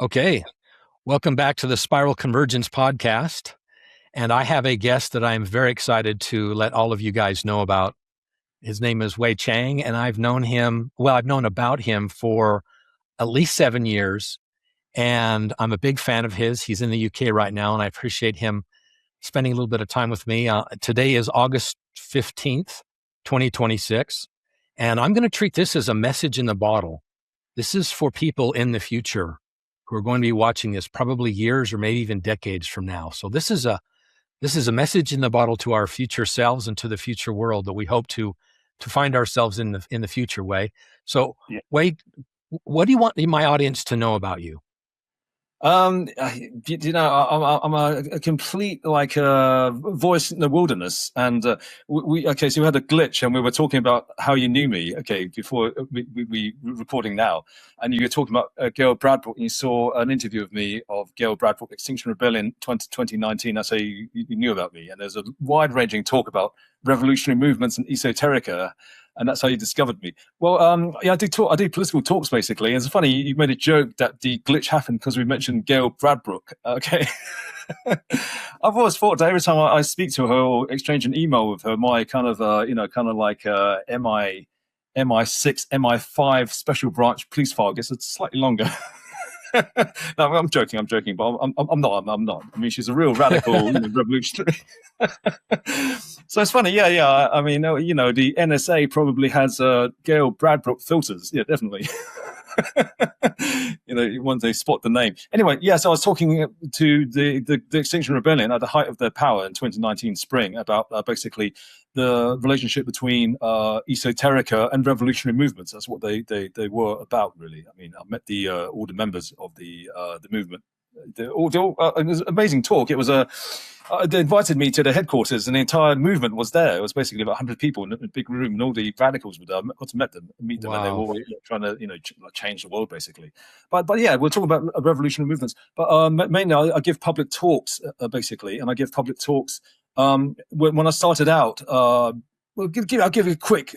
Okay, welcome back to the Spiral Convergence podcast. And I have a guest that I'm very excited to let all of you guys know about. His name is Wei Chang, and I've known about him for at least 7 years. And I'm a big fan of his. He's in the UK right now, and I appreciate him spending a little bit of time with me. Today is August 15th, 2026. And I'm going to treat this as a message in the bottle. This is for people in the future who are going to be watching this probably years or maybe even decades from now. So this is a message in the bottle to our future selves and to the future world that we hope to find ourselves in the future way. So, Yeah. Wade, what do you want my audience to know about you? I'm a complete voice in the wilderness, and so we had a glitch, and we were talking about how you knew me. Okay, before we recording now, and you were talking about Gail Bradbrook, and you saw an interview of me of Gail Bradbrook, Extinction Rebellion 2019. That's how you knew about me, and there's a wide-ranging talk about revolutionary movements and esoterica. And that's how you discovered me. Well, I do political talks basically. And it's funny, you made a joke that the glitch happened because we mentioned Gail Bradbrook. Okay. I've always thought that every time I speak to her or exchange an email with her, my kind of, MI6, MI5 special branch police file gets slightly longer. No, I'm joking, but I'm not. I mean, she's a real radical revolutionary. So it's funny, yeah. I mean, the NSA probably has Gail Bradbrook filters. Yeah, definitely. Once they spot the name. Anyway, so I was talking to the Extinction Rebellion at the height of their power in 2019 spring about basically the relationship between esoterica and revolutionary movements. That's what they were about, really. I mean, I met all the members of the movement. It was an amazing talk. It was they invited me to the headquarters, and the entire movement was there. It was basically about 100 people in a big room, and all the radicals were there. I got to meet them, and they were all trying to, change the world, basically. But yeah, we'll talk about revolutionary movements. But mainly, I give public talks, basically, and I give public talks. When I started out, I'll give you a quick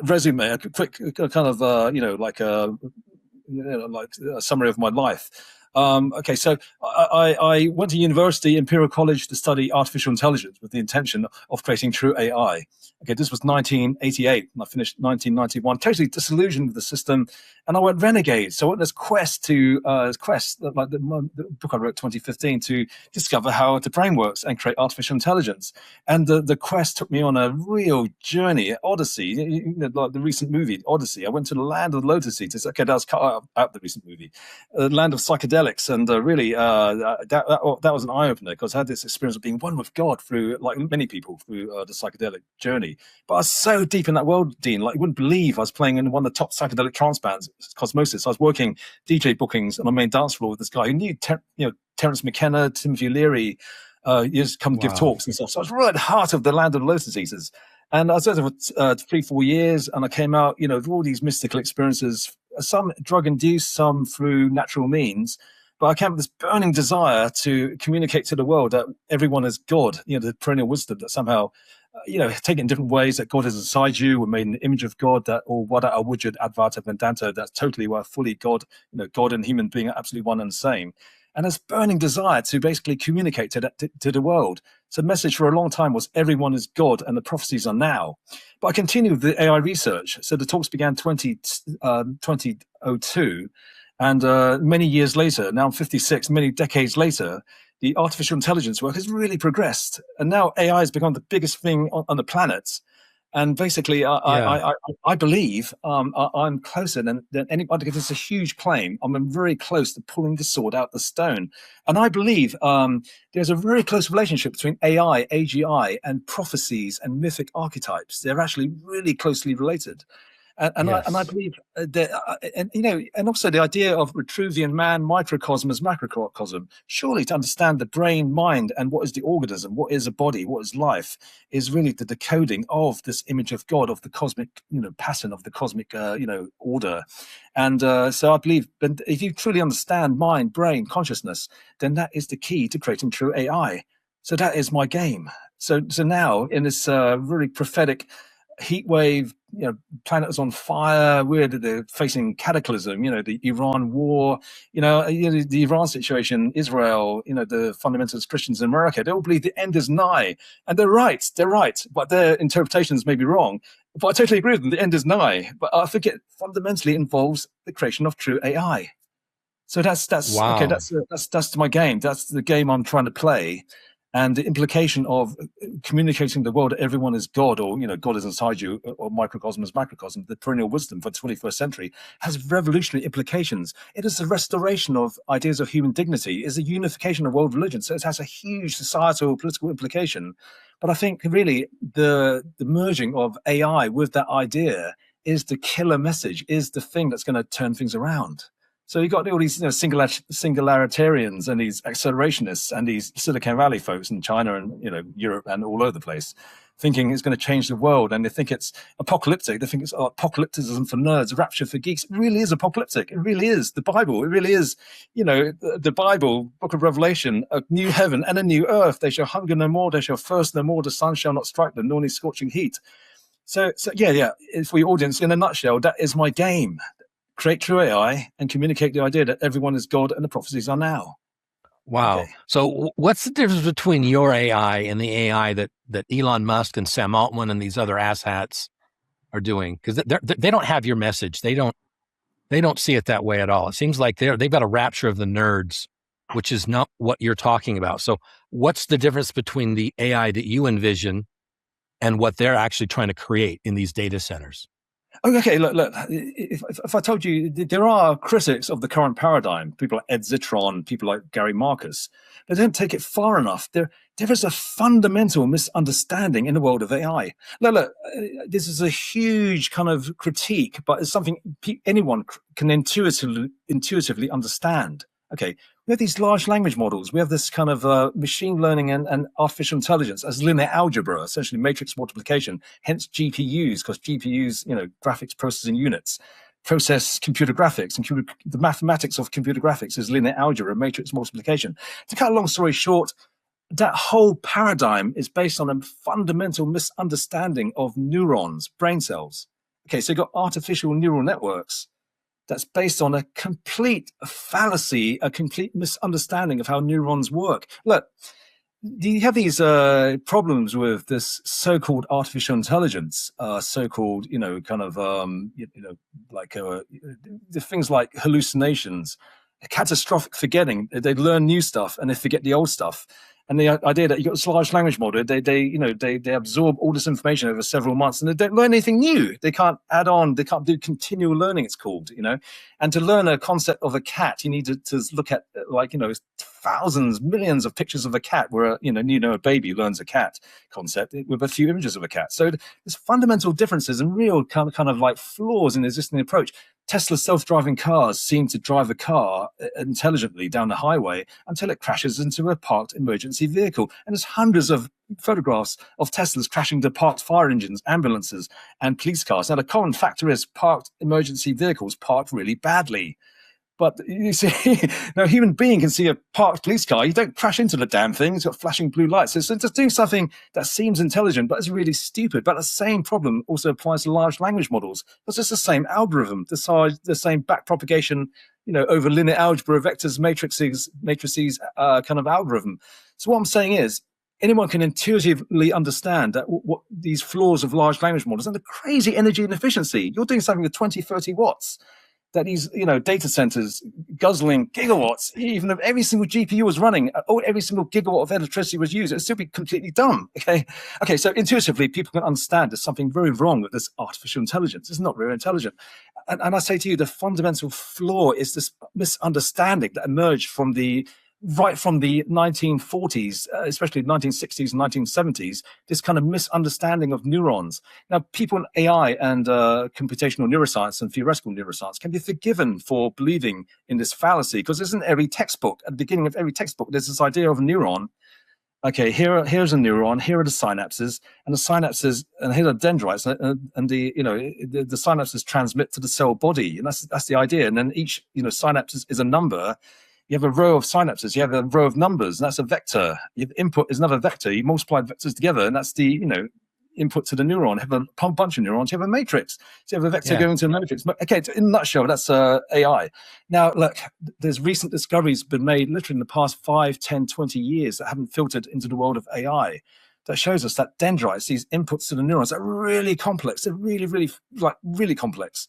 resume, a quick kind of, like a summary of my life. So I went to university, Imperial College, to study artificial intelligence with the intention of creating true AI. Okay, this was 1988, and I finished 1991, totally disillusioned with the system, and I went renegade. So I went on this quest, like the book I wrote 2015, to discover how the brain works and create artificial intelligence. And the quest took me on a real journey, Odyssey, like the recent movie Odyssey. I went to the land of the Lotus Eaters. Okay, that was cut out the recent movie. Land of psychedelics, and really that was an eye-opener, because I had this experience of being one with God through, like many people, through the psychedelic journey. But I was so deep in that world, Dean, like you wouldn't believe I was playing in one of the top psychedelic trance bands, Cosmosis. I was working DJ bookings on my main dance floor with this guy who knew Terence McKenna, Timothy Leary. He used to come and give talks and stuff. So I was right at the heart of the land of the Lotus Eaters. And I was there for 3-4 years, and I came out, with all these mystical experiences, some drug-induced, some through natural means. But I came with this burning desire to communicate to the world that everyone is God, the perennial wisdom that somehow, taken in different ways, that God is inside you, we're made in the image of God, that, or Wada Awujud Advaita Vedanta, that's totally, we're fully God, God and human being are absolutely one and the same. And this burning desire to basically communicate to the world. So the message for a long time was everyone is God, and the prophecies are now. But I continued with the AI research. So the talks began 2002. And many years later, now I'm 56, many decades later, the artificial intelligence work has really progressed. And now AI has become the biggest thing on the planet. And basically, I believe I'm closer than anybody, because it's a huge claim. I'm very close to pulling the sword out the stone. And I believe there's a very close relationship between AI, AGI, and prophecies and mythic archetypes. They're actually really closely related. And I believe that, and also the idea of Vitruvian man, microcosm as macrocosm. Surely to understand the brain, mind, and what is the organism, what is a body, what is life, is really the decoding of this image of God, of the cosmic, pattern of the cosmic, order. And so I believe, if you truly understand mind, brain, consciousness, then that is the key to creating true AI. So that is my game. So now in this really prophetic heat wave, planet is on fire, they're facing cataclysm, the Iran war, the Iran situation, Israel, the fundamentalist Christians in America, they all believe the end is nigh. And they're right, but their interpretations may be wrong. But I totally agree with them, the end is nigh. But I think it fundamentally involves the creation of true AI. So that's wow. Okay. That's my game. That's the game I'm trying to play, and the implication of communicating the world that everyone is God, or God is inside you, or microcosm is macrocosm. The perennial wisdom for the 21st century has revolutionary implications. It is the restoration of ideas of human dignity. It is a unification of world religion. So it has a huge societal, political implication. But I think really the merging of AI with that idea is the killer message, is the thing that's going to turn things around. So you've got all these singularitarians and these accelerationists and these Silicon Valley folks in China and Europe and all over the place, thinking it's going to change the world, and they think it's apocalyptic. They think it's apocalypticism for nerds, rapture for geeks. It really is apocalyptic. It really is the Bible. It really is, the Bible, Book of Revelation, a new heaven and a new earth. They shall hunger no more. They shall thirst no more. The sun shall not strike them, nor any scorching heat. So yeah. For your audience, in a nutshell, that is my game. Create true AI and communicate the idea that everyone is God and the prophecies are now. Wow. Okay. So what's the difference between your AI and the AI that Elon Musk and Sam Altman and these other asshats are doing? Because they don't have your message. They don't see it that way at all. It seems like they've got a rapture of the nerds, which is not what you're talking about. So what's the difference between the AI that you envision and what they're actually trying to create in these data centers? Okay, look. If I told you, there are critics of the current paradigm, people like Ed Zitron, people like Gary Marcus, they don't take it far enough. There is a fundamental misunderstanding in the world of AI. Look, this is a huge kind of critique, but it's something anyone can intuitively understand. Okay, we have these large language models. We have this kind of machine learning and artificial intelligence as linear algebra, essentially matrix multiplication, hence GPUs, because GPUs, graphics processing units, process computer graphics. And the mathematics of computer graphics is linear algebra, matrix multiplication. To cut a long story short, that whole paradigm is based on a fundamental misunderstanding of neurons, brain cells. Okay, so you've got artificial neural networks that's based on a complete fallacy, a complete misunderstanding of how neurons work. Look, you have these problems with this so-called artificial intelligence, so-called, the things like hallucinations, catastrophic forgetting. They learn new stuff and they forget the old stuff. And the idea that you've got this large language model, they absorb all this information over several months and they don't learn anything new. They can't add on, they can't do continual learning, it's called, And to learn a concept of a cat, you need to look at thousands, millions of pictures of a cat where, a baby learns a cat concept with a few images of a cat. So there's fundamental differences and real kind of like flaws in the existing approach. Tesla's self-driving cars seem to drive a car intelligently down the highway until it crashes into a parked emergency vehicle. And there's hundreds of photographs of Teslas crashing into parked fire engines, ambulances, and police cars. Now, the common factor is parked emergency vehicles parked really badly. But you see, no human being can see a parked police car. You don't crash into the damn thing. It's got flashing blue lights. So just doing something that seems intelligent, but is really stupid. But the same problem also applies to large language models. It's just the same algorithm, the same backpropagation, over linear algebra, vectors, matrices, kind of algorithm. So what I'm saying is, anyone can intuitively understand that what these flaws of large language models and the crazy energy and efficiency. You're doing something with 20, 30 watts. That these, data centers guzzling gigawatts, even if every single GPU was running, or every single gigawatt of electricity was used, it would still be completely dumb. Okay. So intuitively, people can understand there's something very wrong with this artificial intelligence. It's not very intelligent. And I say to you, the fundamental flaw is this misunderstanding that emerged right from the 1940s, especially 1960s and 1970s, this kind of misunderstanding of neurons. Now, people in AI and computational neuroscience and theoretical neuroscience can be forgiven for believing in this fallacy, because isn't every textbook, at the beginning of every textbook, there's this idea of a neuron. Okay, here's a neuron, here are the synapses, and the synapses, and here are dendrites, and the synapses transmit to the cell body, and that's the idea. And then each synapse is a number. You have a row of synapses, you have a row of numbers, and that's a vector. Your input is another vector. You multiply vectors together, and that's the input to the neuron. You have a bunch of neurons. You have a matrix. So you have a vector Yeah. going to a matrix. But okay, in a nutshell, that's AI. Now, look, there's recent discoveries been made literally in the past 5, 10, 20 years that haven't filtered into the world of AI. That shows us that dendrites, these inputs to the neurons, are really complex. They're really complex.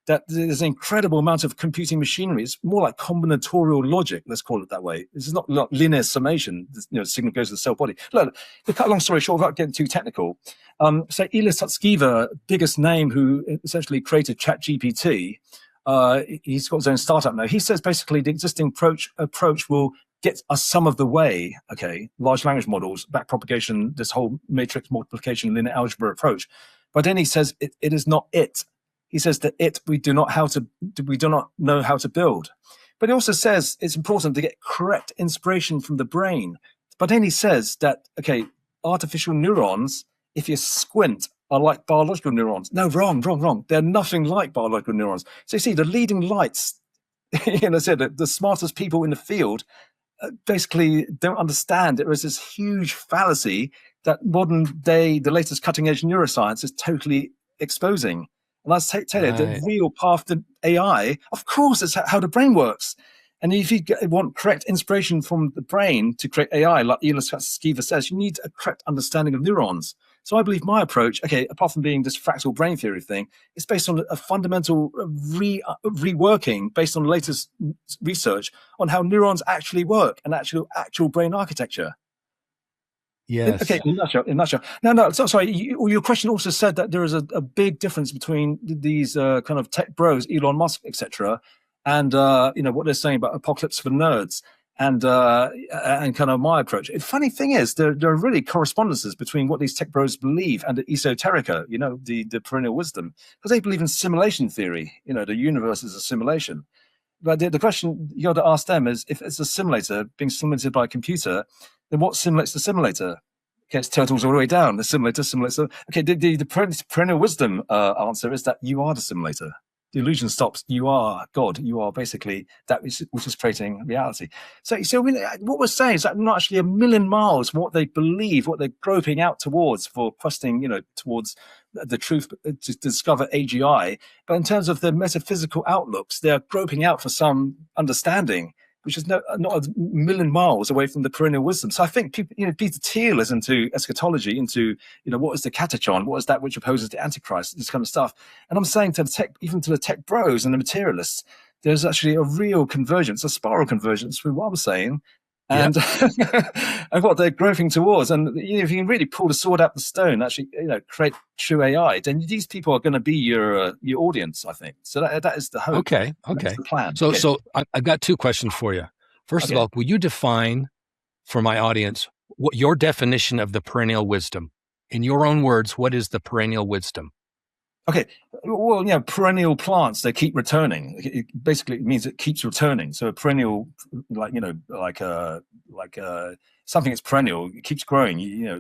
That there's an incredible amount of computing machinery. It's more like combinatorial logic, let's call it that way. This is not linear summation. Signal goes to the cell body. Look, to cut a long story short, without getting too technical, so Ilya Sutskever, biggest name who essentially created ChatGPT, he's got his own startup now. He says basically the existing approach will get us some of the way, okay, large language models, backpropagation, this whole matrix multiplication, linear algebra approach. But then he says it is not it. He says that we do not know how to build. But he also says it's important to get correct inspiration from the brain. But then he says that, okay, artificial neurons, if you squint, are like biological neurons. No, wrong. They're nothing like biological neurons. So you see, the leading lights, I said the smartest people in the field basically don't understand there is this huge fallacy that modern day, the latest cutting edge neuroscience is totally exposing. And I'll tell you, the real path to AI, of course, is how the brain works. And if you want correct inspiration from the brain to create AI, like Ilya Sutskever says, you need a correct understanding of neurons. So I believe my approach, okay, apart from being this fractal brain theory thing, is based on a fundamental reworking based on the latest research on how neurons actually work and actual brain architecture. Yes. Okay, in a nutshell. No, sorry. Your question also said that there is a big difference between these kind of tech bros, Elon Musk, etc., and what they're saying about apocalypse for nerds, and kind of my approach. The funny thing is, there are really correspondences between what these tech bros believe and the esoterica, the perennial wisdom, because they believe in simulation theory. The universe is a simulation. But the question you got to ask them is, if it's a simulator being simulated by a computer, then what simulates the simulator? Okay, it's turtles all the way down. The simulator simulates. Okay, the perennial wisdom answer is that you are the simulator. The illusion stops. You are God. You are basically that which is creating reality. So what we're saying is that not actually a million miles from what they believe, what they're groping out towards for questing, towards the truth to discover AGI. But in terms of their metaphysical outlooks, they're groping out for some understanding, which is not a million miles away from the perennial wisdom. So I think Peter Thiel is into eschatology, into what is the catechon, what is that which opposes the Antichrist, this kind of stuff. And I'm saying to the tech bros and the materialists, there's actually a real convergence, a spiral convergence between what I'm saying and and what they're groping towards. And if you can really pull the sword out the stone, actually create true AI, then these people are going to be your audience, I think. So that is the hope. Okay. That's the plan. So I've got two questions for you. First of all, will you define for my audience what your definition of the perennial wisdom? In your own words, what is the perennial wisdom? Okay, well, perennial plants, they keep returning. It basically means it keeps returning. So a perennial, like something that's perennial, it keeps growing. You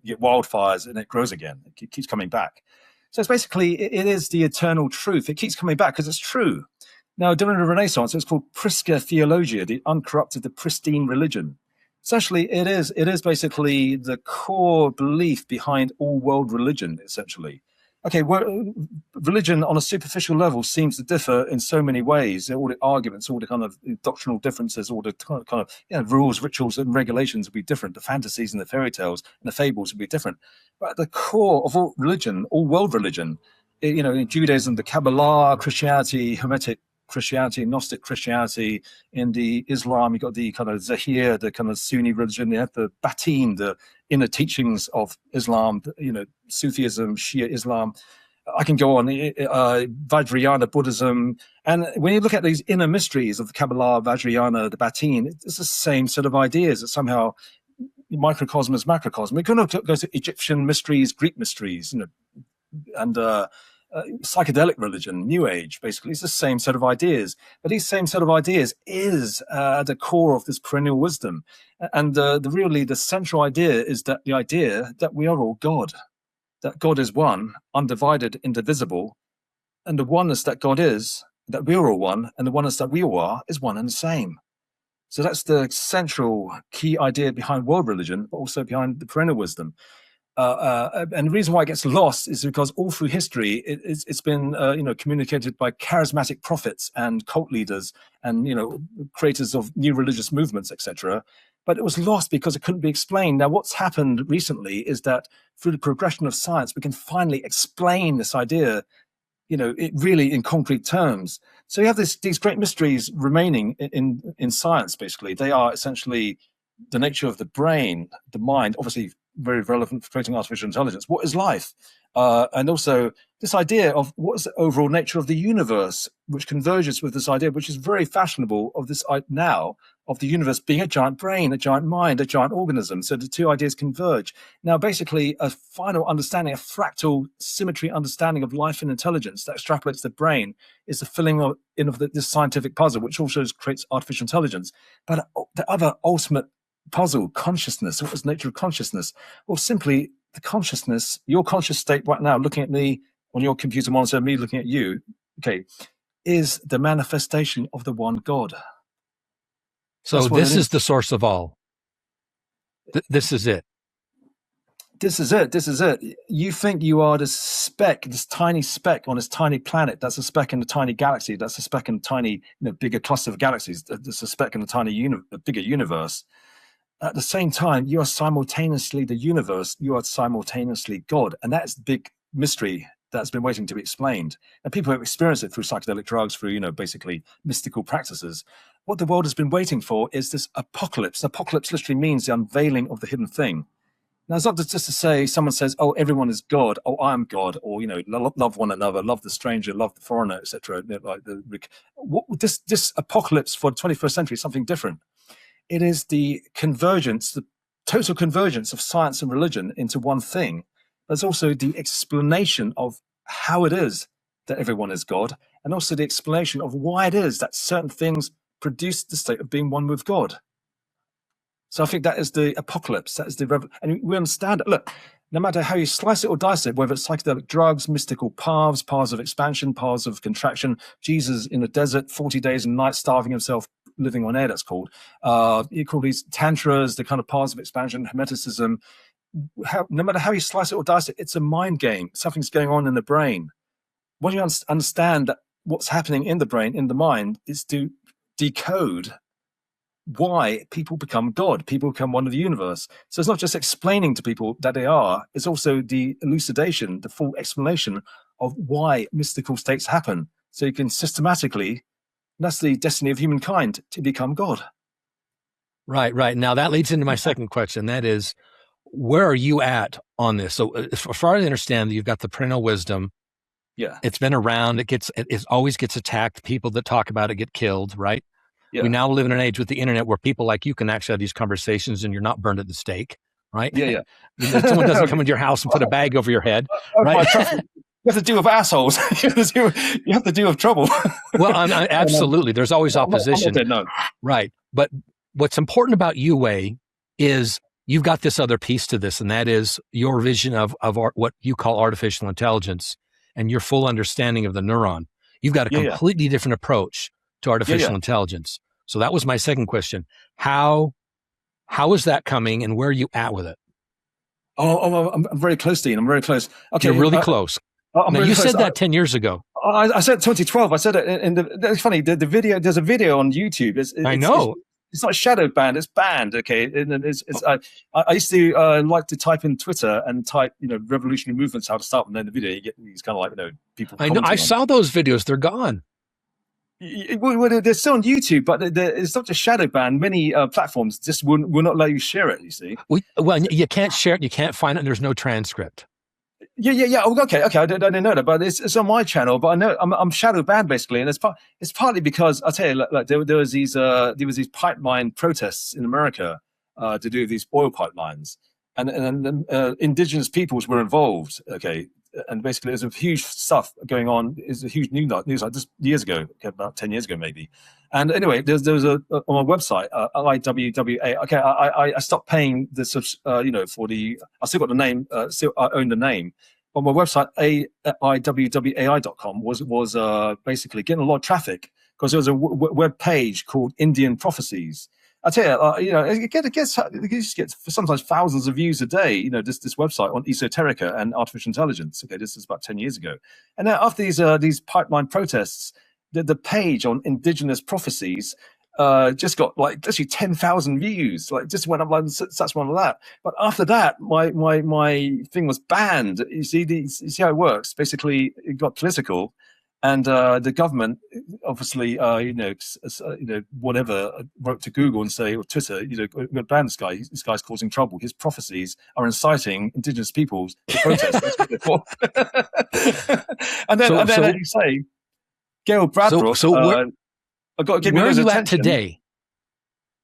get wildfires and it grows again. It keeps coming back. So it's basically, it is the eternal truth. It keeps coming back because it's true. Now, during the Renaissance, it was called Prisca Theologia, the uncorrupted, the pristine religion. Essentially, it is basically the core belief behind all world religion, essentially. Okay, religion on a superficial level seems to differ in so many ways. All the arguments, all the kind of doctrinal differences, all the kind of rules, rituals, and regulations will be different. The fantasies and the fairy tales and the fables will be different. But at the core of all religion, all world religion, in Judaism, the Kabbalah, Christianity, Hermetic Christianity, Gnostic Christianity, in the Islam, you got the kind of Zahir, the kind of Sunni religion, you have the Batin, the inner teachings of Islam, Sufism, Shia Islam. I can go on, Vajrayana Buddhism. And when you look at these inner mysteries of the Kabbalah, Vajrayana, the Batin, it's the same sort of ideas that somehow microcosm is macrocosm. We can go to Egyptian mysteries, Greek mysteries, and psychedelic religion, New Age, basically. It's the same set of ideas. But these same set of ideas is at the core of this perennial wisdom. And the central idea is that the idea that we are all God, that God is one, undivided, indivisible, and the oneness that God is, that we are all one, and the oneness that we all are is one and the same. So that's the central key idea behind world religion, but also behind the perennial wisdom. And the reason why it gets lost is because all through history, it's been communicated by charismatic prophets and cult leaders and creators of new religious movements, etc. But it was lost because it couldn't be explained. Now, what's happened recently is that through the progression of science, we can finally explain this idea, it really in concrete terms. So you have these great mysteries remaining in science. Basically, they are essentially the nature of the brain, the mind, obviously very relevant for creating artificial intelligence. What is life? And also this idea of what is the overall nature of the universe, which converges with this idea, which is very fashionable of this now, of the universe being a giant brain, a giant mind, a giant organism. So the two ideas converge. Now, basically, a final understanding, a fractal symmetry understanding of life and intelligence that extrapolates the brain is the filling in of this scientific puzzle, which also creates artificial intelligence. But the other ultimate puzzle, consciousness. What is the nature of consciousness? Well, simply the consciousness, your conscious state right now, looking at me on your computer monitor, me looking at you, okay, is the manifestation of the one God. So this is the source of all. This is it. This is it. This is it. You think you are this speck, this tiny speck on this tiny planet. That's a speck in a tiny galaxy. That's a speck in a tiny, bigger cluster of galaxies. That's a speck in a tiny, bigger universe. At the same time, you are simultaneously the universe. You are simultaneously God. And that's the big mystery that's been waiting to be explained. And people have experienced it through psychedelic drugs, through, basically mystical practices. What the world has been waiting for is this apocalypse. Apocalypse literally means the unveiling of the hidden thing. Now, it's not just to say, someone says, oh, everyone is God, oh, I am God, or, love one another, love the stranger, love the foreigner, etc. This apocalypse for the 21st century is something different. It is the convergence, the total convergence of science and religion into one thing. There's also the explanation of how it is that everyone is God, and also the explanation of why it is that certain things produce the state of being one with God. So I think that is the apocalypse. That is and we understand it. Look, no matter how you slice it or dice it, whether it's psychedelic drugs, mystical paths of expansion, paths of contraction, Jesus in the desert, 40 days and nights, starving himself, living on air, that's called. You call these tantras, the kind of paths of expansion, hermeticism. No matter how you slice it or dice it, it's a mind game. Something's going on in the brain. When you understand that what's happening in the brain, in the mind, is to decode why people become God, people become one of the universe. So it's not just explaining to people that they are, it's also the elucidation, the full explanation of why mystical states happen. So you can systematically, that's the destiny of humankind, to become God. Right. Now that leads into my second question. That is, where are you at on this? So as far as I understand, you've got the perennial wisdom. Yeah. It's been around. It always gets attacked. People that talk about it get killed, right? Yeah. We now live in an age with the internet where people like you can actually have these conversations and you're not burned at the stake, right? Yeah. Someone doesn't come into your house and put a bag over your head, right? You have to deal with assholes. You have to deal with trouble. Well, absolutely. There's always opposition. No. Right. But what's important about you, Wei, is you've got this other piece to this, and that is your vision of what you call artificial intelligence and your full understanding of the neuron. You've got a completely different approach to artificial intelligence. So that was my second question. How is that coming, and where are you at with it? I'm very close, Dean. I'm very close. Okay, you're really close. Now, really you said that 10 years ago. I said 2012. I said it in that's funny. The video, there's a video on YouTube. I know. It's not shadow banned, it's banned. Okay. I used to like to type in Twitter and type, revolutionary movements, how to start, and then the video, you get these kind of like, people. I know. I saw those videos. They're gone. Well, they're still on YouTube, but it's not just shadow ban. Many platforms just will not let you share it. You see, well, you can't share it. You can't find it. And there's no transcript. Yeah. Okay. I didn't know that, but it's on my channel. But I know I'm shadow banned basically, and it's partly because I tell you, like there was these pipeline protests in America to do with these oil pipelines, and indigenous peoples were involved. Okay. And basically, there's a huge stuff going on. It's a huge news like just years ago, about 10 years ago, maybe. And anyway, there was on my website, IWWA. Okay, I stopped paying the for the. I still got the name. Still, I own the name. On my website, IWWAI.com was basically getting a lot of traffic because there was a web page called Indian Prophecies, I tell you, it gets sometimes thousands of views a day. This website on esoterica and artificial intelligence. Okay, this is about 10 years ago, and now after these pipeline protests, the page on indigenous prophecies just got like literally 10,000 views. Like just went up like such one of that. But after that, my thing was banned. You see how it works. Basically, it got political. And the government, obviously, whatever, wrote to Google and say, or Twitter, we're going to ban this guy. This guy's causing trouble. His prophecies are inciting indigenous peoples to protest. That's what they're for. and then, as you say, Gail Bradbrook. I've got to give where you are you attention. At today?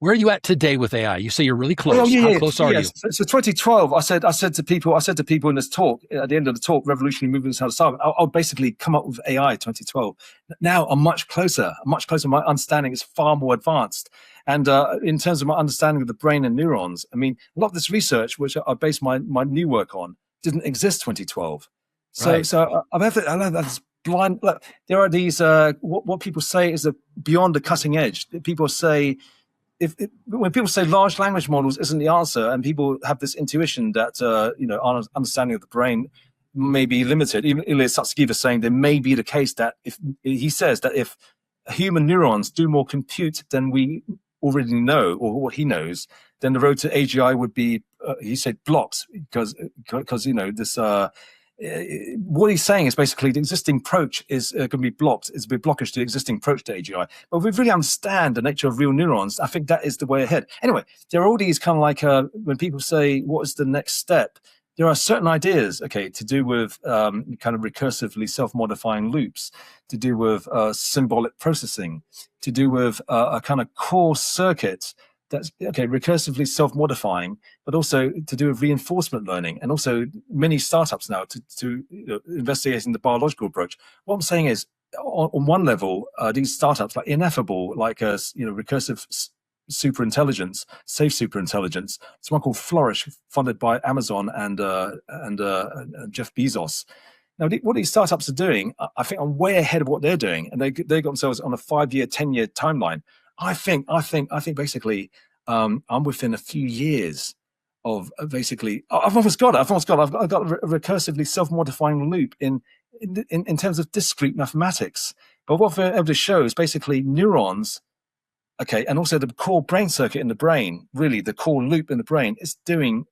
Where are you at today with AI? You say you're really close. How close are you? So 2012, I said to people in this talk, at the end of the talk, Revolutionary Movements How to Solve, I'll basically come up with AI 2012. Now I'm much closer. My understanding is far more advanced. And in terms of my understanding of the brain and neurons, I mean, a lot of this research, which I based my new work on, didn't exist 2012. So I've had this blind. Look, there are these what people say is beyond the cutting edge. People say, when people say large language models isn't the answer, and people have this intuition that our understanding of the brain may be limited. Even Ilya Sutskever is saying there may be the case that if human neurons do more compute than we already know, or what he knows, then the road to AGI would be, he said, blocked because this. What he's saying is basically the existing approach is going to be blocked. It's a big blockage to the existing approach to AGI. But if we really understand the nature of real neurons, I think that is the way ahead. Anyway, there are all these kind of like, when people say, what is the next step? There are certain ideas, to do with kind of recursively self-modifying loops, to do with symbolic processing, to do with a kind of core circuit that's recursively self-modifying, but also to do with reinforcement learning, and also many startups now to investigating the biological approach. What I'm saying is, on one level, these startups like Ineffable, like recursive superintelligence, safe superintelligence, someone called Flourish, funded by Amazon and Jeff Bezos. Now, what these startups are doing, I think I'm way ahead of what they're doing, and they got themselves on a 5-year, 10-year timeline. I think basically I'm within a few years of basically I've almost got it. I've got a recursively self-modifying loop in terms of discrete mathematics. But what we're able to show is basically neurons, and also the core brain circuit in the brain, really the core loop in the brain, is doing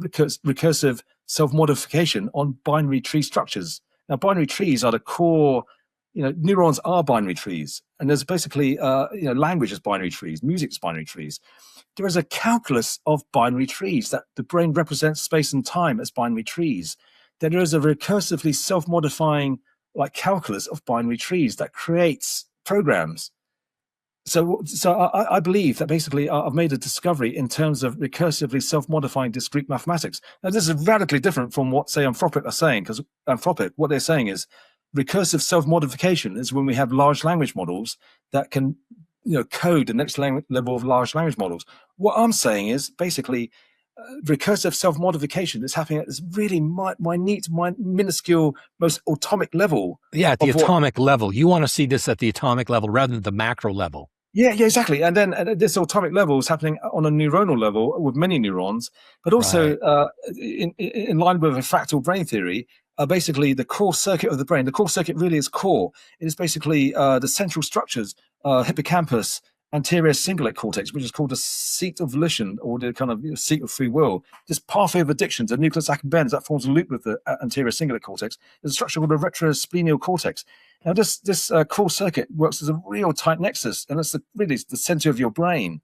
recursive self-modification on binary tree structures. Now, binary trees are the core. Neurons are binary trees, and there's basically, language is binary trees, music is binary trees. There is a calculus of binary trees that the brain represents space and time as binary trees. Then there is a recursively self-modifying calculus of binary trees that creates programs. So I believe that basically I've made a discovery in terms of recursively self-modifying discrete mathematics. Now, this is radically different from what, say, Anthropic are saying, because Anthropic, what they're saying is, recursive self-modification is when we have large language models that can, code the next level of large language models. What I'm saying is basically recursive self-modification is happening at this really minute, minuscule, most atomic level. Yeah, at the atomic level. You want to see this at the atomic level rather than the macro level. Yeah, exactly. And then this atomic level is happening on a neuronal level with many neurons, but also in line with a fractal brain theory. Basically, the core circuit of the brain. The core circuit really is core. It is basically the central structures, hippocampus, anterior cingulate cortex, which is called the seat of volition, or the kind of seat of free will. This pathway of addiction, the nucleus accumbens, that forms a loop with the anterior cingulate cortex. There's a structure called the retrosplenial cortex. Now, this core circuit works as a real tight nexus, and it's really the center of your brain.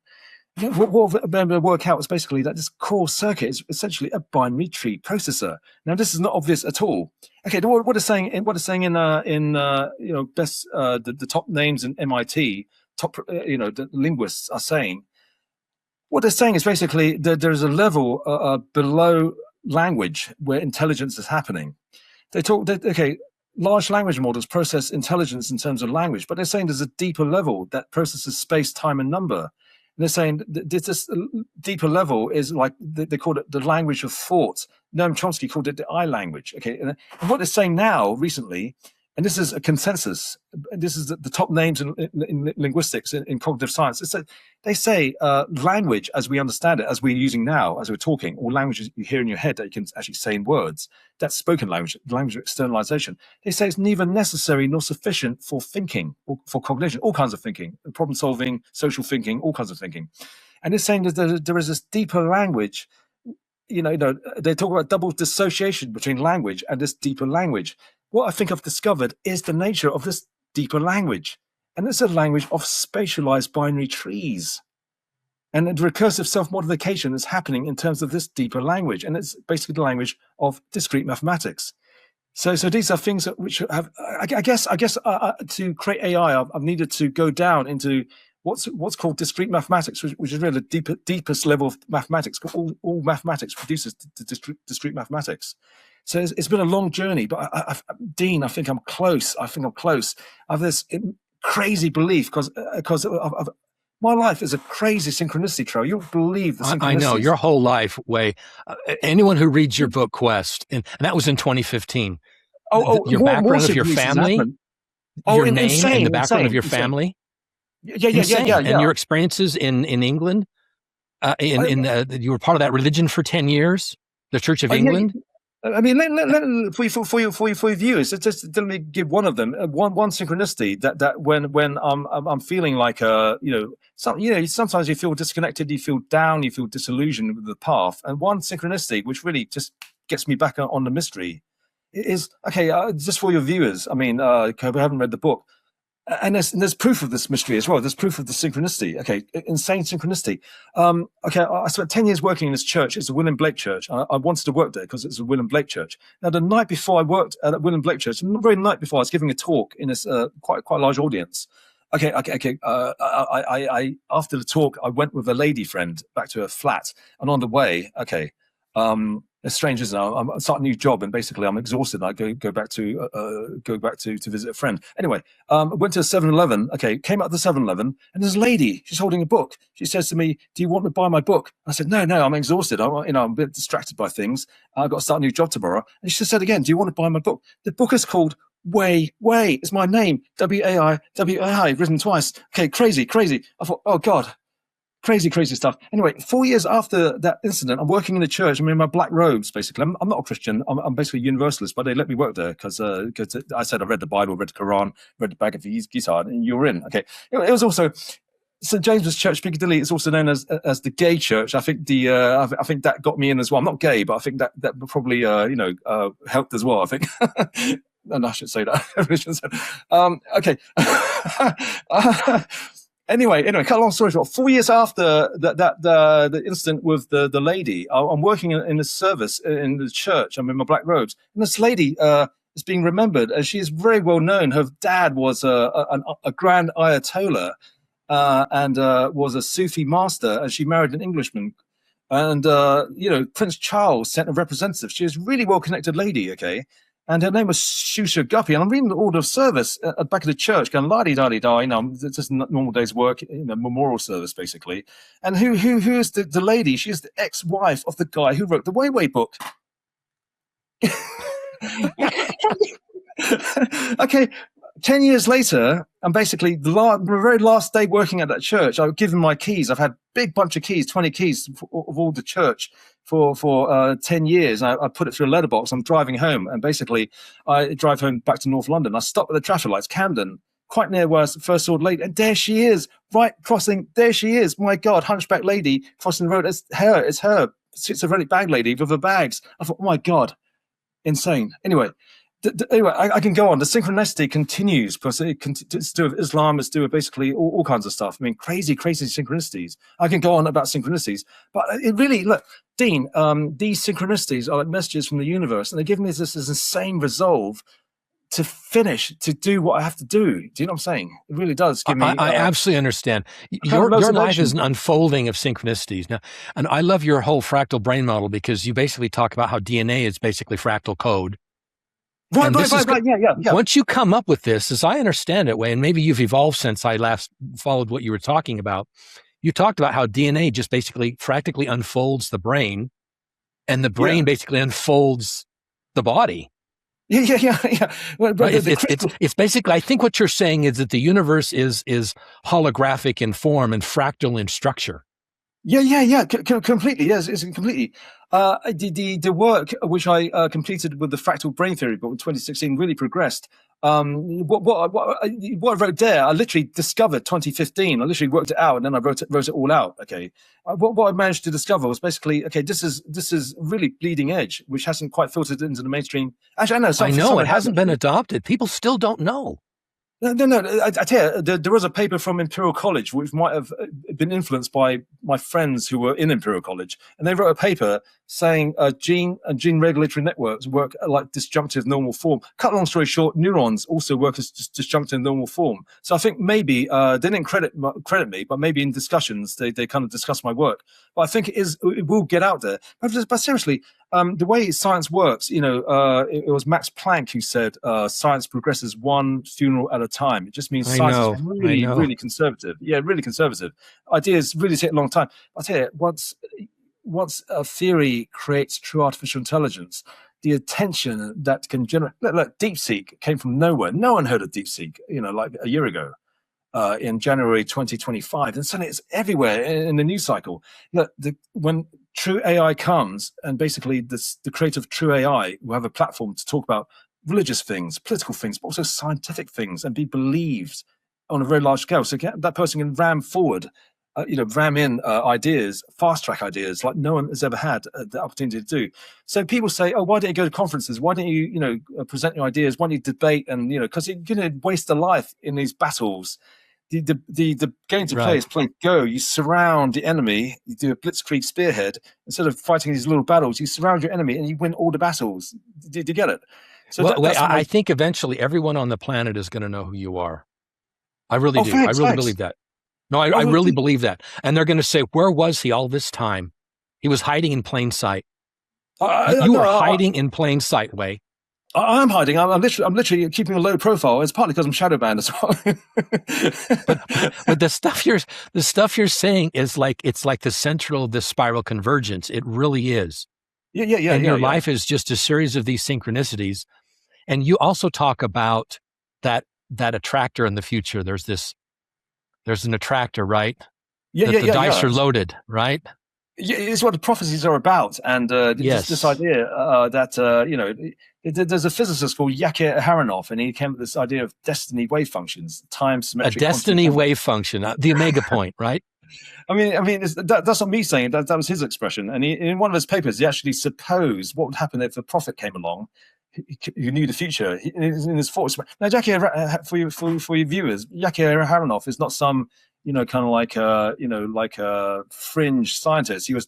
What we've been able to work out is basically that this core circuit is essentially a binary tree processor. Now, this is not obvious at all. What it's saying in best the top names in MIT, the linguists are saying. What they're saying is basically that there is a level below language where intelligence is happening. Large language models process intelligence in terms of language, but they're saying there's a deeper level that processes space, time, and number. And they're saying this deeper level is like they call it the language of thought. Noam Chomsky called it the I language. And what they're saying now recently and this is a consensus. This is the top names in linguistics, in cognitive science. They say language, as we understand it, as we're using now, as we're talking, or languages you hear in your head that you can actually say in words, that's spoken language, language of externalization. They say it's neither necessary nor sufficient for thinking, or for cognition, all kinds of thinking, problem solving, social thinking, all kinds of thinking. And it's saying that there is this deeper language. They talk about double dissociation between language and this deeper language. What I think I've discovered is the nature of this deeper language. And it's a language of spatialized binary trees. And the recursive self-modification is happening in terms of this deeper language. And it's basically the language of discrete mathematics. So these are things which have, I guess, to create AI, I've needed to go down into what's called discrete mathematics, which is really the deepest level of mathematics. All mathematics produces discrete mathematics. So it's been a long journey, but Dean, I think I'm close. I have this crazy belief because my life is a crazy synchronicity trail. You'll believe the synchronicity. I know your whole life, Wei. Anyone who reads your book Quest, and that was in 2015. Your background of your family, your name, and the background of your family. Yeah. And your experiences in England, you were part of that religion for 10 years, the Church of England. I mean, for your viewers, just let me give one of them, one synchronicity that when I'm feeling like sometimes you feel disconnected, you feel down, you feel disillusioned with the path, and one synchronicity which really just gets me back on the mystery is just for your viewers. I mean, I haven't read the book. And there's proof of this mystery as well. There's proof of the synchronicity. Okay, insane synchronicity. I spent 10 years working in this church. It's a William Blake church. I wanted to work there because it's a William Blake church. Now, the night before I worked at a William Blake church, the very night before, I was giving a talk in this quite large audience. Okay. I after the talk, I went with a lady friend back to her flat, and on the way, it's strange, isn't it? I'm starting a new job, and basically I'm exhausted. And I go back to visit a friend. Anyway, went to a 7-Eleven. Okay, came out of the 7-Eleven, and there's a lady. She's holding a book. She says to me, "Do you want to buy my book?" I said, "No, I'm exhausted. I'm a bit distracted by things. I've got to start a new job tomorrow." And she said again, "Do you want to buy my book?" The book is called Wei. It's my name. W-A-I, written twice. Okay, crazy. I thought, oh God. Crazy stuff. Anyway, 4 years after that incident, I'm working in a church. I'm in my black robes, basically. I'm not a Christian. I'm basically a universalist, but they let me work there because I said I read the Bible, read the Quran, read the Bhagavad Gita, and you're in. Okay. It was also St. James's Church, Piccadilly. It's also known as the gay church. I think I think that got me in as well. I'm not gay, but I think that probably helped as well. I think. And I should say that. Okay. Anyway, cut a long story short. 4 years after the incident with the lady, I'm working in a service in the church. I'm in my black robes, and this lady is being remembered, and she is very well known. Her dad was a grand Ayatollah and was a Sufi master, and she married an Englishman. And Prince Charles sent a representative. She was a really well connected lady. Okay. And her name was Shusha Guppy. And I'm reading the order of service at the back of the church, going la-di-da-di-da, it's just a normal day's work, memorial service, basically. And who is the lady? She is the ex-wife of the guy who wrote the Wei book. Okay, 10 years later, and basically the very last day working at that church, I was given my keys. I've had a big bunch of keys, 20 keys of all the church for 10 years. I put it through a letterbox. I'm driving home, and basically I drive home back to North London. I stop at the traffic lights, Camden, quite near where I first saw the lady, and there she is, right crossing. There she is. My God, hunchback lady crossing the road. It's her. Schizophrenic bag lady with her bags. I thought, oh my God, insane. Anyway, I can go on. The synchronicity continues because it's to do with Islam. It's to do with basically all kinds of stuff. I mean, crazy synchronicities. I can go on about synchronicities, but it really, look, Dean, these synchronicities are like messages from the universe, and they give me this insane resolve to finish, to do what I have to do. Do you know what I'm saying? It really does give me... I absolutely understand. Your life is an unfolding of synchronicities. Now, and I love your whole fractal brain model because you basically talk about how DNA is basically fractal code. Right. Yeah. Once you come up with this, as I understand it, Wei, and maybe you've evolved since I last followed what you were talking about, you talked about how DNA just basically fractally unfolds the brain, and the brain basically unfolds the body. Yeah. Well, but Right? It's basically, I think what you're saying is that the universe is holographic in form and fractal in structure. Yeah. Completely. Yes, it's completely. The work which I completed with the fractal brain theory book in 2016 really progressed. What I wrote there, I literally discovered 2015. I literally worked it out, and then I wrote it all out. Okay, what I managed to discover was basically, okay, this is really bleeding edge, which hasn't quite filtered into the mainstream. Actually, I know. I know it hasn't been adopted. People still don't know. No. I tell you, there was a paper from Imperial College which might have been influenced by my friends who were in Imperial College, and they wrote a paper saying gene regulatory networks work like disjunctive normal form. Cut long story short, neurons also work as disjunctive normal form. So I think maybe they didn't credit me, but maybe in discussions they kind of discussed my work. But I think it will get out there. But seriously, the way science works, it was Max Planck who said science progresses one funeral at a time. It just means science is really conservative. Yeah, really conservative. Ideas really take a long time. I tell you, once a theory creates true artificial intelligence, the attention that can generate. Look, DeepSeek came from nowhere. No one heard of DeepSeek, like a year ago. In January 2025, and suddenly it's everywhere in the news cycle. Look, when true AI comes, and basically the creator of true AI will have a platform to talk about religious things, political things, but also scientific things, and be believed on a very large scale. So that person can ram forward, ram in ideas, fast track ideas like no one has ever had the opportunity to do. So people say, oh, why don't you go to conferences? Why don't you, present your ideas? Why don't you debate? And, because you're going to waste a life in these battles. The game to play is play Go. You surround the enemy. You do a blitzkrieg spearhead. Instead of fighting these little battles, you surround your enemy and you win all the battles. Did you get it? So I think eventually everyone on the planet is going to know who you are. I really do. I really believe that. No, I really believe that. And they're going to say, where was he all this time? He was hiding in plain sight. You were hiding in plain sight, Wei. I'm hiding. I'm literally keeping a low profile. It's partly because I'm shadow banned as well. but the stuff you're saying is it's like the central of the spiral convergence. It really is. Yeah. And your life is just a series of these synchronicities. And you also talk about that attractor in the future. There's an attractor, right? The dice are loaded, right? Yeah, it's what the prophecies are about, and this idea that there's a physicist called Yakir Aharonov, and he came up with this idea of destiny wave functions, time symmetric. A destiny wave function, the omega point, right? I mean, that's not me saying it. That was his expression, and in one of his papers, he actually supposed what would happen if a prophet came along who knew the future. In his thoughts. Now, for your viewers, Yakir Aharonov is not some kind of like a fringe scientist. He was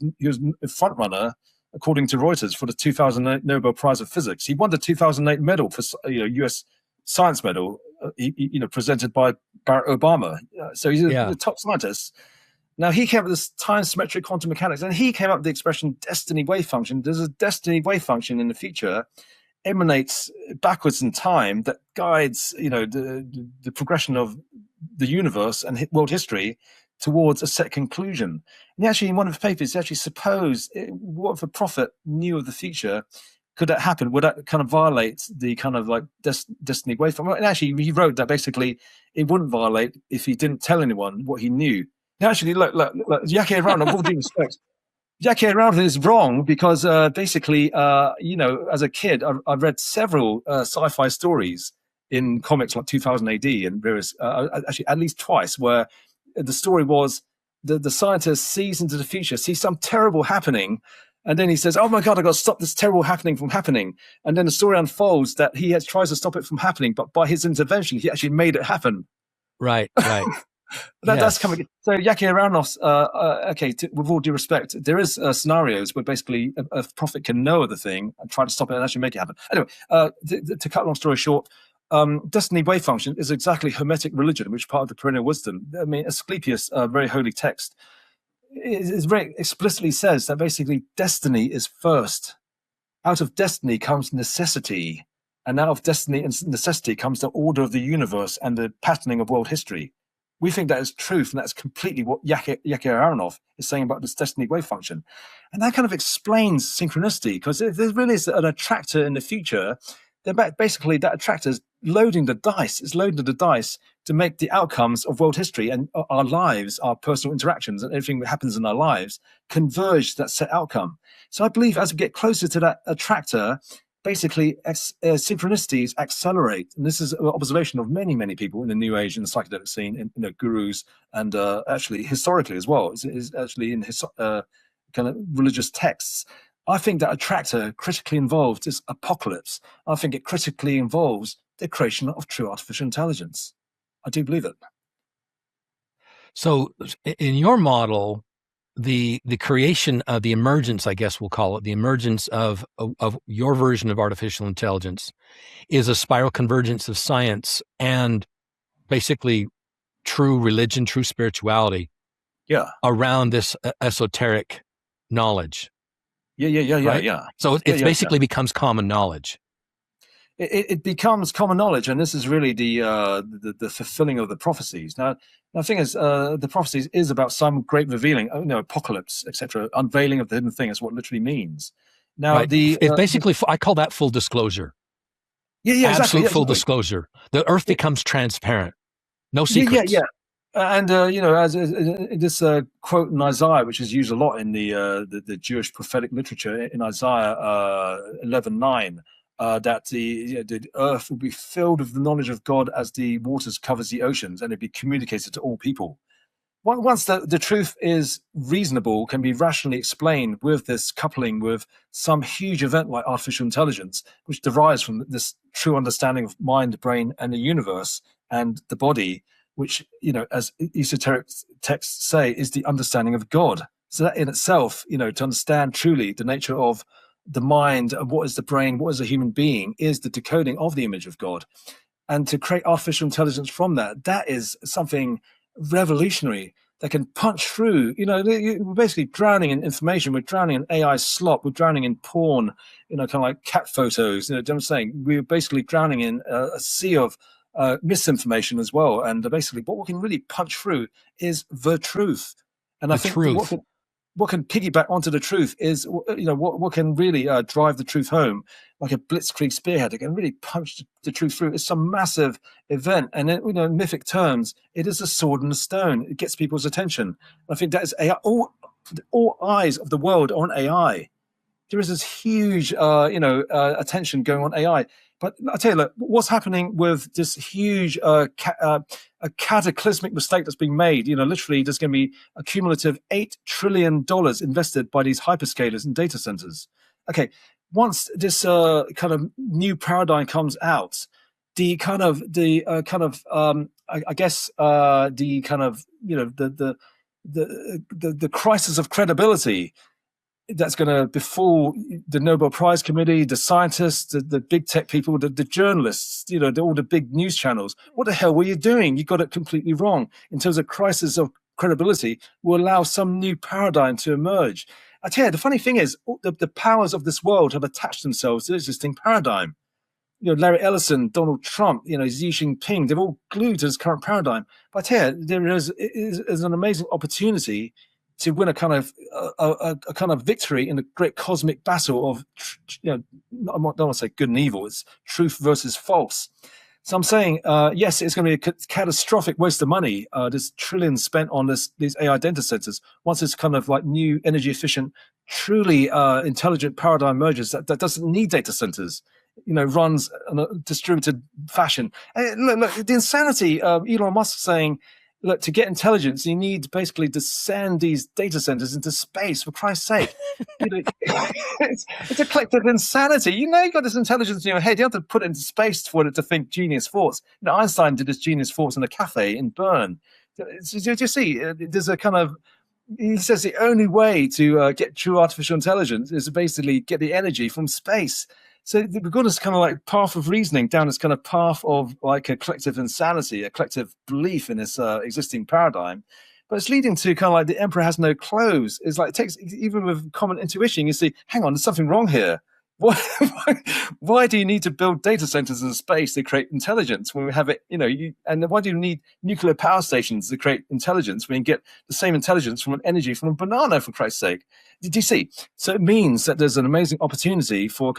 a front runner, according to Reuters, for the 2008 Nobel Prize of Physics. He won the 2008 medal for U.S. Science Medal, presented by Barack Obama. So he's a top scientist. Now he came up with this time symmetric quantum mechanics, and he came up with the expression destiny wave function. There's a destiny wave function in the future, emanates backwards in time that guides the progression of the universe and world history towards a set conclusion. And actually, in one of his papers, he actually supposed, what if a prophet knew of the future? Could that happen? Would that kind of violate the kind of like destiny wave? And actually, he wrote that basically it wouldn't violate if he didn't tell anyone what he knew. Now, actually, look, Yakir Aharonov, all due respect, Yakir Aharonov is wrong because basically, as a kid, I read several sci-fi stories in comics like 2000 AD and various, actually at least twice, where the story was the scientist sees into the future, sees some terrible happening, and then he says, oh my God, I've got to stop this terrible happening from happening. And then the story unfolds that he tries to stop it from happening, but by his intervention, he actually made it happen. Right. That's coming. So Yakir Aharonov's, with all due respect, there is scenarios where basically a prophet can know of the thing and try to stop it and actually make it happen. Anyway, to cut a long story short, destiny wave function is exactly Hermetic religion, which is part of the perennial wisdom. I mean, Asclepius, a very holy text, it very explicitly says that basically destiny is first. Out of destiny comes necessity, and out of destiny and necessity comes the order of the universe and the patterning of world history. We think that is truth, and that's completely what Yakir Aharonov is saying about this destiny wave function. And that kind of explains synchronicity, because if there really is an attractor in the future, basically that attractor's loading the dice. It's loading the dice to make the outcomes of world history and our lives, our personal interactions, and everything that happens in our lives converge to that set outcome. So I believe as we get closer to that attractor, basically synchronicities accelerate. And this is an observation of many, many people in the New Age and the psychedelic scene, and gurus, and actually historically as well. It's actually in kind of religious texts. I think that attractor critically involved is apocalypse. I think it critically involves the creation of true artificial intelligence. I do believe it. So in your model, the creation of the emergence, I guess we'll call it, the emergence of your version of artificial intelligence is a spiral convergence of science and basically true religion, true spirituality around this esoteric knowledge. Yeah. So it basically becomes common knowledge. It becomes common knowledge, and this is really the fulfilling of the prophecies. Now, the thing is, the prophecies is about some great revealing, apocalypse, etc., unveiling of the hidden thing. Is what it literally means. Now, it's basically, I call that full disclosure. Yeah, absolute exactly. Full disclosure. The earth becomes transparent. No secrets. Yeah. And as this quote in Isaiah, which is used a lot in the Jewish prophetic literature, in Isaiah 11:9. That the earth will be filled with the knowledge of God as the waters covers the oceans, and it'll be communicated to all people. Once the truth is reasonable, can be rationally explained with this coupling with some huge event like artificial intelligence, which derives from this true understanding of mind, brain, and the universe and the body, which, as esoteric texts say, is the understanding of God. So that in itself, to understand truly the nature of the mind, what is the brain, what is a human being, is the decoding of the image of God. And to create artificial intelligence from that is something revolutionary that can punch through. We're basically drowning in information. We're drowning in AI slop. We're drowning in porn, kind of like cat photos. You know what I'm saying? We're basically drowning in a sea of misinformation as well. And basically what we can really punch through is the truth. And I think what can piggyback onto the truth is, what can really drive the truth home, like a blitzkrieg spearhead. It can really punch the truth through. It's some massive event, and in mythic terms, it is a sword and a stone. It gets people's attention. I think that is AI. All eyes of the world on AI. There is this huge, attention going on AI. But I tell you, look, what's happening with this huge a cataclysmic mistake that's being made? Literally, there's going to be a cumulative $8 trillion invested by these hyperscalers and data centers. Okay, once this kind of new paradigm comes out, the crisis of credibility that's going to befall the Nobel Prize Committee, the scientists, the big tech people, the journalists, all the big news channels. What the hell were you doing? You got it completely wrong. In terms of crisis of credibility, will allow some new paradigm to emerge. I tell you, the funny thing is, the powers of this world have attached themselves to the existing paradigm. Larry Ellison, Donald Trump, Xi Jinping, they're all glued to this current paradigm. But I tell you, there is an amazing opportunity to win a kind of victory in the great cosmic battle of, I don't want to say good and evil. It's truth versus false. So I'm saying, yes, it's going to be a catastrophic waste of money. There's trillions spent on these AI data centers. Once this kind of like new energy efficient, truly intelligent paradigm emerges that doesn't need data centers, runs in a distributed fashion. And look, the insanity of Elon Musk saying, look, to get intelligence, you need basically to send these data centers into space, for Christ's sake. It's a collective insanity. You got this intelligence in your head. You have to put it into space for it to think genius thoughts. Einstein did his genius thoughts in a cafe in Bern. You see, there's a kind of, he says the only way to get true artificial intelligence is to basically get the energy from space. So we've got this kind of like path of reasoning down this kind of path of like a collective insanity, a collective belief in this existing paradigm. But it's leading to kind of like the emperor has no clothes. It's like, it takes, even with common intuition, you see, hang on, there's something wrong here. Why do you need to build data centers in space to create intelligence when we have it, and why do you need nuclear power stations to create intelligence when you get the same intelligence from an energy from a banana, for Christ's sake? Did you see? So it means that there's an amazing opportunity for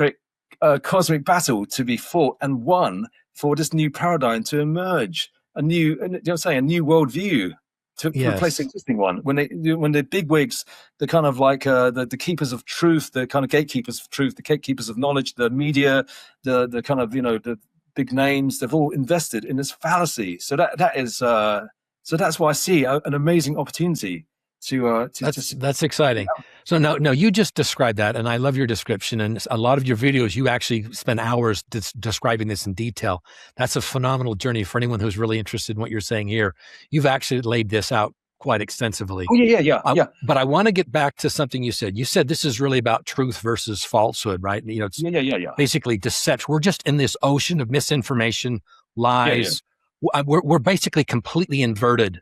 cosmic battle to be fought and won for this new paradigm to emerge, a new worldview to replace the existing one. When the bigwigs, the kind of like the keepers of truth, the kind of gatekeepers of truth, the gatekeepers of knowledge, the media, the kind of the big names, they've all invested in this fallacy. So that's why I see an amazing opportunity to that's exciting. So no, you just described that, and I love your description. And a lot of your videos, you actually spend hours describing this in detail. That's a phenomenal journey for anyone who's really interested in what you're saying here. You've actually laid this out quite extensively. Oh yeah. But I want to get back to something you said. You said this is really about truth versus falsehood, right? It's basically deception. We're just in this ocean of misinformation, lies. We're basically completely inverted.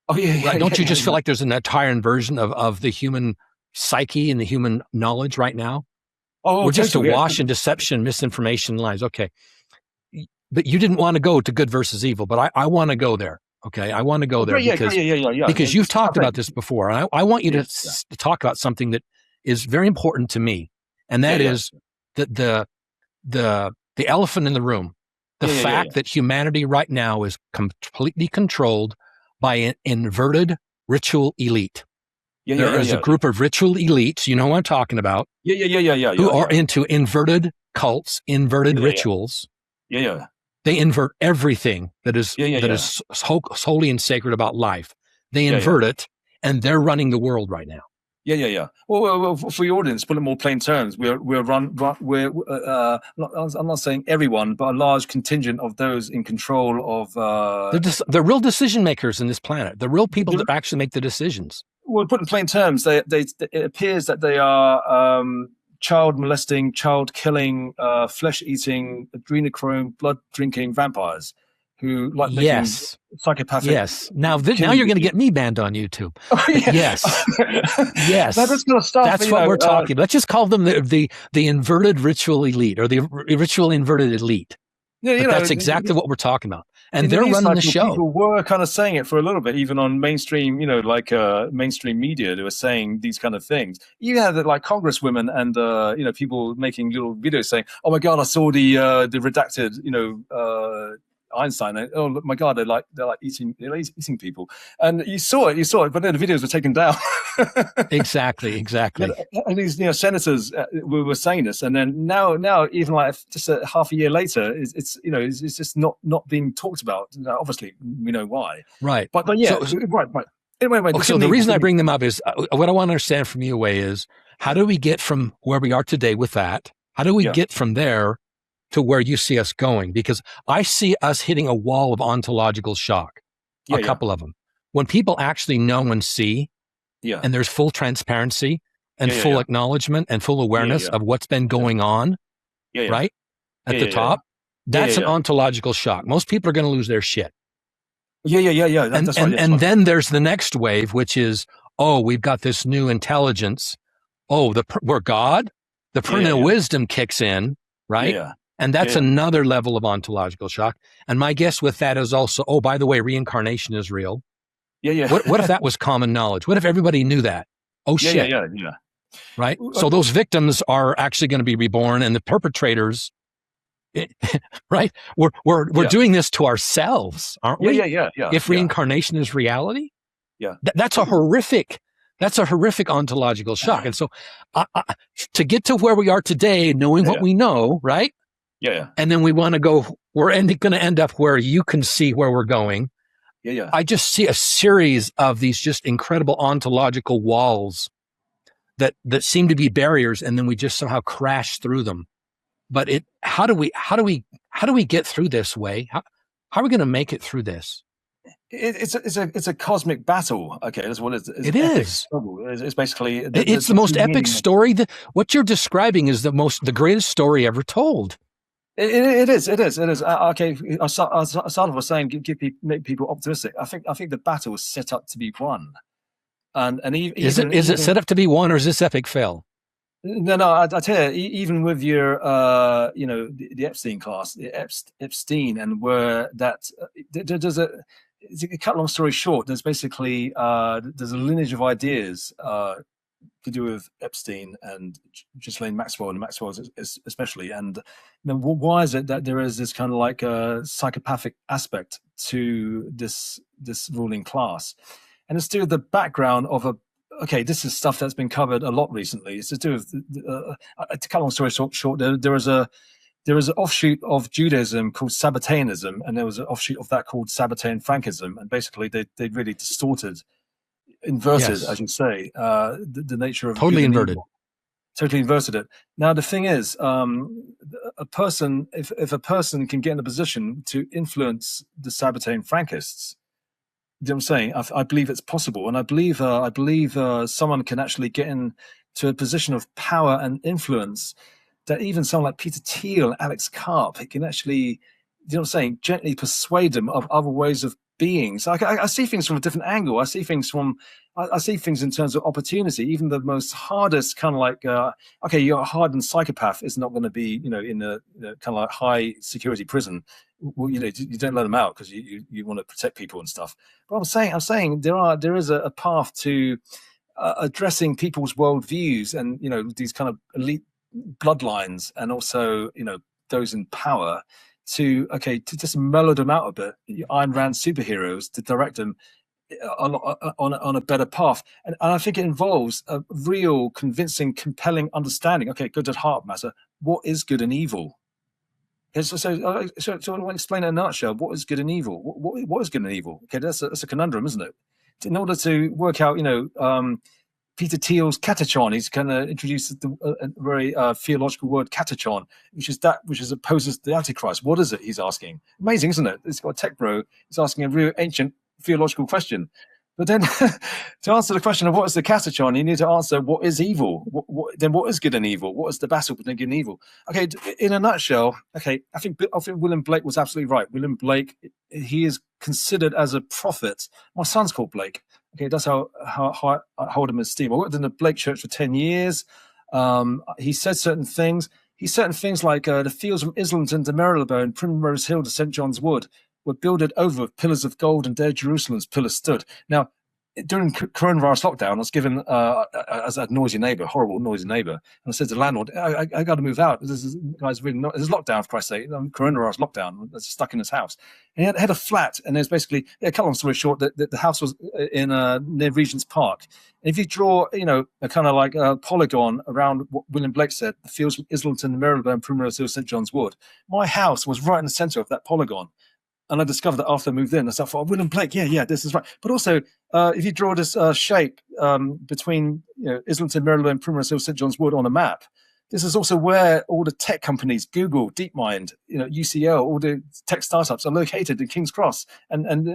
Oh yeah. Right? Don't you just feel like there's an entire inversion of the human psyche and the human knowledge right now? We're just awash in deception, misinformation, lies. Okay. But you didn't want to go to good versus evil, but I want to go there. Okay. I want to go there because you've talked about this before. And I want you to talk about something that is very important to me. And that is the elephant in the room. The fact that humanity right now is completely controlled by an inverted ritual elite. There is a group of ritual elites, you know what I'm talking about, who are into inverted cults, inverted rituals. They invert everything that is holy and sacred about life. They invert it, and they're running the world right now. Well, for the audience, put it in more plain terms, I'm not saying everyone, but a large contingent of those in control of. They're real decision makers in this planet. The real people that actually make the decisions. Well, put in plain terms, it appears that they are child molesting, child killing, flesh eating, adrenochrome, blood drinking vampires. Who like making psychopathic? Yes. Now you're going to get me banned on YouTube. Oh, yeah. Yes. Yes. That's kind of stuff. That's what we're talking about. Let's just call them the inverted ritual elite or the ritual inverted elite. That's exactly what we're talking about. And they're running the show. People were kind of saying it for a little bit, even on mainstream, mainstream media. They were saying these kind of things. You had like congresswomen and people making little videos saying, "Oh my God, I saw the redacted, Einstein. Oh my God, they're like eating people." And you saw it, but then the videos were taken down. Exactly. And these senators were saying this, and then now even like just half a year later, it's just not being talked about. Obviously, we know why. Right. But right. Anyway, so the reason I bring them up is what I want to understand from you, Wei, is how do we get from where we are today with that? How do we get from there to where you see us going? Because I see us hitting a wall of ontological shock, a couple of them. When people actually know and see, and there's full transparency and full acknowledgement and full awareness of what's been going on, right? At the top, that's an ontological shock. Most people are going to lose their shit. And then there's the next wave, which is, we've got this new intelligence. We're God. The perennial wisdom kicks in, right? And that's another level of ontological shock. And my guess with that is also, by the way, reincarnation is real. What if that was common knowledge? What if everybody knew that? Shit. Right? So those victims are actually going to be reborn, and the perpetrators, right? We're doing this to ourselves, aren't we? If reincarnation is reality, that's a horrific ontological shock. And so to get to where we are today, knowing what we know, right? And then we want to go, we're going to end up where you can see where we're going. I just see a series of these just incredible ontological walls that seem to be barriers, and then we just somehow crash through them. But how do we get through this way? How are we going to make it through this? It's a cosmic battle. Okay, that's what it is. It is. It's basically it's the most epic story. What you're describing is the greatest story ever told. It is. Okay, I started off with saying make people optimistic. I think the battle was set up to be won, and is it set up to be won, or is this epic fail? No. I tell you, even with your the Epstein class, the Epstein, and where that there's a. To cut long story short, there's basically there's a lineage of ideas to do with Epstein and Ghislaine Maxwell and Maxwell especially. And why is it that there is this kind of like a psychopathic aspect to this ruling class? And it's to do with the background of okay, this is stuff that's been covered a lot recently. It's to do with, to cut a long story short, there was an offshoot of Judaism called Sabbateanism, and there was an offshoot of that called Sabbatean Frankism, and basically they really distorted, inverted, Yes. as you say, the nature of Totally inverted. Totally inverted it. Now the thing is, a person, if a person can get in a position to influence the Sabbatean Frankists, you know what I'm saying? I believe it's possible, and I believe someone can actually get into a position of power and influence that even someone like Peter Thiel, Alex Karp, it can actually, you know what I'm saying, gently persuade them of other ways of being. So I see things from a different angle. I see things in terms of opportunity. Even the most hardest kind of like, okay, you're a hardened psychopath is not going to be, in a kind of like high security prison. Well, you don't let them out because you want to protect people and stuff. But I'm saying there is a path to addressing people's worldviews and these kind of elite bloodlines, and also those in power, to just mellow them out a bit. Ayn Rand superheroes to direct them on a better path, and I think it involves a real, convincing, compelling understanding. Okay, good at heart matter. What is good and evil? So I want to explain in a nutshell. What is good and evil? What is good and evil? Okay, that's a conundrum, isn't it? In order to work out, Peter Thiel's catechon, he's kind of introduced a very theological word, catechon, which opposes the Antichrist. What is it? He's asking. Amazing, isn't it? It's got a tech bro. He's asking a real ancient theological question. But then, to answer the question of what is the catechon, you need to answer what is evil. Then what is good and evil? What is the battle between good and evil? Okay, in a nutshell, okay, I think William Blake was absolutely right. William Blake, he is considered as a prophet. My son's called Blake. Okay, that's how I hold him in esteem. I worked in the Blake Church for 10 years. He said certain things. He said things like the fields from Islington to Marylebone, Primrose Hill to St. John's Wood were builded over with pillars of gold, and there Jerusalem's pillars stood. Now, during coronavirus lockdown, I was given as a noisy neighbour, horrible noisy neighbour, and I said to the landlord, "I got to move out. This is really not. This is lockdown, for Christ's sake. Coronavirus lockdown. I'm stuck in his house." And he had a flat, and there's basically, cut long story short, the house was in near Regent's Park. And if you draw, a kind of like a polygon around what William Blake said, the fields from Islington, Marylebone, Primrose Hill, St. John's Wood, my house was right in the centre of that polygon. And I discovered that after I moved in. I thought, William Blake, yeah, this is right. But also, if you draw this shape between Islington, Marylebone, Primrose Hill, St. John's Wood on a map, this is also where all the tech companies, Google, DeepMind, UCL, all the tech startups are located in King's Cross and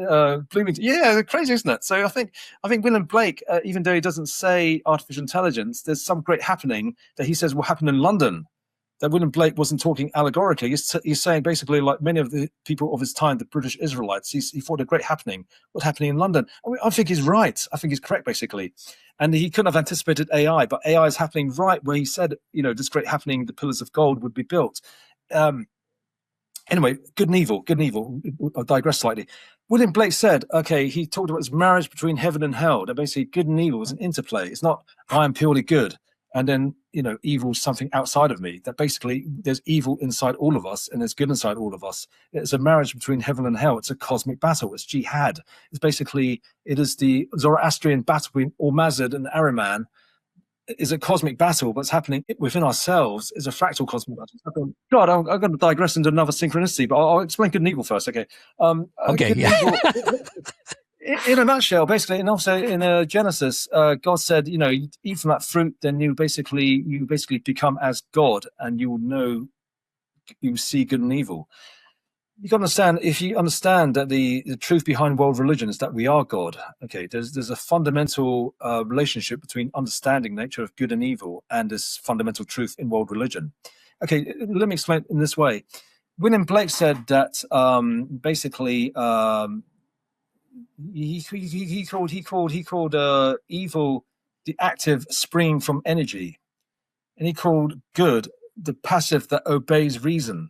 Bloomington. Yeah, crazy, isn't it? So I think William Blake, even though he doesn't say artificial intelligence, there's some great happening that he says will happen in London. That William Blake wasn't talking allegorically. He's saying basically, like many of the people of his time, the British Israelites, he thought a great happening was happening in London. I think he's right. I think he's correct, basically. And he couldn't have anticipated AI, but AI is happening right where he said, this great happening, the pillars of gold would be built. Anyway, good and evil. I'll digress slightly. William Blake said, he talked about this marriage between heaven and hell. That basically good and evil is an interplay. It's not, I am purely good, and then evil is something outside of me. That basically there's evil inside all of us and there's good inside all of us. It's a marriage between heaven and hell. It's a cosmic battle. It's jihad. It is the Zoroastrian battle between Ormazd and Ahriman. Is a cosmic battle, but it's happening within ourselves. Is a fractal cosmic battle. God, I'm going to digress into another synchronicity, but I'll explain good and evil first. Okay. Okay. Yeah. In a nutshell, basically, and also in Genesis, God said, you eat from that fruit, then you basically become as God, and you will see good and evil. You can understand, if you understand that the truth behind world religion is that we are God. Okay, there's a fundamental relationship between understanding the nature of good and evil and this fundamental truth in world religion. Okay, let me explain it in this way. William Blake said that basically. He called evil the active springing from energy, and he called good the passive that obeys reason.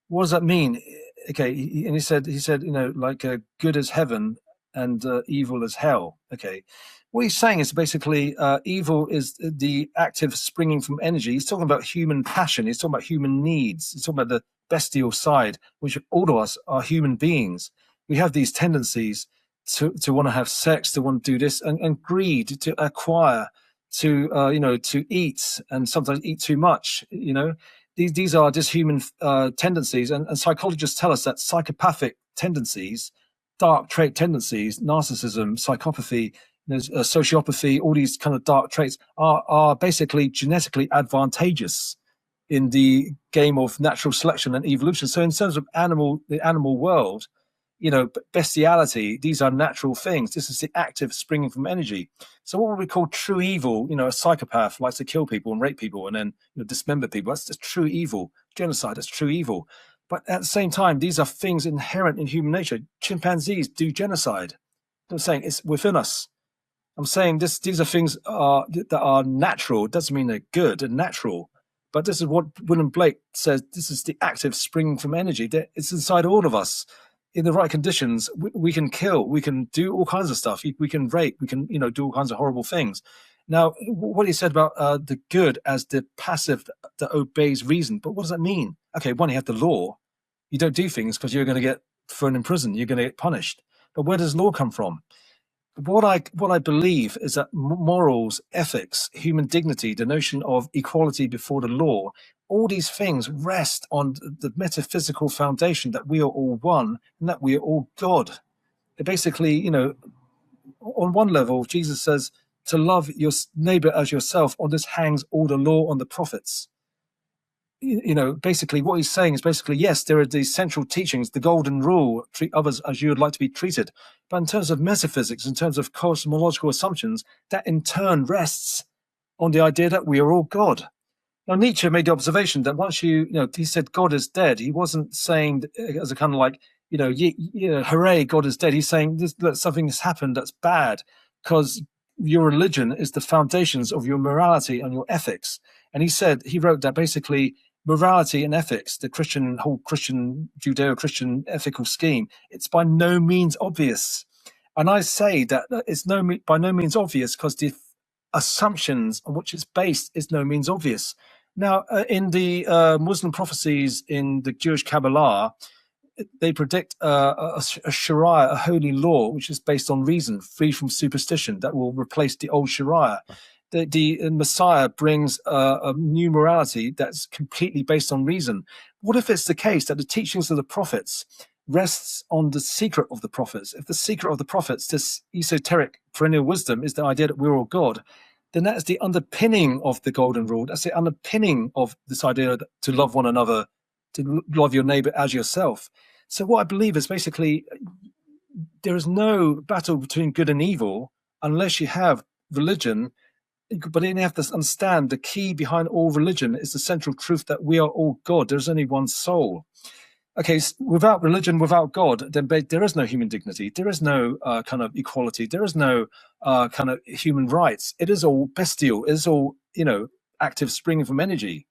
What does that mean? Okay, and he said, good is heaven, and evil is hell. Okay, what he's saying is basically evil is the active springing from energy. He's talking about human passion. He's talking about human needs. He's talking about the bestial side, which all of us are human beings. We have these tendencies to want to have sex, to want to do this, and greed, to acquire, to to eat, and sometimes eat too much. These are just human tendencies, and psychologists tell us that psychopathic tendencies, dark trait tendencies, narcissism, psychopathy, sociopathy, all these kind of dark traits are basically genetically advantageous in the game of natural selection and evolution. So in terms of the animal world, bestiality, these are natural things. This is the active springing from energy. So what would we call true evil? A psychopath likes to kill people and rape people and then dismember people. That's just true evil. Genocide, that's true evil. But at the same time, these are things inherent in human nature. Chimpanzees do genocide. I'm saying it's within us. I'm saying these are things that are natural. It doesn't mean they're good and natural. But this is what William Blake says. This is the active springing from energy. It's inside all of us. In the right conditions, we can kill, we can do all kinds of stuff. We can rape, we can, do all kinds of horrible things. Now, what he said about the good as the passive that obeys reason, but what does that mean? Okay, one, you have the law. You don't do things because you're going to get thrown in prison. You're going to get punished. But where does law come from? What I believe is that morals, ethics, human dignity, the notion of equality before the law, all these things rest on the metaphysical foundation that we are all one and that we are all God. Basically, on one level, Jesus says to love your neighbor as yourself. On this hangs all the law and the prophets. Basically what he's saying is basically, yes, there are these central teachings, the golden rule, treat others as you would like to be treated. But in terms of metaphysics, in terms of cosmological assumptions, that in turn rests on the idea that we are all God. Now, Nietzsche made the observation that once he said God is dead, he wasn't saying as a kind of like, hooray, God is dead. He's saying that something has happened that's bad because your religion is the foundations of your morality and your ethics. And he wrote that basically morality and ethics, the whole Christian, Judeo-Christian ethical scheme, it's by no means obvious. And I say that it's by no means obvious because the assumptions on which it's based is no means obvious. Now, in the Muslim prophecies in the Jewish Kabbalah, they predict a Sharia, a holy law, which is based on reason, free from superstition, that will replace the old Sharia. The Messiah brings a new morality that's completely based on reason. What if it's the case that the teachings of the prophets rests on the secret of the prophets? If the secret of the prophets, this esoteric perennial wisdom, is the idea that we're all God, then that's the underpinning of the golden rule. That's the underpinning of this idea to love one another, to love your neighbor as yourself. So what I believe is basically there is no battle between good and evil unless you have religion. But then you have to understand the key behind all religion is the central truth that we are all God. There's only one soul. Okay, so without religion, without God, then there is no human dignity. There is no kind of equality. There is no kind of human rights. It is all bestial. It is all, active springing from energy.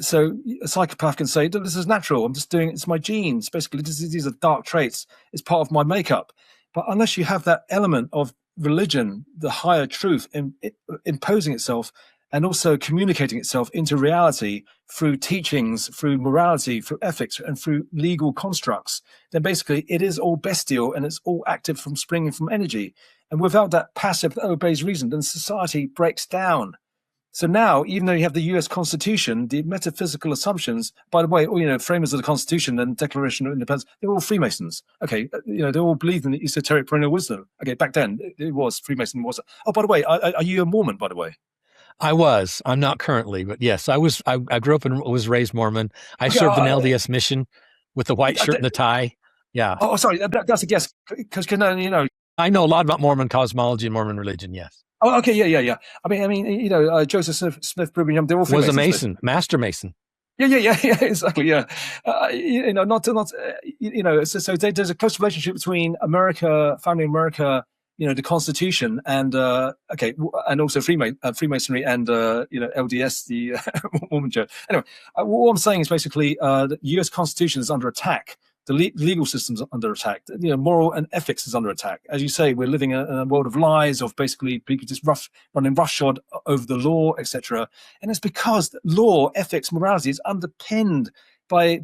So a psychopath can say, this is natural. I'm just doing it. It's my genes. Basically, these are dark traits. It's part of my makeup. But unless you have that element of religion, the higher truth, imposing itself and also communicating itself into reality through teachings, through morality, through ethics, and through legal constructs, then basically it is all bestial and it's all active from springing from energy. And without that passive that obeys reason, then society breaks down. So now, even though you have the US Constitution, the metaphysical assumptions, by the way, framers of the Constitution and Declaration of Independence, they're all Freemasons. Okay, they all believed in the esoteric perennial wisdom. Okay, back then, it was Freemason. Oh, by the way, are you a Mormon, by the way? I was. I'm not currently, but yes, I was. I grew up and was raised Mormon. I served an LDS mission with the white shirt and the tie. Yeah. Oh, sorry, that's a guess. Because I know a lot about Mormon cosmology and Mormon religion. Yes. Oh, okay, yeah. I mean, Joseph Smith, Brigham Young, they're all was a Mason, master Mason. Yeah, exactly. Yeah, So there's a close relationship between America, founding America, the Constitution, and and also Freemasonry and LDS, the Mormon Church. Anyway, what I'm saying is basically the U.S. Constitution is under attack The legal system's under attack. Moral and ethics is under attack. As you say, we're living in a world of lies, of basically people just running roughshod over the law, etc. And it's because law, ethics, morality is underpinned by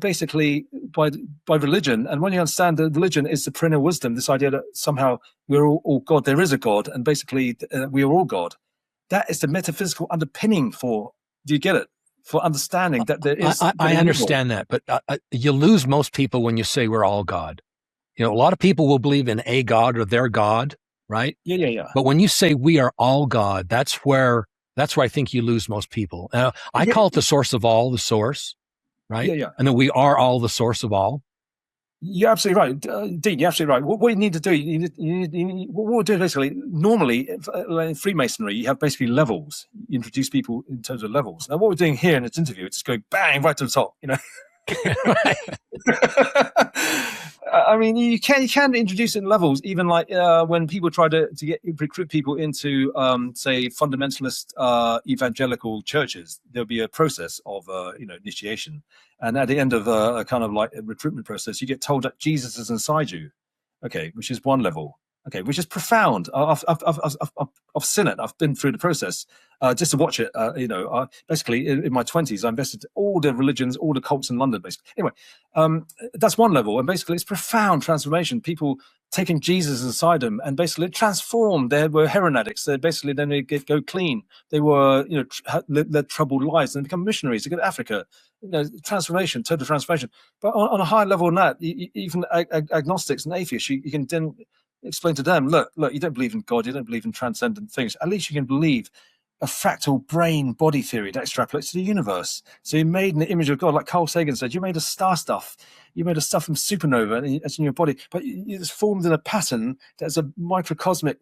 religion. And when you understand that religion is the perennial wisdom, this idea that somehow we're all God, there is a God, and basically we are all God. That is the metaphysical underpinning for. Do you get it? For understanding that there is. I understand that, but you lose most people when you say we're all God. A lot of people will believe in a God or their God, right? Yeah. But when you say we are all God, that's where I think you lose most people. I call it the source of all, the source, right? Yeah. And then we are all the source of all. You're absolutely right, Dean. You're absolutely right. What you need to do, what we'll do basically, normally in Freemasonry, you have basically levels. You introduce people in terms of levels. Now, what we're doing here in this interview is just going bang right to the top. I mean, you can introduce in levels, even like when people try to recruit people into, say, fundamentalist evangelical churches. There'll be a process of initiation, and at the end of a kind of like a recruitment process, you get told that Jesus is inside you. Okay, which is one level. Okay, which is profound. I've seen it. I've been through the process just to watch it. Basically, in my 20s, I invested all the religions, all the cults in London. Basically, anyway, that's one level, and basically, it's profound transformation. People taking Jesus inside them, and basically transformed. They were heroin addicts. They basically then they go clean. They were led troubled lives and become missionaries. They go to Africa. Transformation, total transformation. But on a higher level than that, even agnostics and atheists, you can then explain to them, look, you don't believe in God, you don't believe in transcendent things. At least you can believe a fractal brain-body theory that extrapolates to the universe. So you're made in the image of God, like Carl Sagan said. You made of star stuff. You made of stuff from supernova, and it's in your body. But it's formed in a pattern that's a microcosmic,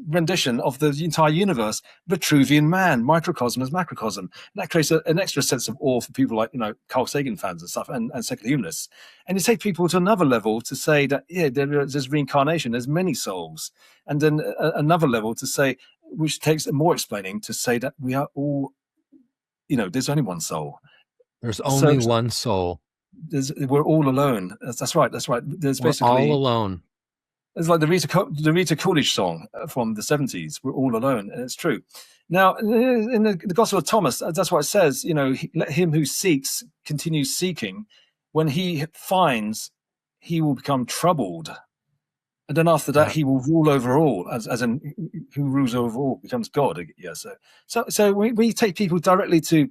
rendition of the entire universe. Vitruvian man, microcosm as macrocosm. And that creates an extra sense of awe for people like Carl Sagan fans and stuff, and secular humanists. And you take people to another level to say that there's reincarnation, there's many souls, and then another level to say, which takes more explaining, to say that we are all, there's only one soul. There's only one soul. We're all alone. That's right. There's basically all alone. It's like the Rita Coolidge song from the 70s, We're All Alone, and it's true. Now, in the Gospel of Thomas, that's what it says, let him who seeks continue seeking. When he finds, he will become troubled. And then after that, he will rule over all, as in who rules over all becomes God. Yeah, so we take people directly to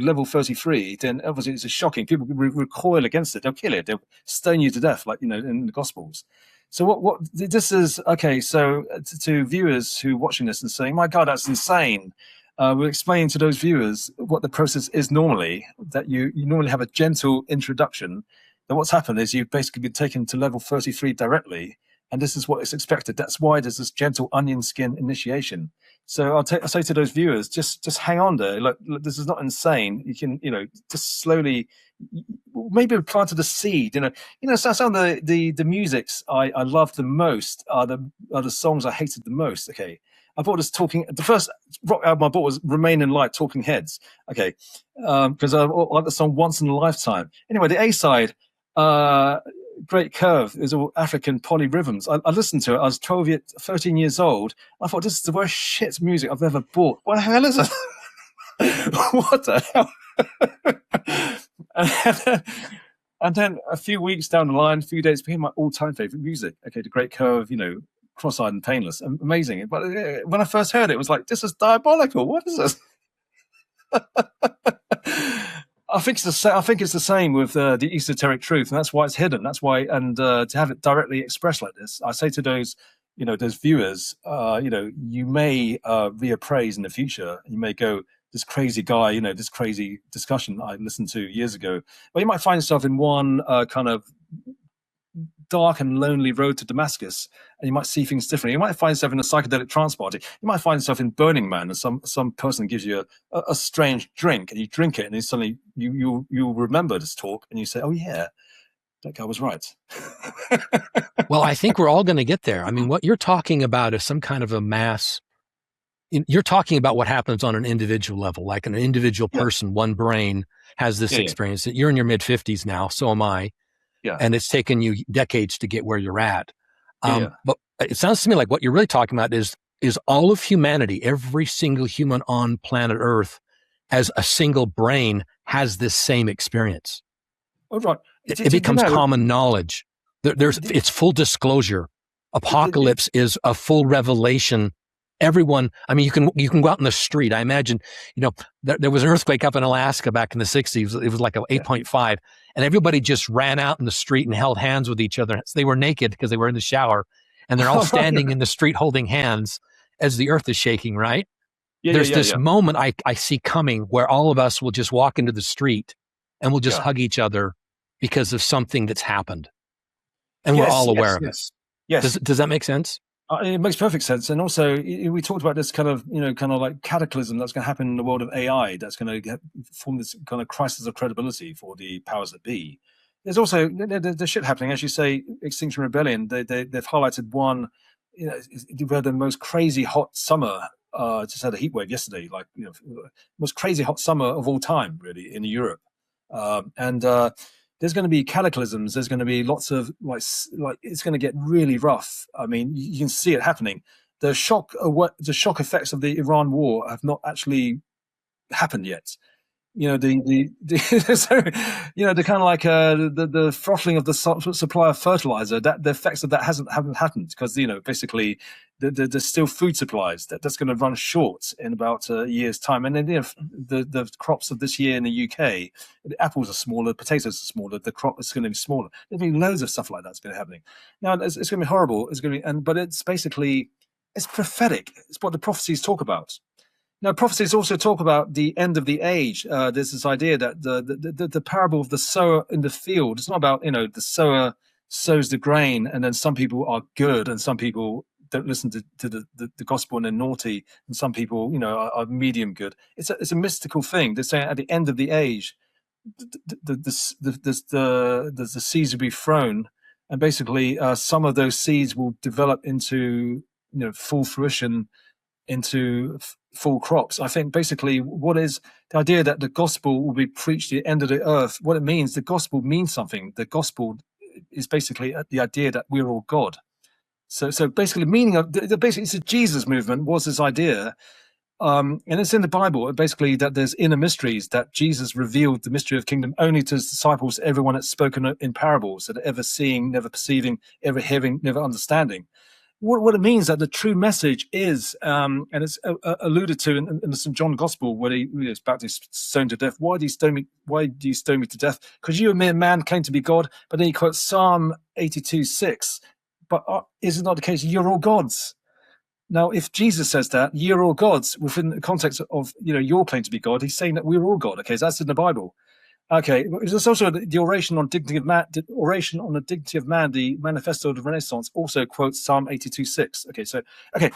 level 33, then obviously it's shocking. People recoil against it. They'll kill it. They'll stone you to death, like, in the Gospels. So what this is, okay, so to viewers who are watching this and saying, my God, that's insane. We're explaining to those viewers what the process is normally, that you normally have a gentle introduction. Then what's happened is you've basically been taken to level 33 directly, and this is what is expected. That's why there's this gentle onion skin initiation. So I'll say to those viewers, just hang on there. Look, this is not insane. You can, just slowly, maybe plant the seed. Some of the musics I love the most are the songs I hated the most. Okay, I bought the first rock album I bought was Remain in Light, Talking Heads. Okay, because I like the song Once in a Lifetime. Anyway, the A side, Great Curve, is all African polyrhythms. I listened to it. I was 13 years old. I thought, this is the worst shit music I've ever bought. What the hell is it? What the hell? And then a few weeks down the line, a few days, it became my all-time favorite music. Okay, the Great Curve, Cross-Eyed and Painless, amazing. But when I first heard it, it was like, this is diabolical. What is this? I think it's the same with the esoteric truth, and that's why it's hidden. That's why, and to have it directly expressed like this, I say to those, those viewers, you may reappraise in the future. You may go, this crazy guy, this crazy discussion I listened to years ago. But you might find yourself in one kind of dark and lonely road to Damascus, and you might see things differently. You might find yourself in a psychedelic trance party. You might find yourself in Burning Man, and some person gives you a strange drink, and you drink it, and then suddenly you remember this talk, and you say, "Oh yeah, that guy was right." Well, I think we're all going to get there. I mean, what you're talking about is some kind of a mass you're talking about what happens on an individual level, like an individual person, one brain has this experience. You're in your mid 50s now, so am I. Yeah. And it's taken you decades to get where you're at. But it sounds to me like what you're really talking about is all of humanity, every single human on planet Earth as a single brain has this same experience. Oh, right. It becomes common knowledge. It's full disclosure. Apocalypse is a full revelation. Everyone, I mean, you can go out in the street. I imagine, there was an earthquake up in Alaska back in the 60s. It was like a 8.5, and everybody just ran out in the street and held hands with each other. So they were naked because they were in the shower, and they're all standing in the street holding hands as the earth is shaking, right? There's this moment I see coming where all of us will just walk into the street and we'll just hug each other because of something that's happened. And we're all aware of it. Yes. Does that make sense? It makes perfect sense. And also, we talked about this kind of like cataclysm that's going to happen in the world of AI that's going to form this kind of crisis of credibility for the powers that be. There's also the shit happening, as you say, Extinction Rebellion. They've highlighted one, we had the most crazy hot summer. Just had a heat wave yesterday, most crazy hot summer of all time, really, in Europe. And there's going to be cataclysms. There's going to be lots of it's going to get really rough. I mean, you can see it happening. The shock effects of the Iran war have not actually happened yet. The kind of like the throttling of the supply of fertilizer, that the effects of that haven't happened because basically there's still food supplies that's going to run short in about a year's time. And then the crops of this year in the UK, the apples are smaller, potatoes are smaller, the crop is going to be smaller. There'll be loads of stuff like that's going to be happening. Now it's going to be horrible. It's going to be, but it's basically it's prophetic. It's what the prophecies talk about. Now, prophecies also talk about the end of the age. There's this idea that the parable of the sower in the field. It's not about the sower sows the grain, and then some people are good, and some people don't listen to the gospel and they're naughty, and some people are medium good. It's a mystical thing. They're saying at the end of the age, the seeds will be thrown, and basically some of those seeds will develop into full fruition, into full crops. I think basically what is the idea that the gospel will be preached at the end of the earth, what it means, the gospel means something. The gospel is basically the idea that we're all God. So basically meaning of basically it's a Jesus movement was this idea, and it's in the Bible basically that there's inner mysteries that Jesus revealed the mystery of kingdom only to his disciples, everyone that's spoken in parables, that ever seeing, never perceiving, ever hearing, never understanding. What it means that the true message is, and it's alluded to in the St. John Gospel, where he is about to be stoned to death. Why do you stone me? Why do you stone me to death? Because you, a mere man, claim to be God. But then he quotes Psalm 82:6. But is it not the case? You're all gods. Now, if Jesus says that you're all gods within the context of your claim to be God, he's saying that we're all God. Okay, so that's in the Bible. Okay, there's also the Oration on Dignity of Man, the Manifesto of the Renaissance, also quotes Psalm 82:6. Okay,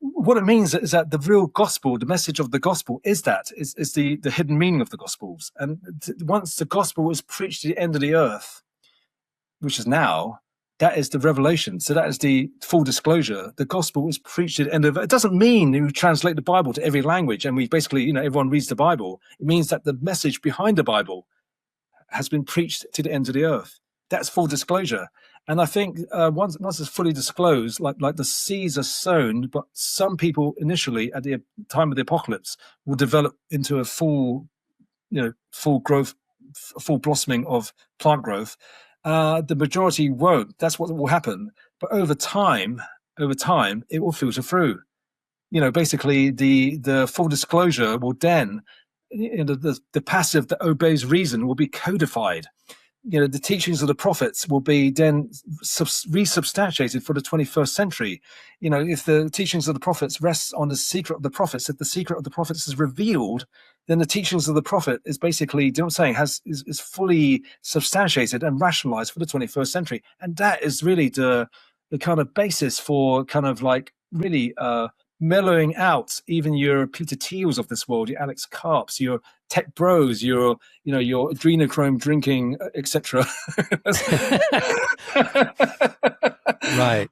what it means is that the real gospel, the message of the gospel, is the hidden meaning of the gospels. And once the gospel is preached to the end of the earth, which is now, that is the revelation. So that is the full disclosure. The gospel is preached at the end of it. It doesn't mean you translate the Bible to every language and we basically, everyone reads the Bible. It means that the message behind the Bible has been preached to the end of the earth. That's full disclosure. And I think once it's fully disclosed, like the seeds are sown, but some people initially at the time of the apocalypse will develop into a full growth, full blossoming of plant growth. The majority won't. That's what will happen. But over time, it will filter through. Basically, the full disclosure will then, the passive that obeys reason will be codified. The teachings of the prophets will be then resubstantiated for the 21st century. If the teachings of the prophets rests on the secret of the prophets, if the secret of the prophets is revealed, then the teachings of the prophet is basically, do you know what I'm saying, is fully substantiated and rationalized for the 21st century. And that is really the kind of basis for kind of like really mellowing out even your Peter Thiels of this world, your Alex Karps, your tech bros, your adrenochrome drinking, etc. Right.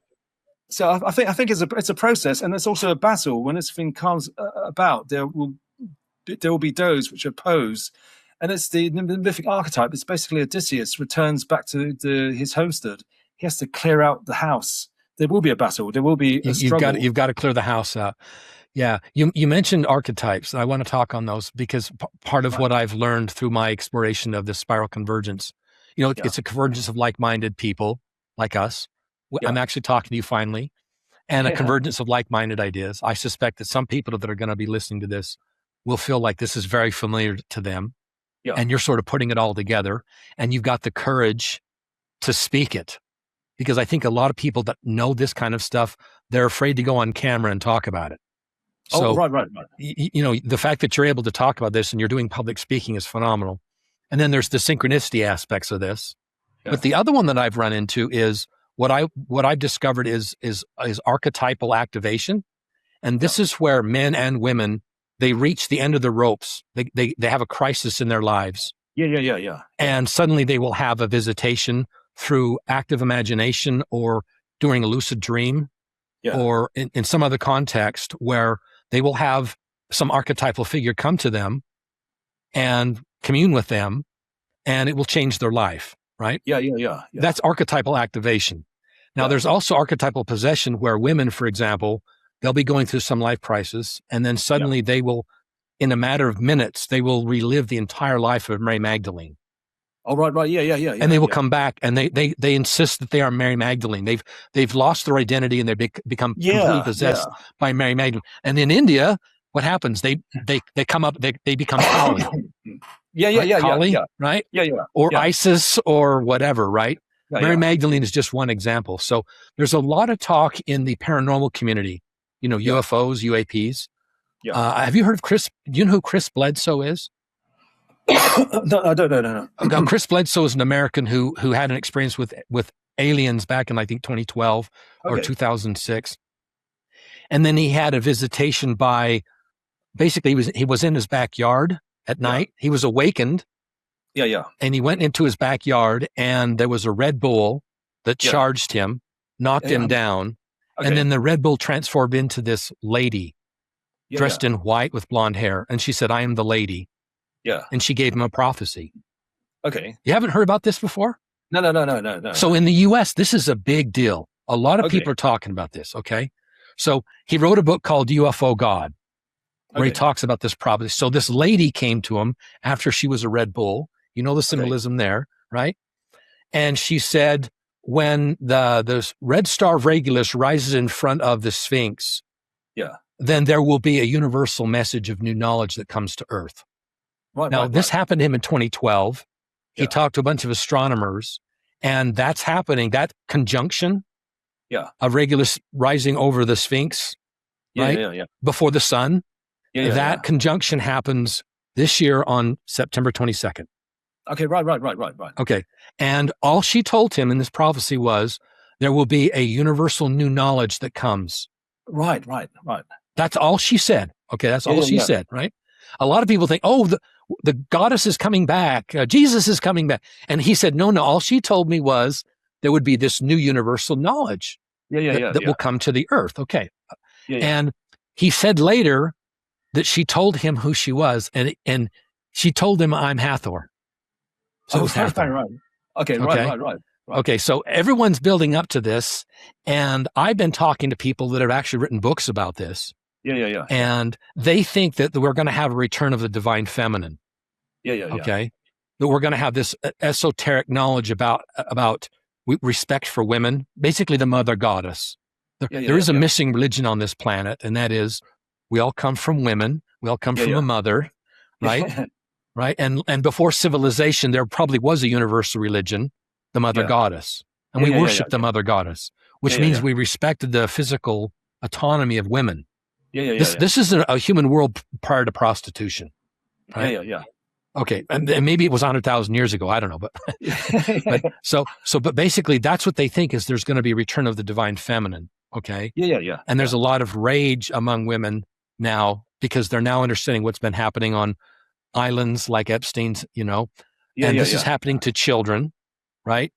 So I think it's a process, and it's also a battle. When this thing comes about, there will be those which oppose, and it's the mythic archetype. It's basically Odysseus returns back to his homestead. He has to clear out the house. There will be a battle. There will be a struggle. You've got to clear the house out. Yeah, you mentioned archetypes. I want to talk on those because part of what I've learned through my exploration of this spiral convergence, it's a convergence of like-minded people like us. I'm actually talking to you finally, and a convergence of like-minded ideas. I suspect that some people that are going to be listening to this will feel like this is very familiar to them, and you're sort of putting it all together, and you've got the courage to speak it. Because I think a lot of people that know this kind of stuff, they're afraid to go on camera and talk about it. So, right. The fact that you're able to talk about this and you're doing public speaking is phenomenal. And then there's the synchronicity aspects of this. Yeah. But the other one that I've run into is what I've discovered is archetypal activation. And this is where men and women, they reach the end of the ropes. They have a crisis in their lives. Yeah. And suddenly they will have a visitation through active imagination or during a lucid dream or in some other context where they will have some archetypal figure come to them and commune with them, and it will change their life, right? Yeah. That's archetypal activation. Now, there's also archetypal possession where women, for example, they'll be going through some life crisis, and then suddenly they will, in a matter of minutes, they will relive the entire life of Mary Magdalene. Oh, right. Yeah. And they will come back, and they insist that they are Mary Magdalene. They've lost their identity, and they become completely possessed by Mary Magdalene. And in India, what happens? They come up, they become Kali. Kali, right? Or Isis or whatever, right? Mary Magdalene is just one example. So there's a lot of talk in the paranormal community, UFOs, UAPs. Have you heard of Chris? Do you know who Chris Bledsoe is? No, I don't know. Now, Chris Bledsoe is an American who had an experience with aliens back in, I think, 2012 or 2006. And then he had a visitation by, basically he was in his backyard at night. He was awakened. And he went into his backyard, and there was a Red Bull that charged him, knocked him down. And then the Red Bull transformed into this lady dressed in white with blonde hair. And she said, "I am the lady." And she gave him a prophecy. Okay. You haven't heard about this before? No. So in the US, this is a big deal. A lot of people are talking about this, okay? So he wrote a book called UFO God, where he talks about this prophecy. So this lady came to him after she was a Red Bull. You know the symbolism there, right? And she said, when the red star of Regulus rises in front of the Sphinx, then there will be a universal message of new knowledge that comes to Earth. This happened to him in 2012. He talked to a bunch of astronomers, and that's happening. That conjunction of Regulus rising over the Sphinx, before the sun, that conjunction happens this year on September 22nd. Okay, right. Okay. And all she told him in this prophecy was there will be a universal new knowledge that comes. Right. That's all she said. Okay, that's all she said, right? A lot of people think, the goddess is coming back. Jesus is coming back. And he said, no, all she told me was there would be this new universal knowledge that will come to the earth. Okay. And he said later that she told him who she was, and she told him, "I'm Hathor." So it was Hathor. Right. Okay, right. Okay, so everyone's building up to this, and I've been talking to people that have actually written books about this. Yeah. And they think that we're going to have a return of the divine feminine. Okay, that we're going to have this esoteric knowledge about respect for women, basically the mother goddess. There is a missing religion on this planet, and that is we all come from women. We all come from a mother, right? Right. And before civilization, there probably was a universal religion, the mother goddess. And we worship the mother goddess, which means we respected the physical autonomy of women. This is a human world prior to prostitution. Right? Okay. And maybe it was 100,000 years ago. I don't know. But basically that's what they think is there's going to be a return of the divine feminine. Okay. And there's a lot of rage among women now because they're now understanding what's been happening on islands like Epstein's, and this is happening to children, right?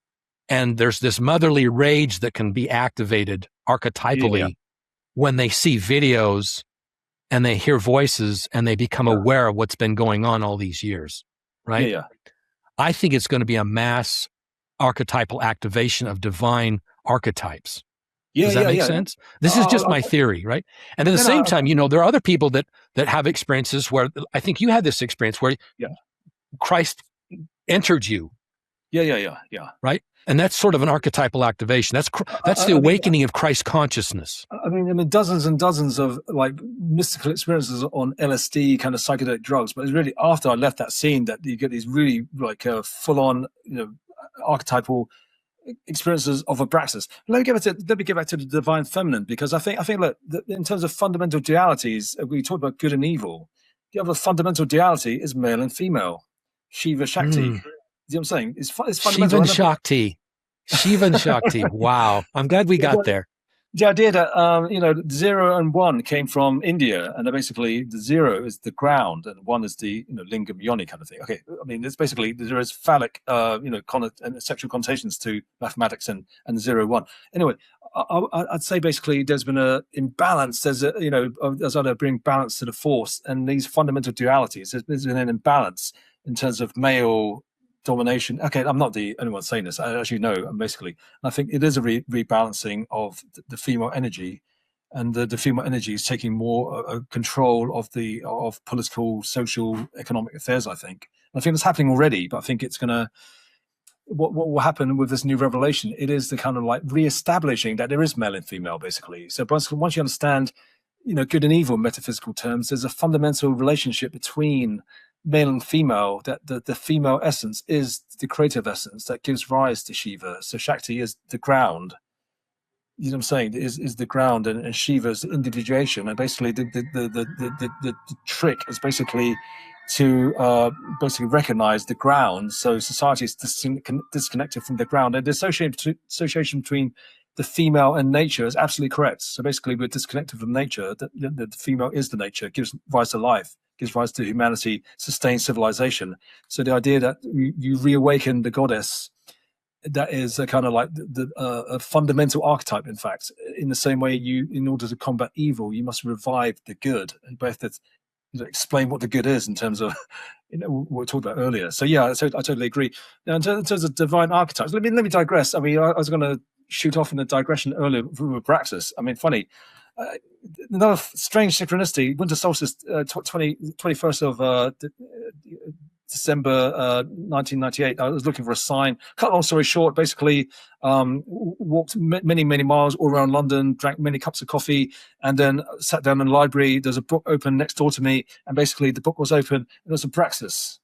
And there's this motherly rage that can be activated archetypally when they see videos and they hear voices and they become aware of what's been going on all these years, right? I think it's going to be a mass archetypal activation of divine archetypes. Does that make sense? This is just my theory, right? And at the same time, there are other people that have experiences where I think you had this experience where Christ entered you. Yeah. Right? And that's sort of an archetypal activation. That's the awakening of Christ consciousness. I mean, dozens and dozens of like mystical experiences on LSD, kind of psychedelic drugs. But it's really after I left that scene that you get these really like full-on, archetypal experiences of Abraxas. Let me get back to the divine feminine, because I think look, in terms of fundamental dualities, we talked about good and evil. The other fundamental duality is male and female, Shiva Shakti. You know what I'm saying? It's fundamental. Shiva and Shakti. Wow. I'm glad we got there. The idea that, 0 and 1 came from India, and basically the 0 is the ground and 1 is the, lingam yoni kind of thing. Okay. I mean, it's basically, there is phallic, and sexual connotations to mathematics and 0, 1. Anyway, I'd say basically there's been an imbalance. There's how to bring balance to the force, and these fundamental dualities, there's been an imbalance in terms of male domination. Okay, I'm not the only one saying this. As you know, basically, I think it is a rebalancing of the female energy, and the female energy is taking more control of political, social, economic affairs. I think it's happening already, but I think it's gonna. What will happen with this new revelation? It is the kind of like re-establishing that there is male and female, basically. So once you understand, good and evil in metaphysical terms, there's a fundamental relationship between male and female, that the female essence is the creative essence that gives rise to Shiva. So Shakti is the ground, you know what I'm saying, is the ground, and Shiva is the individuation. And basically the trick is basically to recognize the ground. So society is disconnected from the ground, and the association between the female and nature is absolutely correct. So basically we're disconnected from nature. The female is the nature, gives rise to life, gives rise to humanity, sustains civilization. So the idea that you reawaken the goddess, that is a kind of like a fundamental archetype. In fact, in the same way, in order to combat evil, you must revive the good, and both that explain what the good is in terms of what we talked about earlier. So yeah, I totally agree. Now, in terms of divine archetypes, let me digress. I mean, I was going to shoot off in a digression earlier with Abraxas. I mean, funny. Another strange synchronicity, winter solstice, 21st of December 1998. I was looking for a sign. Cut long story short, basically walked many miles all around London, drank many cups of coffee, and then sat down in the library. There's a book open next door to me, and basically the book was open, and it was Abraxas.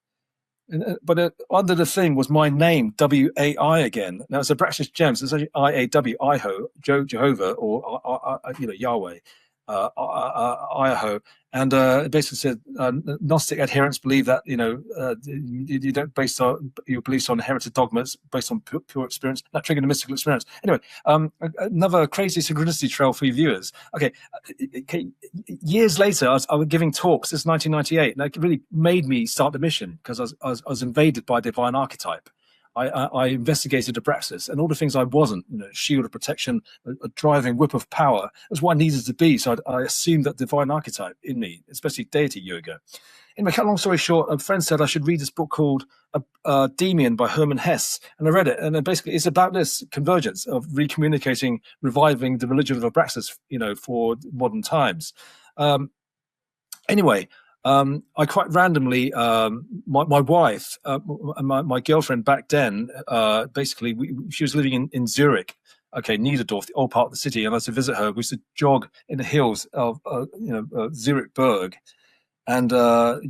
But under the thing was my name, W-A-I again. Now it's Abraxas Gems. It's actually I-A-W, Iho, Jehovah, or Yahweh, Iho. And it basically said Gnostic adherents believe that you don't base your beliefs on inherited dogmas, based on pure experience. That triggered a mystical experience. Anyway, another crazy synchronicity trail for your viewers. Okay, years later, I was giving talks. This is 1998, and that really made me start the mission, because I was invaded by divine archetype. I investigated Abraxas and all the things I wasn't, shield of protection, a driving whip of power. That's what I needed to be. So I assumed that divine archetype in me, especially deity yoga. Anyway, cut long story short, a friend said I should read this book called Demian by Hermann Hesse. And I read it. And basically it's about this convergence of recommunicating, reviving the religion of Abraxas, for modern times. Anyway, I quite randomly, my wife, my girlfriend back then, basically, she was living in Zurich, Niederdorf, the old part of the city, and I used to visit her. We used to jog in the hills of, Zurichberg, and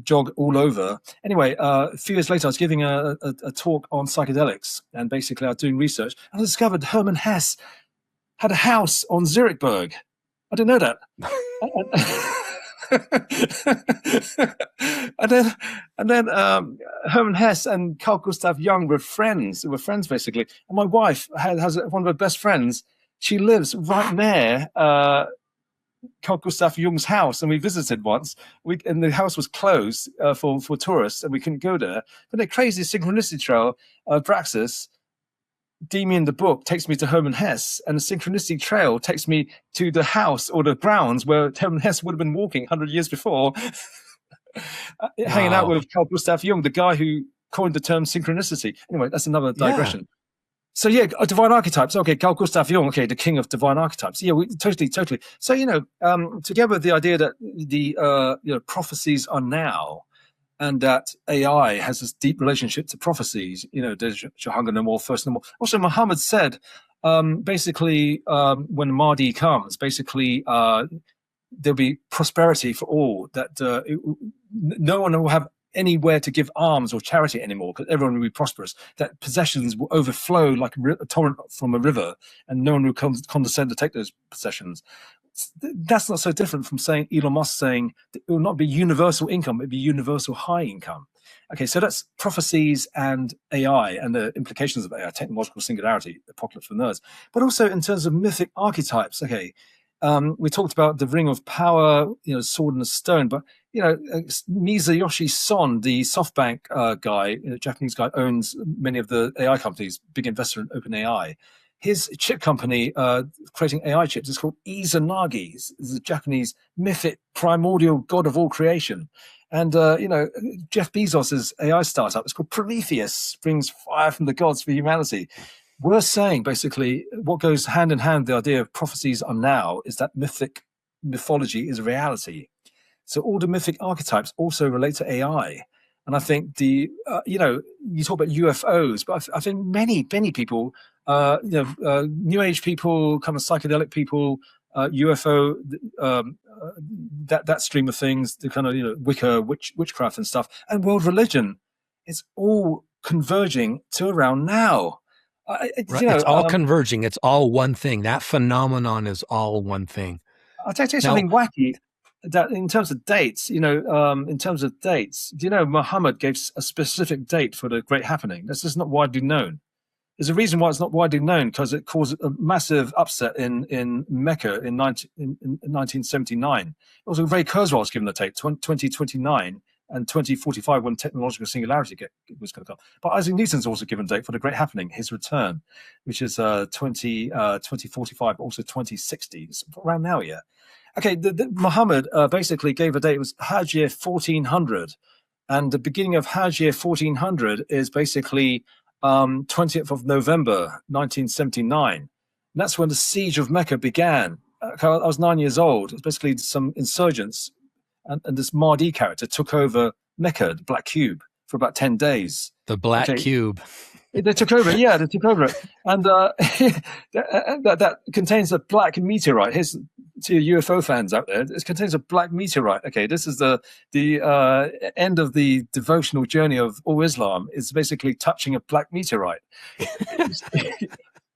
jog all over. Anyway, a few years later, I was giving a talk on psychedelics, and basically I was doing research, and I discovered Hermann Hesse had a house on Zurichberg. I didn't know that. and then Hermann Hesse and Carl Gustav Jung were friends basically. And my wife has one of her best friends. She lives right near Carl Gustav Jung's house, and we visited once. And the house was closed for tourists, and we couldn't go there. But a crazy synchronicity trail, Abraxas, Demian the book takes me to Hermann Hesse, and the Synchronicity Trail takes me to the house or the grounds where Hermann Hesse would have been walking 100 years before, hanging out with Carl Gustav Jung, the guy who coined the term synchronicity. Anyway, that's another digression. Yeah. So yeah, divine archetypes. Okay, Carl Gustav Jung. Okay, the king of divine archetypes. Yeah, totally. So together with the idea that the prophecies are now, and that AI has this deep relationship to prophecies. There's Jahangir Namor, first Namor. Also, Muhammad said, basically, when Mahdi comes, basically there'll be prosperity for all. That no one will have anywhere to give alms or charity anymore because everyone will be prosperous. That possessions will overflow like a torrent from a river, and no one will condescend to take those possessions. That's not so different from saying Elon Musk saying it will not be universal income, it'll be universal high income. Okay, so that's prophecies and AI and the implications of AI, technological singularity, apocalypse for nerds. But also in terms of mythic archetypes. Okay, we talked about the Ring of Power, sword and a stone, but Masayoshi Son, the SoftBank guy, Japanese guy, owns many of the AI companies, big investor in OpenAI. His chip company creating AI chips is called Izanagi. It's a Japanese mythic primordial god of all creation. And, Jeff Bezos' AI startup is called Prometheus, brings fire from the gods for humanity. We're saying, basically, what goes hand in hand, the idea of prophecies are now, is that mythology is reality. So all the mythic archetypes also relate to AI. And I think you talk about UFOs, but I think many people, New Age people, kind of psychedelic people, UFO, that stream of things, the kind of Wicca, witchcraft and stuff, and world religion, it's all converging to around now. Right. It's all converging. It's all one thing. That phenomenon is all one thing. I'll tell you something wacky. That in terms of dates, do you know Muhammad gave a specific date for the Great Happening? This is not widely known. There's a reason why it's not widely known, because it caused a massive upset in Mecca in 1979. Also, Ray Kurzweil was given a date, 2029 and 2045, when technological singularity was going to come. But Isaac Newton's also given a date for the Great Happening, his return, which is 2045, also 2060. It's around now, yeah. Okay, Muhammad basically gave a date. It was Hajj year 1400, and the beginning of Hajj year 1400 is basically 20th of November 1979. And that's when the siege of Mecca began. I was 9 years old. It's basically some insurgents, and this Mahdi character took over Mecca, the Black Cube, for about 10 days. The Black Cube. They took over it, yeah, it. And that contains a black meteorite. Here's to your UFO fans out there. It contains a black meteorite. Okay, this is the end of the devotional journey of all Islam. It's basically touching a black meteorite.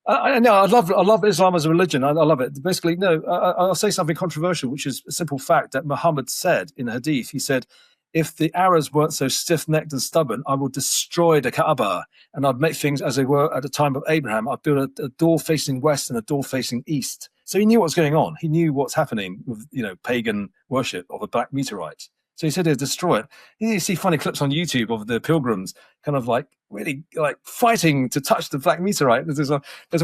I love Islam as a religion. I love it. Basically, I'll say something controversial, which is a simple fact that Muhammad said in a hadith. He said, if the Arabs weren't so stiff-necked and stubborn, I would destroy the Kaaba, and I'd make things as they were at the time of Abraham. I'd build a door facing west and a door facing east. So he knew what was going on. He knew what's happening with, pagan worship of a black meteorite. So he said he'd destroy it. You see funny clips on YouTube of the pilgrims kind of really fighting to touch the black meteorite. There's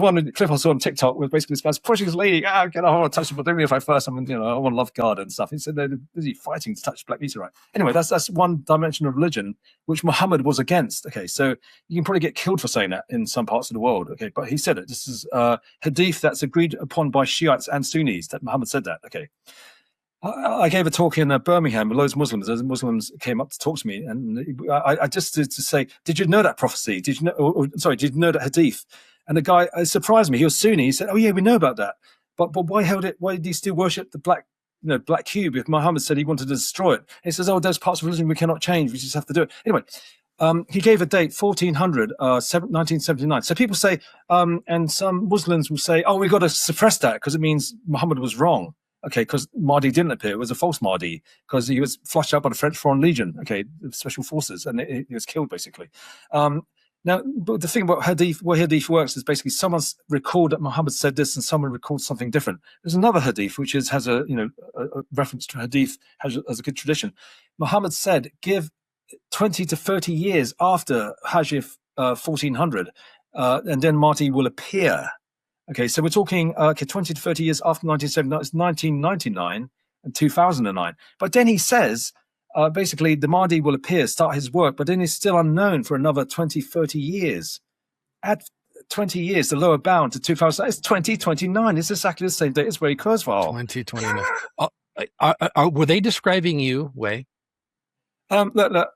one clip I saw on TikTok where basically this guy's pushing his lady, I want to touch it, but don't me if I first, I want to love God and stuff. He said they're busy fighting to touch black meteorite. Anyway, that's one dimension of religion which Muhammad was against. Okay, so you can probably get killed for saying that in some parts of the world. Okay, but he said it. This is hadith that's agreed upon by Shiites and Sunnis that Muhammad said that. Okay. I gave a talk in Birmingham with loads of Muslims. As Muslims came up to talk to me, and I just to say, did you know that prophecy? Did you know? Did you know that hadith? And the guy surprised me. He was Sunni. He said, "Oh yeah, we know about that. But why hold it? Why do you still worship the black cube? If Muhammad said he wanted to destroy it, and he says, oh, there's parts of religion we cannot change. We just have to do it anyway." He gave a date, 1979. So people say, and some Muslims will say, "Oh, we got to suppress that because it means Muhammad was wrong." Okay, because Mahdi didn't appear. It was a false Mahdi because he was flushed out by the French Foreign Legion, special forces, and he was killed, basically. Now, but the thing about hadith, where hadith works is basically someone's record that Muhammad said this and someone records something different. There's another hadith which has a reference to hadith, has a good tradition. Muhammad said, give 20 to 30 years after Hajj 1400, and then Mahdi will appear. Okay, so we're talking 20 to 30 years after 1979. It's 1999 and 2009. But then he says, basically, the Mahdi will appear, start his work, but then he's still unknown for another 20, 30 years. Add 20 years, the lower bound to 2000, it's 2029. It's exactly the same date as Ray Kurzweil. 2029. Were they describing you, Wei? What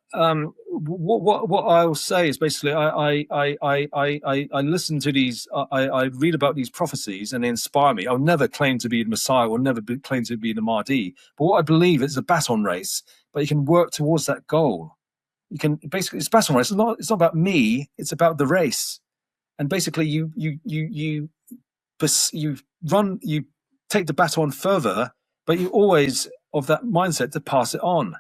I'll say is basically I listen to these, I read about these prophecies and they inspire me. I'll never claim to be the Messiah or never claim to be the Mahdi. But what I believe is a baton race, but you can work towards that goal. You can basically, it's a baton race. It's not about me. It's about the race. And basically you take the baton further, but you always of that mindset to pass it on.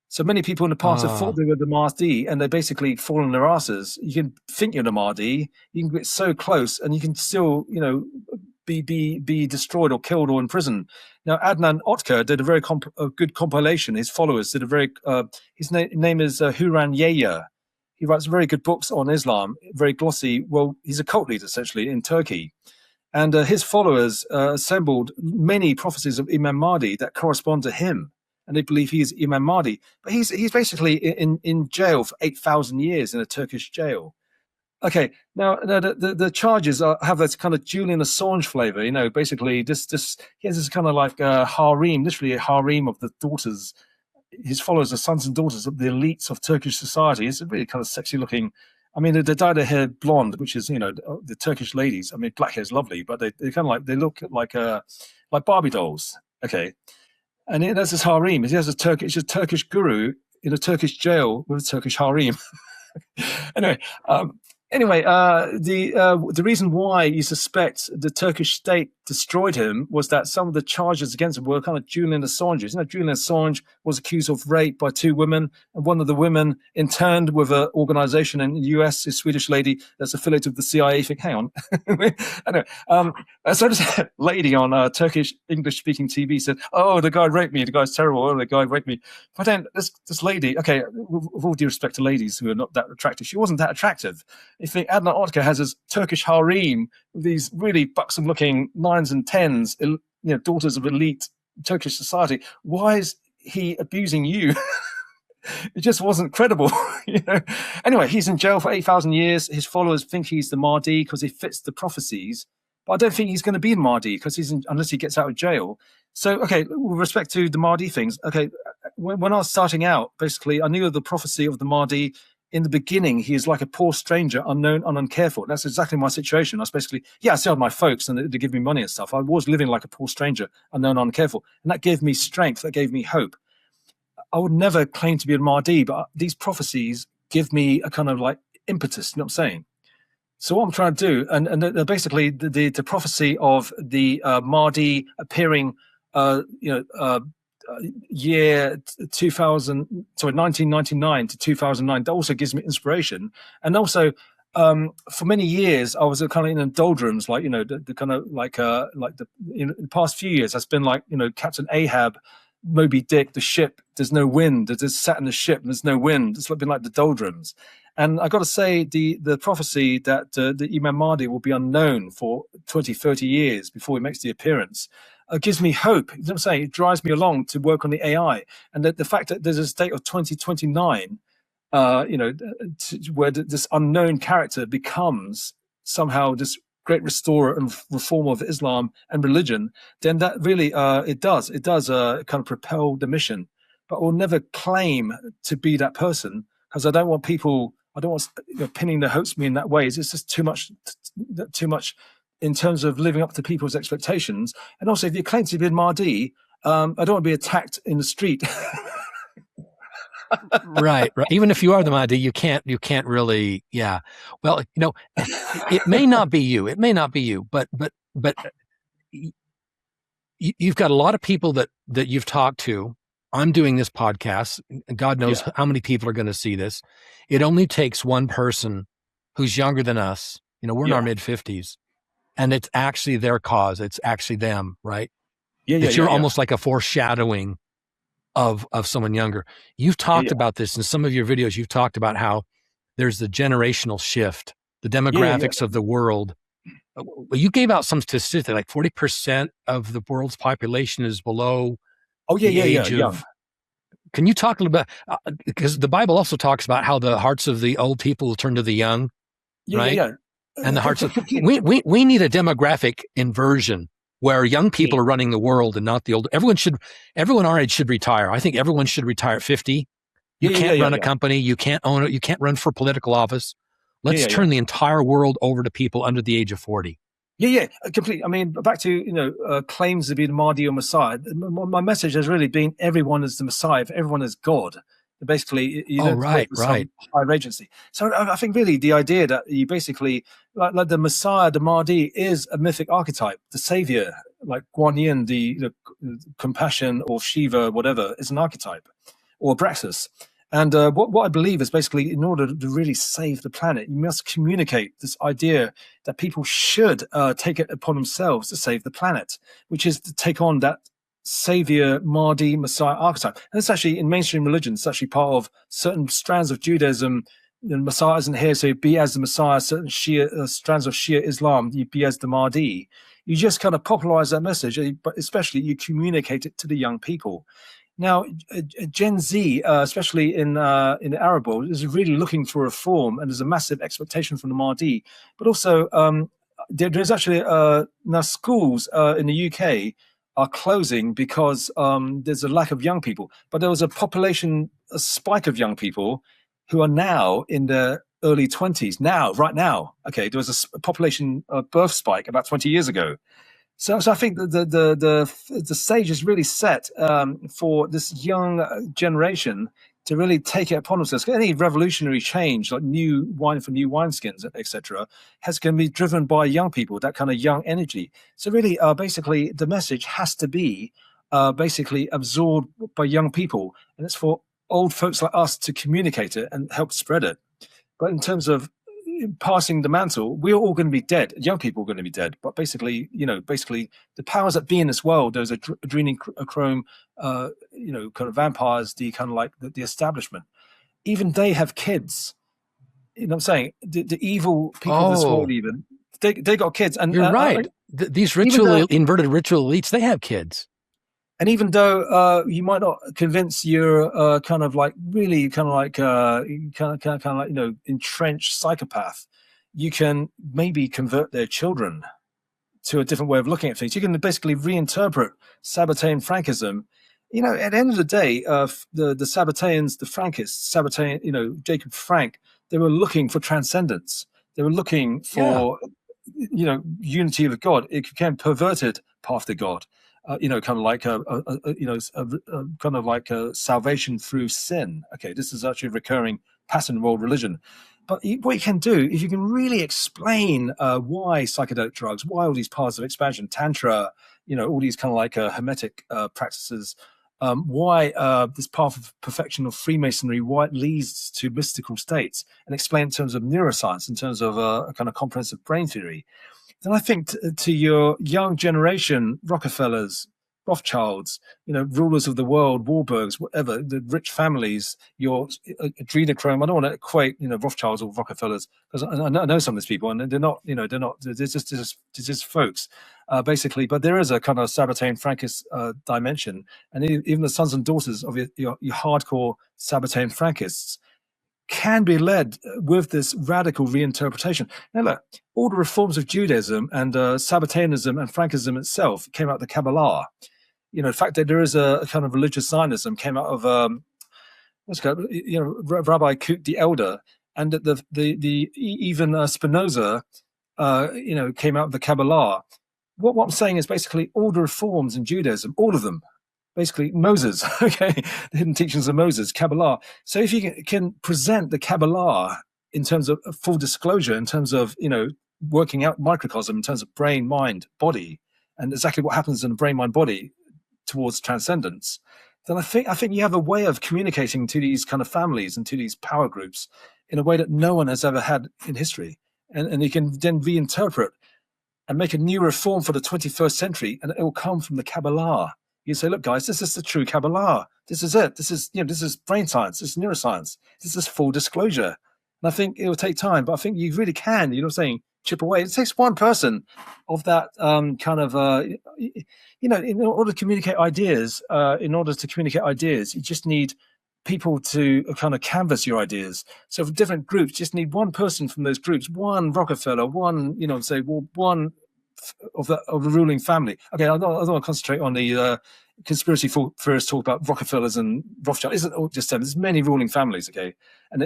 So many people in the past have thought they were the Mahdi and they basically fall on their asses. You can think you're the Mahdi, you can get so close and you can still, be destroyed or killed or in prison. Now, Adnan Otkar did a very good compilation. His followers did a very, his name is Huran Yahya. He writes very good books on Islam, very glossy. Well, he's a cult leader essentially in Turkey. And his followers assembled many prophecies of Imam Mahdi that correspond to him. And they believe he is Imam Mahdi. But he's basically in jail for 8,000 years in a Turkish jail. Okay, now the charges have this kind of Julian Assange flavor. Basically he has this kind of like a harem, literally a harem of the daughters. His followers are sons and daughters of the elites of Turkish society. It's a really kind of sexy looking. I mean, they dye their hair blonde, which is the Turkish ladies. I mean, black hair is lovely, but they kind of like they look like Barbie dolls. Okay. And there's this harem. He has a Turkish guru in a Turkish jail with a Turkish harem. Anyway, the reason why you suspect the Turkish state destroyed him was that some of the charges against him were kind of Julian Assange's. Julian Assange was accused of rape by 2 women, and one of the women interned with an organization in the US, a Swedish lady that's affiliated with the CIA. Think, hang on. So this lady on Turkish English-speaking TV said, "Oh, the guy raped me. The guy's terrible. Oh, the guy raped me." But then this lady, okay, with all due respect to ladies who are not that attractive, she wasn't that attractive. You think Adnan Otkar has his Turkish harem, these really buxom-looking 9s and 10s, daughters of elite Turkish society. Why is he abusing you? It just wasn't credible. Anyway, he's in jail for 8,000 years. His followers think he's the Mahdi because he fits the prophecies. But I don't think he's going to be the Mahdi because unless he gets out of jail. So, okay, with respect to the Mahdi things, okay, when I was starting out, basically, I knew of the prophecy of the Mahdi. In the beginning, he is like a poor stranger, unknown and uncared for. That's exactly my situation. I was basically, I still had my folks and they give me money and stuff. I was living like a poor stranger, unknown and uncared for. And that gave me strength. That gave me hope. I would never claim to be a Mahdi, but these prophecies give me a kind of like impetus. You know what I'm saying? So what I'm trying to do, and basically the prophecy of the Mahdi appearing, year 1999 to 2009, that also gives me inspiration. And also for many years I was kind of in the doldrums, like the kind of like the the past few years that's been like Captain Ahab, Moby Dick, the ship, there's no wind, there's sat in the ship and there's no wind. It's been like the doldrums. And I got to say, the prophecy that the Imam Mahdi will be unknown for 20, 30 years before he makes the appearance gives me hope. You know what I'm saying? It drives me along to work on the AI. And the fact that there's a date of 2029, where this unknown character becomes somehow this great restorer and reformer of Islam and religion, then that really, it does kind of propel the mission. But I will never claim to be that person because I don't want pinning their hopes me in that way. It's just too much in terms of living up to people's expectations. And also, if you claim to be a Mahdi, I don't want to be attacked in the street. Right. Even if you are the Mahdi, you can't really. Yeah. Well, it may not be you. It may not be you, but you've got a lot of people that you've talked to. I'm doing this podcast. God knows how many people are going to see this. It only takes one person who's younger than us. We're in our mid-50s. And it's actually their cause. It's actually them, right? You're almost like a foreshadowing of someone younger. You've talked about this in some of your videos. You've talked about how there's the generational shift the Yeah, yeah, demographics of the world. Well, you gave out some statistic, like 40% of the world's population is below oh yeah, the yeah, yeah, age young. of. Can you talk a little bit? Because the Bible also talks about how the hearts of the old people will turn to the young, Yeah, yeah, right? yeah. And the hearts of Completely. we need a demographic inversion where young Yeah, people are running the world and not the old. Everyone our age should retire. I think everyone should retire at 50. You yeah, yeah, can't yeah, run a yeah, company. You can't own it. You can't run for political office. yeah, Let's yeah, yeah. turn the entire world over to people under the age of 40. Yeah, yeah, completely. I mean, back to claims to be the Mahdi or Messiah. My message has really been everyone is the Messiah, everyone is God. Basically, you Oh, don't wait right, for right. some higher agency. So I think really the idea that you basically like the Messiah, the Mahdi, is a mythic archetype. The savior, like Guan Yin, the compassion or Shiva, whatever, is an archetype, or Abraxas. And what I believe is basically, in order to really save the planet, you must communicate this idea that people should take it upon themselves to save the planet, which is to take on that savior, Mahdi, Messiah archetype. And it's actually in mainstream religion, it's actually part of certain strands of Judaism. The Messiah isn't here, so be as the Messiah. Certain Shia strands of Shia Islam, you be as the Mahdi. You just kind of popularize that message, but especially you communicate it to the young people. Now, Gen Z, especially in the Arab world, is really looking for reform, and there's a massive expectation from the Mahdi. But also, there's actually now schools in the UK are closing because there's a lack of young people. But there was a spike of young people who are now in their early 20s. Now, right now, okay, there was a population birth spike about 20 years ago. So I think that the stage is really set for this young generation to really take it upon themselves. Any revolutionary change, like new wine for new wineskins, etc., has going to be driven by young people, that kind of young energy. So really, basically, the message has to be basically absorbed by young people, and it's for old folks like us to communicate it and help spread it. But in terms of passing the mantle, we're all going to be dead. Young people are going to be dead. But basically, the powers that be in this world, those adrenochrome, kind of vampires, the kind of like the establishment, even they have kids. You know what I'm saying? The evil people of this world, even they got kids. And you're right. These inverted ritual elites, they have kids. And even though you might not convince your kind of like entrenched psychopath, you can maybe convert their children to a different way of looking at things. You can basically reinterpret Sabbatean Frankism. At the end of the day, the Sabbateans, the Frankists, Jacob Frank, they were looking for transcendence. They were looking for, unity with God. It became perverted path to God. Kind of like a salvation through sin. Okay, this is actually a recurring pattern in world religion. But what you can do is you can really explain why psychedelic drugs, why all these paths of expansion, tantra, all these kind of like hermetic practices, why this path of perfection of Freemasonry, why it leads to mystical states, and explain in terms of neuroscience, in terms of a kind of comprehensive brain theory. Then I think to your young generation, Rockefellers, Rothschilds, rulers of the world, Warburgs, whatever, the rich families, your adrenochrome. I don't want to equate, Rothschilds or Rockefellers, because I know some of these people, and they're just folks, basically. But there is a kind of Sabbatean Frankist dimension, and even the sons and daughters of your hardcore Sabbatean Frankists can be led with this radical reinterpretation. Now, look, all the reforms of Judaism and Sabbateanism and Frankism itself came out of the Kabbalah. The fact that there is a kind of religious Zionism came out of Rabbi Kook the Elder, and that even Spinoza, came out of the Kabbalah. What I'm saying is basically all the reforms in Judaism, all of them. Basically, Moses, okay, the hidden teachings of Moses, Kabbalah. So if you can present the Kabbalah in terms of full disclosure, in terms of, working out microcosm, in terms of brain, mind, body, and exactly what happens in the brain, mind, body towards transcendence, then I think you have a way of communicating to these kind of families and to these power groups in a way that no one has ever had in history. And you can then reinterpret and make a new reform for the 21st century, and it will come from the Kabbalah. You say, look, guys, this is the true Kabbalah. This is it. This is brain science. This is neuroscience. This is full disclosure. And I think it will take time, but I think you really can, you know what I'm saying, chip away. It takes one person of that in order to communicate ideas, you just need people to kind of canvas your ideas. So for different groups, just need one person from those groups, one Rockefeller, one, one of the ruling family. Okay, I don't want to concentrate on the conspiracy theorists talk about Rockefellers and Rothschild. Isn't all just them? There's many ruling families, okay, and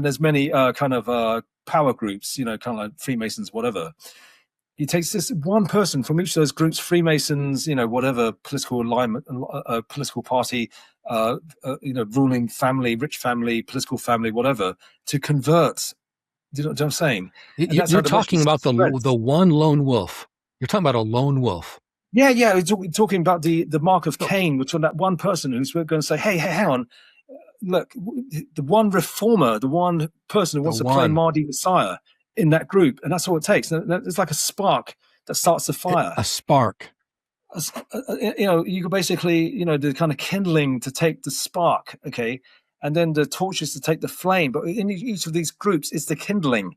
there's many power groups, kind of like Freemasons, whatever. It takes this one person from each of those groups, Freemasons, whatever political alignment, political party, ruling family, rich family, political family, whatever, to convert. Do you know what I'm saying? You're talking about the one lone wolf. You're talking about a lone wolf. Yeah. We're talking about the mark of Cain, which on that one person who's going to say, hey, hang on. Look, the one reformer, the one person who wants to play Mahdi Messiah in that group. And that's all it takes. It's like a spark that starts the fire. A spark. You can basically, the kind of kindling to take the spark, okay? And then the torches to take the flame. But in each of these groups, it's the kindling.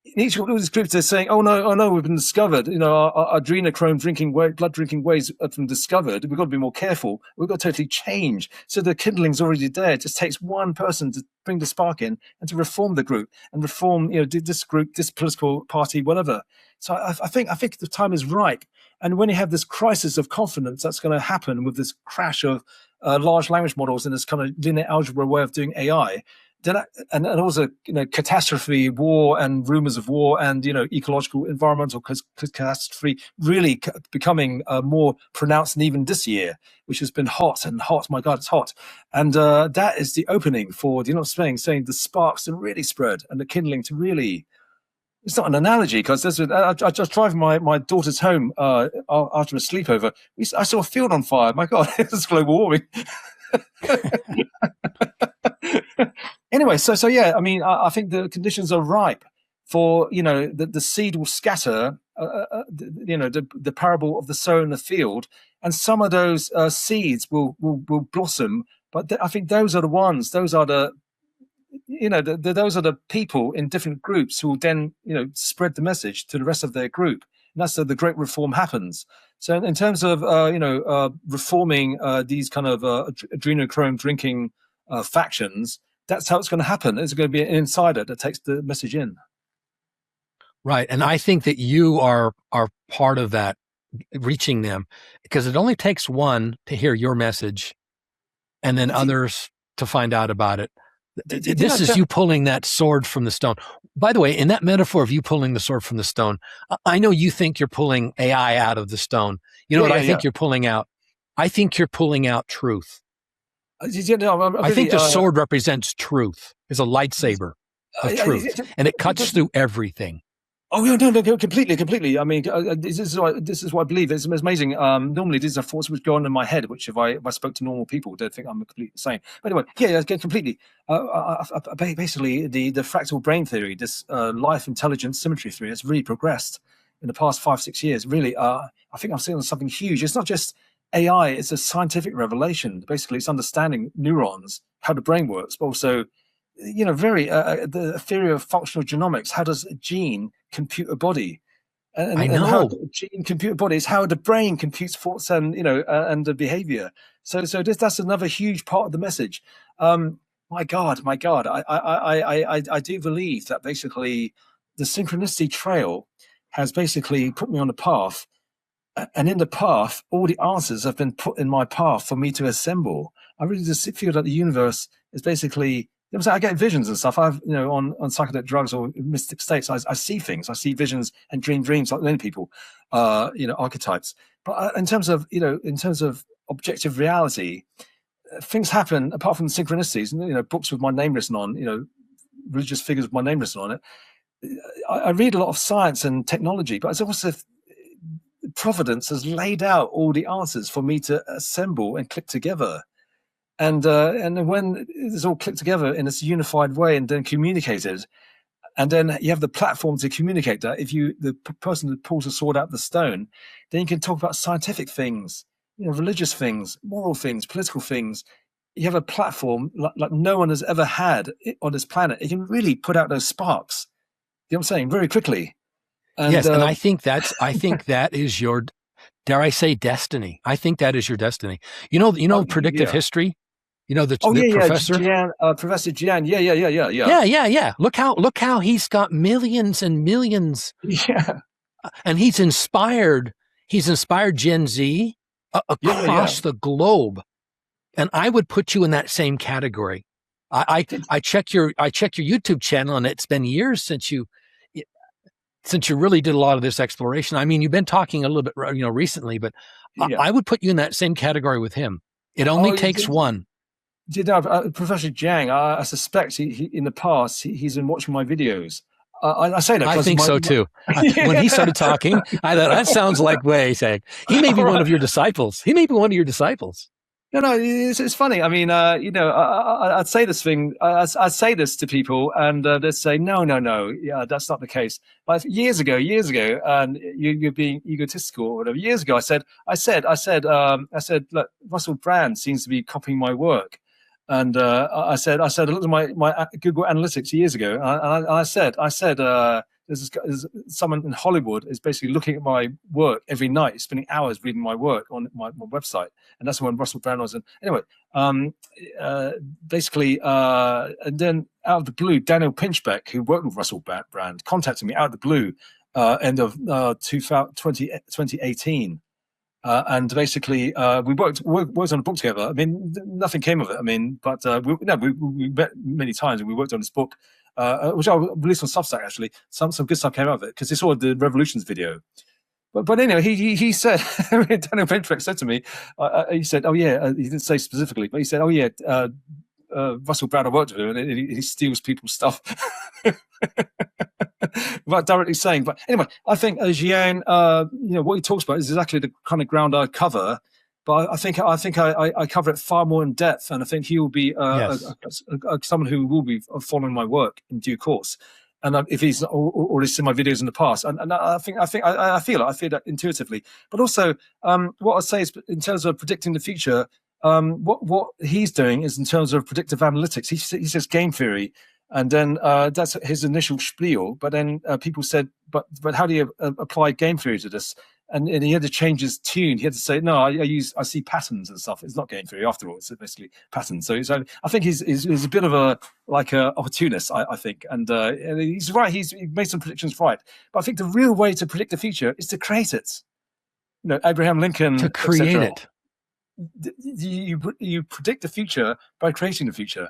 In each of these groups, they're saying, oh no, we've been discovered. Our adrenochrome blood drinking ways have been discovered. We've got to be more careful. We've got to totally change. So the kindling's already there. It just takes one person to bring the spark in and to reform the group and reform, this group, this political party, whatever. So I think the time is ripe. And when you have this crisis of confidence that's going to happen with this crash of large language models and this kind of linear algebra way of doing AI, and also catastrophe, war, and rumors of war, and ecological, environmental catastrophe really becoming more pronounced than even this year, which has been hot. My God, it's hot, and that is the opening for saying the sparks to really spread and the kindling to really. It's not an analogy because I just driving my daughter's home after a sleepover. I saw a field on fire. My God, it's global warming. Anyway, so yeah, I mean, I think the conditions are ripe for the seed will scatter. The parable of the sower in the field, and some of those seeds will blossom. But I think those are the ones. Those are the those are the people in different groups who will then, spread the message to the rest of their group. And that's how the great reform happens. So in terms of, reforming these kind of adrenochrome drinking factions, that's how it's going to happen. There's going to be an insider that takes the message in. Right. And I think that you are part of that, reaching them, because it only takes one to hear your message and then others to find out about it. This is you pulling that sword from the stone. By the way, in that metaphor of you pulling the sword from the stone, I know you think you're pulling AI out of the stone. You know what I think you're pulling out? I think you're pulling out truth. I think the sword represents truth. It's a lightsaber of truth, and it cuts through everything. Oh no, completely. I mean, this is what I believe. It's amazing. Normally, these are thoughts which go on in my head, which if I spoke to normal people, they'd think I'm completely insane. But anyway, completely. Basically, the fractal brain theory, this life intelligence symmetry theory, has really progressed in the past 5-6 years. Really, I think I'm seeing something huge. It's not just AI; it's a scientific revelation. Basically, it's understanding neurons, how the brain works, but also, the theory of functional genomics. How does a gene compute a body? And how the gene compute a body is how the brain computes thoughts and and the behavior. So that's another huge part of the message. My God, I do believe that basically the synchronicity trail has basically put me on the path, and in the path, all the answers have been put in my path for me to assemble. I really just feel that the universe is basically. I get visions and stuff. I've, on psychedelic drugs or mystic states, I see things. I see visions and dreams like many people, archetypes. But in terms of objective reality, things happen apart from the synchronicities. Books with my name written on, religious figures with my name written on it. I read a lot of science and technology, but it's also Providence has laid out all the answers for me to assemble and click together. And when it's all clicked together in this unified way and then communicated, and then you have the platform to communicate that. If the person that pulls the sword out of the stone, then you can talk about scientific things, religious things, moral things, political things, you have a platform like no one has ever had on this planet. It can really put out those sparks. You know what I'm saying? Very quickly. And Yes, and I think that is your, dare I say, destiny. I think that is your destiny. Predictive history. The professor. Professor Jian. Yeah. Look how he's got millions and millions. Yeah. And he's inspired Gen Z across the globe. And I would put you in that same category. I check your YouTube channel, and it's been years since you really did a lot of this exploration. I mean, you've been talking a little bit, recently, but I would put you in that same category with him. It only takes one. Professor Jiang, I suspect he in the past he's been watching my videos. I say that. I think so too. When he started talking, I thought that sounds like Wei saying he may be one of your disciples. He may be one of your disciples. No, it's funny. I mean, I'd say this thing. I'd say this to people, and they'd say, no, yeah, that's not the case. But years ago, and you're being egotistical or whatever. Years ago, I said, look, Russell Brand seems to be copying my work. And I looked at my Google Analytics years ago, and I said, there's someone in Hollywood is basically looking at my work every night, spending hours reading my work on my website, and that's when Russell Brand was in. Anyway, and then out of the blue, Daniel Pinchbeck, who worked with Russell Brand, contacted me out of the blue, end of 2018. And basically, we worked on a book together. I mean, nothing came of it. I mean, but we met many times, and we worked on this book, which I released on Substack. Actually, some good stuff came out of it because he saw the Revolutions video. But anyway, he said, Daniel Pinchbeck said to me, he said, oh yeah, he didn't say specifically, but he said, oh yeah, Russell Brand, I worked with him, and he steals people's stuff. Without directly saying, but anyway, I think Jian, what he talks about is exactly the kind of ground I cover, but I think I cover it far more in depth, and I think he will be someone who will be following my work in due course. And if he's already seen my videos in the past, and I feel that intuitively, but also what I say is in terms of predicting the future. What he's doing is in terms of predictive analytics. He says game theory. And then that's his initial spiel. But then people said, but how do you apply game theory to this? And he had to change his tune. He had to say, no, I see patterns and stuff. It's not game theory after all. It's basically patterns. So I think he's a bit of a opportunist, I think. And he's right. He made some predictions right. But I think the real way to predict the future is to create it. Abraham Lincoln. To create it. You predict the future by creating the future.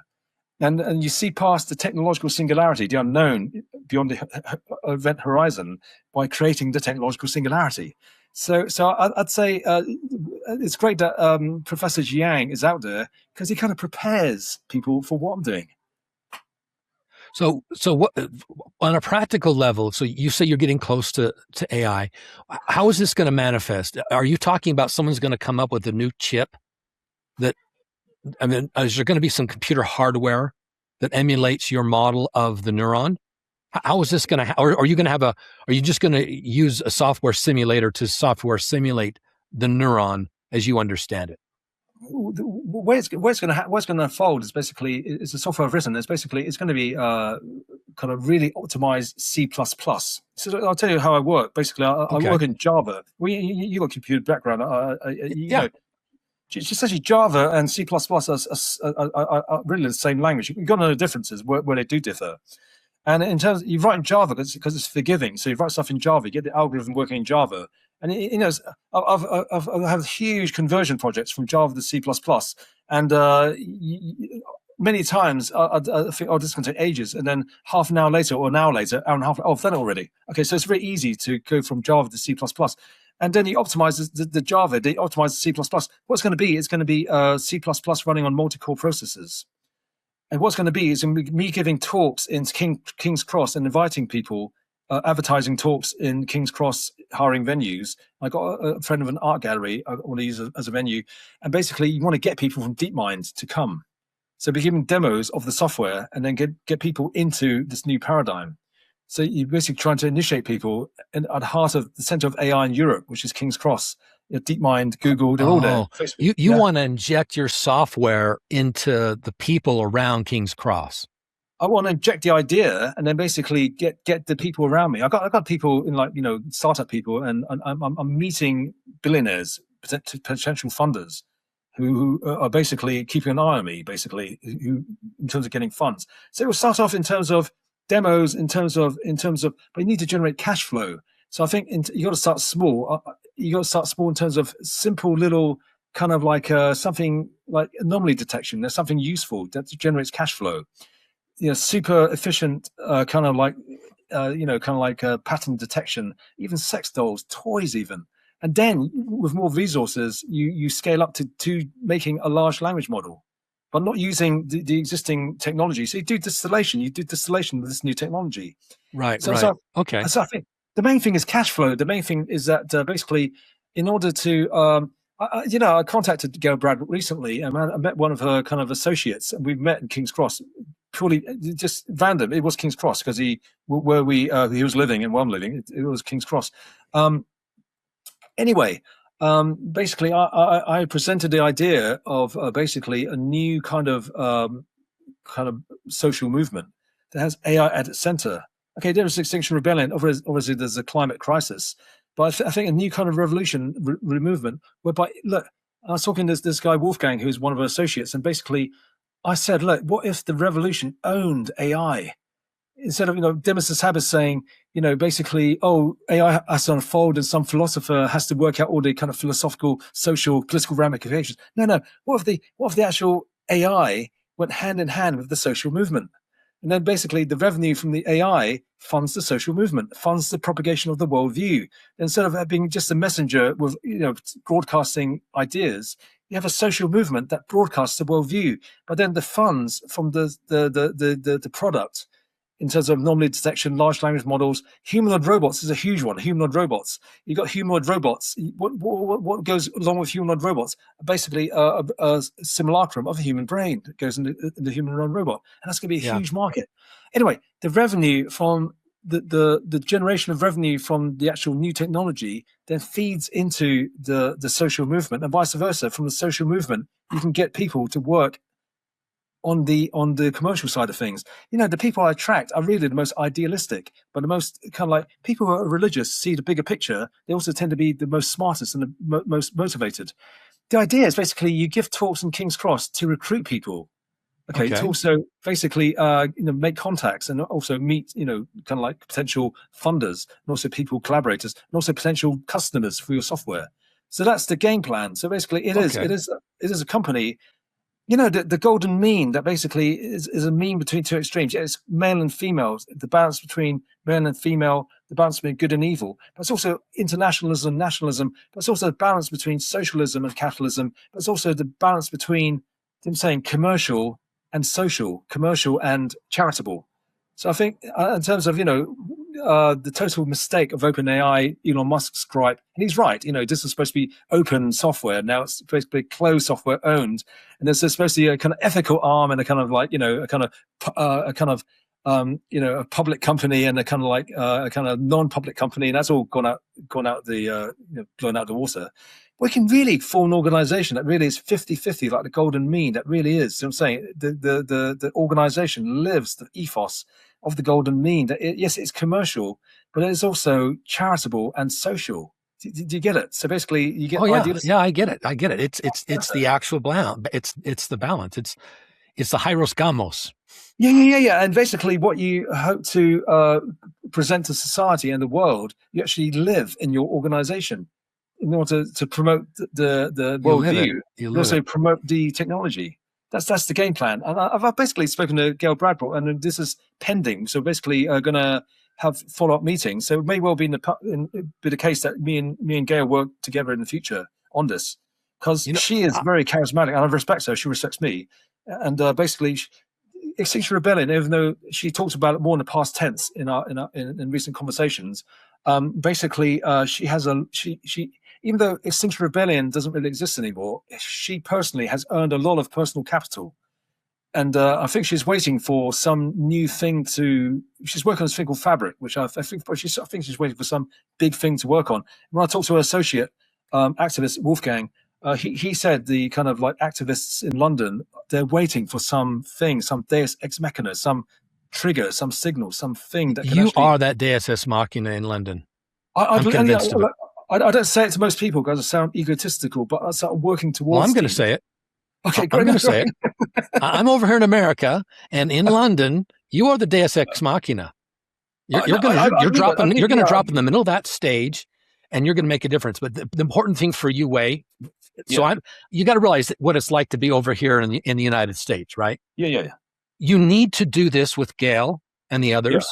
And you see past the technological singularity, the unknown, beyond the event horizon, by creating the technological singularity. So I'd say it's great that Professor Jiang is out there because he kind of prepares people for what I'm doing. So what, on a practical level, so you say you're getting close to AI. How is this going to manifest? Are you talking about someone's going to come up with a new chip that, I mean, is there going to be some computer hardware that emulates your model of the neuron? How is this going to, or are you going to are you just going to use a software simulator to software simulate the neuron as you understand it? Where it's going to unfold is basically, it's the software I've written. It's going to be kind of really optimized C++. So I'll tell you how I work. Basically, I work in Java. Well, you got a computer background. Just actually Java and C++ are really the same language. You've got to know the differences where they do differ. And in terms, you write in Java because it's forgiving. So you write stuff in Java, you get the algorithm working in Java. And I've had huge conversion projects from Java to C++, and many times I think, this is going to take ages, and then half an hour later or an hour later, hour and a half, I've done it already. Okay, so it's very easy to go from Java to C++. And then you optimize the Java, they optimize the C++. What's going to be? It's going to be C++ running on multi-core processors. And what's going to be is me giving talks in King's Cross and inviting people, advertising talks in King's Cross, hiring venues. I got a friend of an art gallery I want to use as a venue. And basically, you want to get people from DeepMind to come. So be giving demos of the software and then get people into this new paradigm. So you're basically trying to initiate people at the heart of the center of AI in Europe, which is King's Cross. DeepMind, Google, they're all there. Facebook. You want to inject your software into the people around King's Cross. I want to inject the idea and then basically get the people around me. I got people in, like, startup people, and I'm meeting billionaires, potential funders, who are basically keeping an eye on me, basically, who in terms of getting funds. So it will start off in terms of demos, in terms of, but you need to generate cash flow. So I think you got to start small. You got to start small in terms of simple little kind of like something like anomaly detection. There's something useful that generates cash flow. Super efficient kind of like pattern detection, even sex dolls, toys, even. And then with more resources, you scale up to making a large language model, but not using the existing technology. So you do distillation with this new technology. Right. Okay. So I think the main thing is cash flow. The main thing is that basically, in order to, I contacted Gail Bradbrook recently, and I met one of her kind of associates, and we met in King's Cross. Purely just random. It was King's Cross because he was living and where I'm living, it was King's Cross. Anyway, basically, I presented the idea of basically a new kind of social movement that has AI at its center. Okay, there's Extinction Rebellion. Obviously, there's a climate crisis, but I think a new kind of revolution, movement, whereby, look, I was talking to this guy Wolfgang, who's one of our associates, and basically, I said, look, what if the revolution owned AI? Instead of, Demis Hassabis saying, basically, AI has to unfold and some philosopher has to work out all the kind of philosophical, social, political ramifications. No. What if the actual AI went hand in hand with the social movement? And then basically the revenue from the AI funds the social movement, funds the propagation of the worldview. Instead of being just a messenger with, broadcasting ideas, you have a social movement that broadcasts the worldview. But then the funds from the product, in terms of anomaly detection, large language models, humanoid robots is a huge one. Humanoid robots. You've got humanoid robots. What goes along with humanoid robots? Basically, a simulacrum of a human brain that goes into the humanoid robot, and that's going to be a huge market. Anyway, the revenue from the generation of revenue from the actual new technology then feeds into the social movement, and vice versa. From the social movement, you can get people to work on the commercial side of things. The people I attract are really the most idealistic, but the most kind of like people who are religious, see the bigger picture. They also tend to be the most smartest and the most motivated. The idea is basically you give talks in King's Cross to recruit people. Okay. To also basically make contacts and also meet kind of like potential funders and also people, collaborators, and also potential customers for your software. So that's the game plan. So basically it is a company. The golden mean that basically is a mean between two extremes. It's male and female, the balance between male and female, the balance between good and evil. But it's also internationalism, nationalism. But it's also the balance between socialism and capitalism. But it's also the balance between, I'm saying, commercial and social, commercial and charitable. So I think in terms of, the total mistake of OpenAI, Elon Musk's gripe, and he's right, this is supposed to be open software. Now it's supposed to be closed software owned. And there's supposed to be a kind of ethical arm and a kind of like, a public company and a kind of like a kind of non-public company. And that's all gone out blown out the water. We can really form an organization that really is 50-50, like the golden mean. That really is. So I'm saying the organization lives the ethos of the golden mean. That yes, it's commercial, but it's also charitable and social. Do you get it? So basically, you get. Yeah, I get it. It's the actual balance. It's the balance. It's the hieros gamos. Yeah. And basically, what you hope to present to society and the world, you actually live in your organization. In order to promote the worldview, you also promote the technology. That's the game plan. And I've basically spoken to Gail Bradbrook, and this is pending. So basically, going to have follow-up meetings. So it may well be be the case that me and Gail work together in the future on this, because she is very charismatic, and I respect her. She respects me, and basically, Extinction Rebellion, even though she talks about it more in the past tense in recent conversations, basically she has even though Extinction Rebellion doesn't really exist anymore, she personally has earned a lot of personal capital. And I think she's waiting for some new thing she's working on this thing called Fabric, which I think she's waiting for some big thing to work on. When I talked to her associate, activist Wolfgang, he said the kind of like activists in London, they're waiting for something, some Deus ex machina, some trigger, some signal, something that can You actually. are that Deus ex machina in London. I'm convinced of it. I don't say it to most people because I sound egotistical, but I'm working towards. Well, I'm going to say it. Okay, great. I'm going to say it. I'm over here in America, and in London, you are the Deus ex machina. You're going to drop in the middle of that stage, and you're going to make a difference. But the important thing for you, Wei, you got to realize what it's like to be over here in the United States, right? Yeah. You need to do this with Gail and the others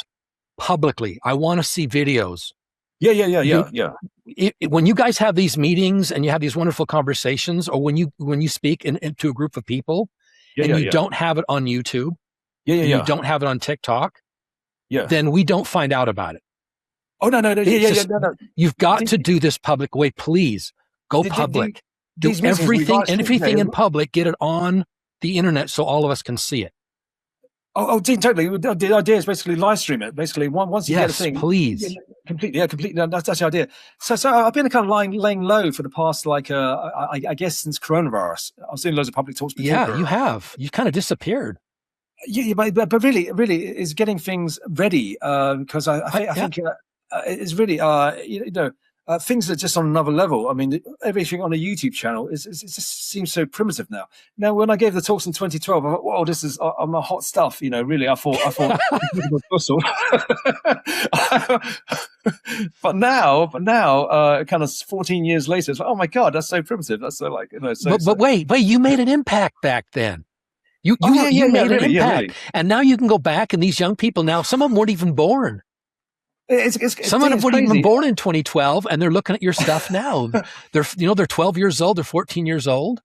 publicly. I want to see videos. Yeah. When you guys have these meetings and you have these wonderful conversations, or when you speak to a group of people, don't have it on YouTube, you don't have it on TikTok, then we don't find out about it. Oh no. You've got to do this public way. Please go public. Do everything in public. Get it on the internet so all of us can see it. Oh, Dean, totally. The idea is basically live stream it. Basically, once you get a thing, please, completely. That's the idea. So I've been kind of laying low for the past, like, I guess since coronavirus. I was doing loads of public talks before. Yeah, you have. You kind of disappeared. Yeah, but really, is getting things ready because I think it's really things are just on another level. I mean, everything on a YouTube channel it just seems so primitive now. Now, when I gave the talks in 2012, I thought, "Whoa, this is I'm a hot stuff." Really, I thought. but now, kind of 14 years later, it's like, oh my god, that's so primitive. That's so like, But wait, you made an impact back then. You made an impact, and now you can go back, and these young people now, some of them weren't even born. Some of them weren't even born in 2012, and they're looking at your stuff now. They're 12 years old, they're 14 years old.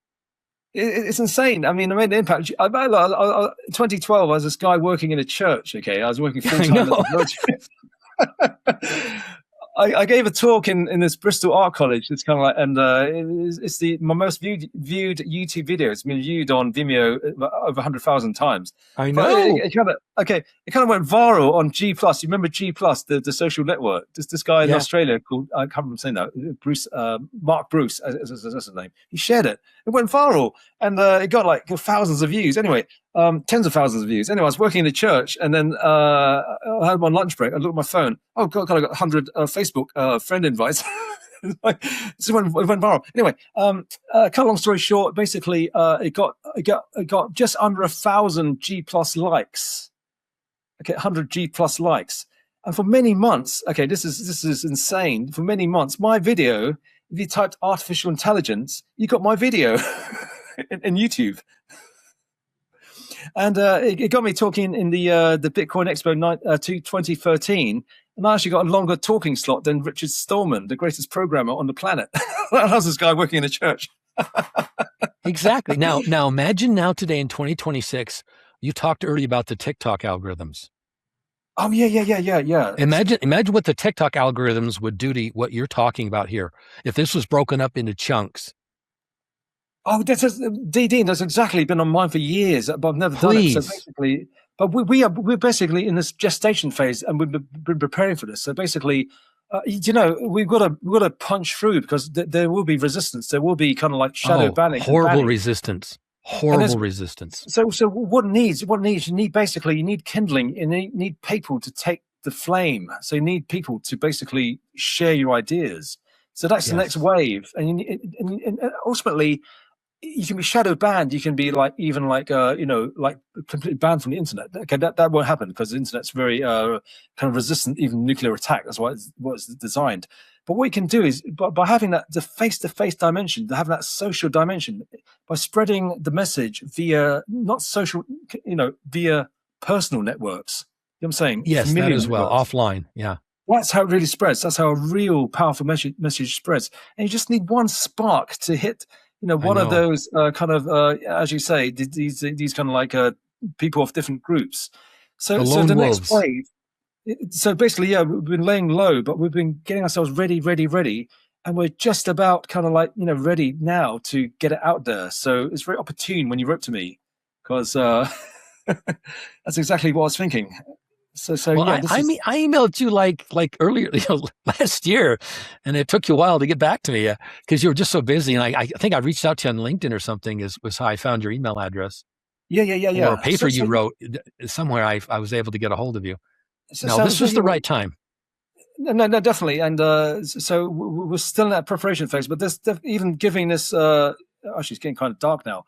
It's insane. I mean, I made an impact. 2012, I was this guy working in a church. Okay, I was working full time at the church. I gave a talk in this Bristol Art College. It's kind of like, and it's my most viewed YouTube video. It's been viewed on Vimeo over 100,000 times. I know. It kind of went viral on G+. You remember G+, the social network? This guy in Australia called, I can't remember saying that, Bruce, Mark Bruce, that's his name. He shared it. It went viral, and it got like thousands of views. Anyway, tens of thousands of views. Anyway, I was working in the church, and then I had my lunch break. I looked at my phone. Oh God, I got 100 Facebook friend invites. It went viral. Anyway, cut long story short, basically, it got just under 1,000 G+ likes. Okay, 100 G+ likes, and for many months. Okay, this is insane. For many months, my video. If you typed artificial intelligence, you got my video in YouTube. And it got me talking in the Bitcoin Expo 2013, and I actually got a longer talking slot than Richard Stallman, the greatest programmer on the planet. I was this guy working in a church. Exactly. Now imagine today in 2026, you talked earlier about the TikTok algorithms. Oh yeah. Imagine what the TikTok algorithms would do to what you're talking about here if this was broken up into chunks. Oh, Dean, that's exactly been on mine for years, but I've never done it. So basically, but we're basically in this gestation phase, and we've been preparing for this. So basically, we've got to punch through because there will be resistance. There will be kind of like shadow banning, horrible resistance. Horrible resistance. So what needs you need kindling. You need people to take the flame. So you need people to basically share your ideas. So that's the next wave, and ultimately. You can be shadow banned. You can be like completely banned from the internet. Okay, that won't happen because the internet's very kind of resistant, even nuclear attack. That's why it's designed. But what you can do is by having the face-to-face dimension, having that social dimension, by spreading the message via not social, via personal networks. You know what I'm saying? Yes, that as well. Offline, yeah. That's how it really spreads. That's how a real powerful message spreads. And you just need one spark to hit. One of those kind of, as you say, these kind of like people of different groups. So the next wave. So basically, we've been laying low, but we've been getting ourselves ready, and we're just about kind of like ready now to get it out there. So it's very opportune when you wrote to me, because that's exactly what I was thinking. So Well, yeah, this is. I emailed you like earlier, last year, and it took you a while to get back to me because you were just so busy. And I think I reached out to you on LinkedIn or something was how I found your email address, or a Yeah. paper you wrote somewhere. I was able to get a hold of you. No, this So was the right time. no, definitely. And so we're still in that preparation phase, but this even giving this actually it's getting kind of dark now.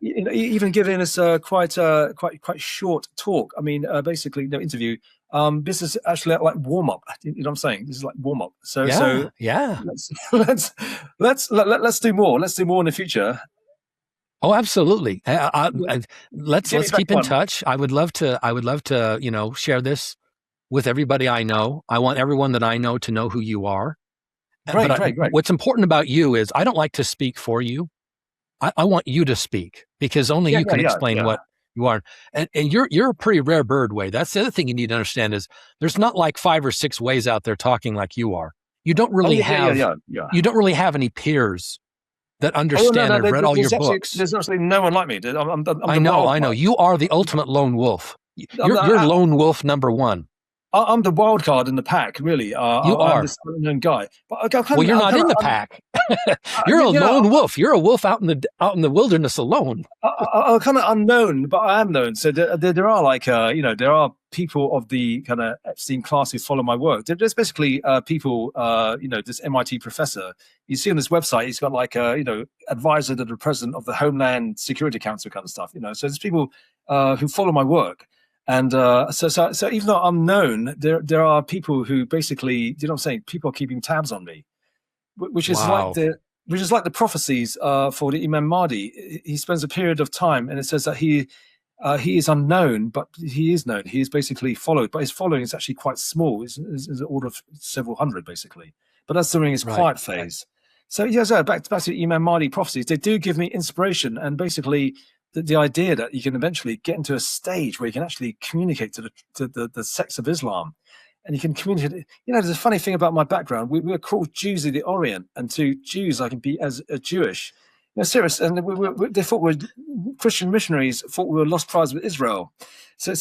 Even giving us quite short talk. I mean, basically, no interview. This is actually like warm up. You know what I'm saying? This is like warm up. So yeah. Let's do more. Let's do more in the future. Oh, absolutely. Let's keep in touch. I would love to share this with everybody I know. I want everyone that I know to know who you are. Great. What's important about you is I don't like to speak for you. I want you to speak because only you can explain what you are. And you're a pretty rare bird, Wei. That's the other thing you need to understand is there's not like 5 or 6 Weis out there talking like you are. You don't really you don't really have any peers that understand and have read all your books. There's absolutely no one like me. I know. You are the ultimate lone wolf. You're lone wolf number 1. I'm the wild card in the pack, really. You are. I'm this unknown guy. But you're not in the pack. You're a lone wolf. You're a wolf out in the wilderness alone. I'm kind of unknown, but I am known. So there are like there are people of the kind of Epstein class who follow my work. There's basically people, this MIT professor. You see on this website, he's got like advisor to the president of the Homeland Security Council kind of stuff. So there's people who follow my work. And so even though I'm known, there are people who basically, you know what I'm saying, people are keeping tabs on me, which is like the prophecies for the Imam Mahdi. He spends a period of time, and it says that he is unknown, but he is known. He is basically followed, but his following is actually quite small. It's an order of several hundred, basically. But that's during his quiet phase. So back to the Imam Mahdi prophecies. They do give me inspiration, and basically the idea that you can eventually get into a stage where you can actually communicate to the sects of Islam, and you can communicate. There's a funny thing about my background. We were called Jews of the Orient, and to Jews I can be as a Jewish. Serious, and they thought Christian missionaries thought we were lost tribes with Israel. So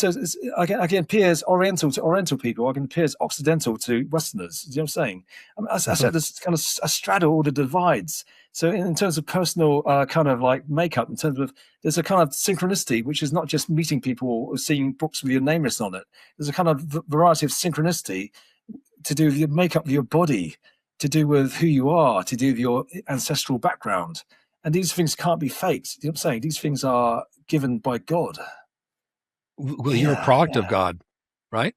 I can appear as Oriental to Oriental people. I can appear as Occidental to Westerners. Do you know what I'm saying? I said this kind of I straddle all the divides. So in terms of personal kind of like makeup, in terms of there's a kind of synchronicity, which is not just meeting people or seeing books with your name written on it. There's a kind of variety of synchronicity to do with your makeup of your body, to do with who you are, to do with your ancestral background. And these things can't be faked. You know what I'm saying? These things are given by God. Well, you're a product of God, right?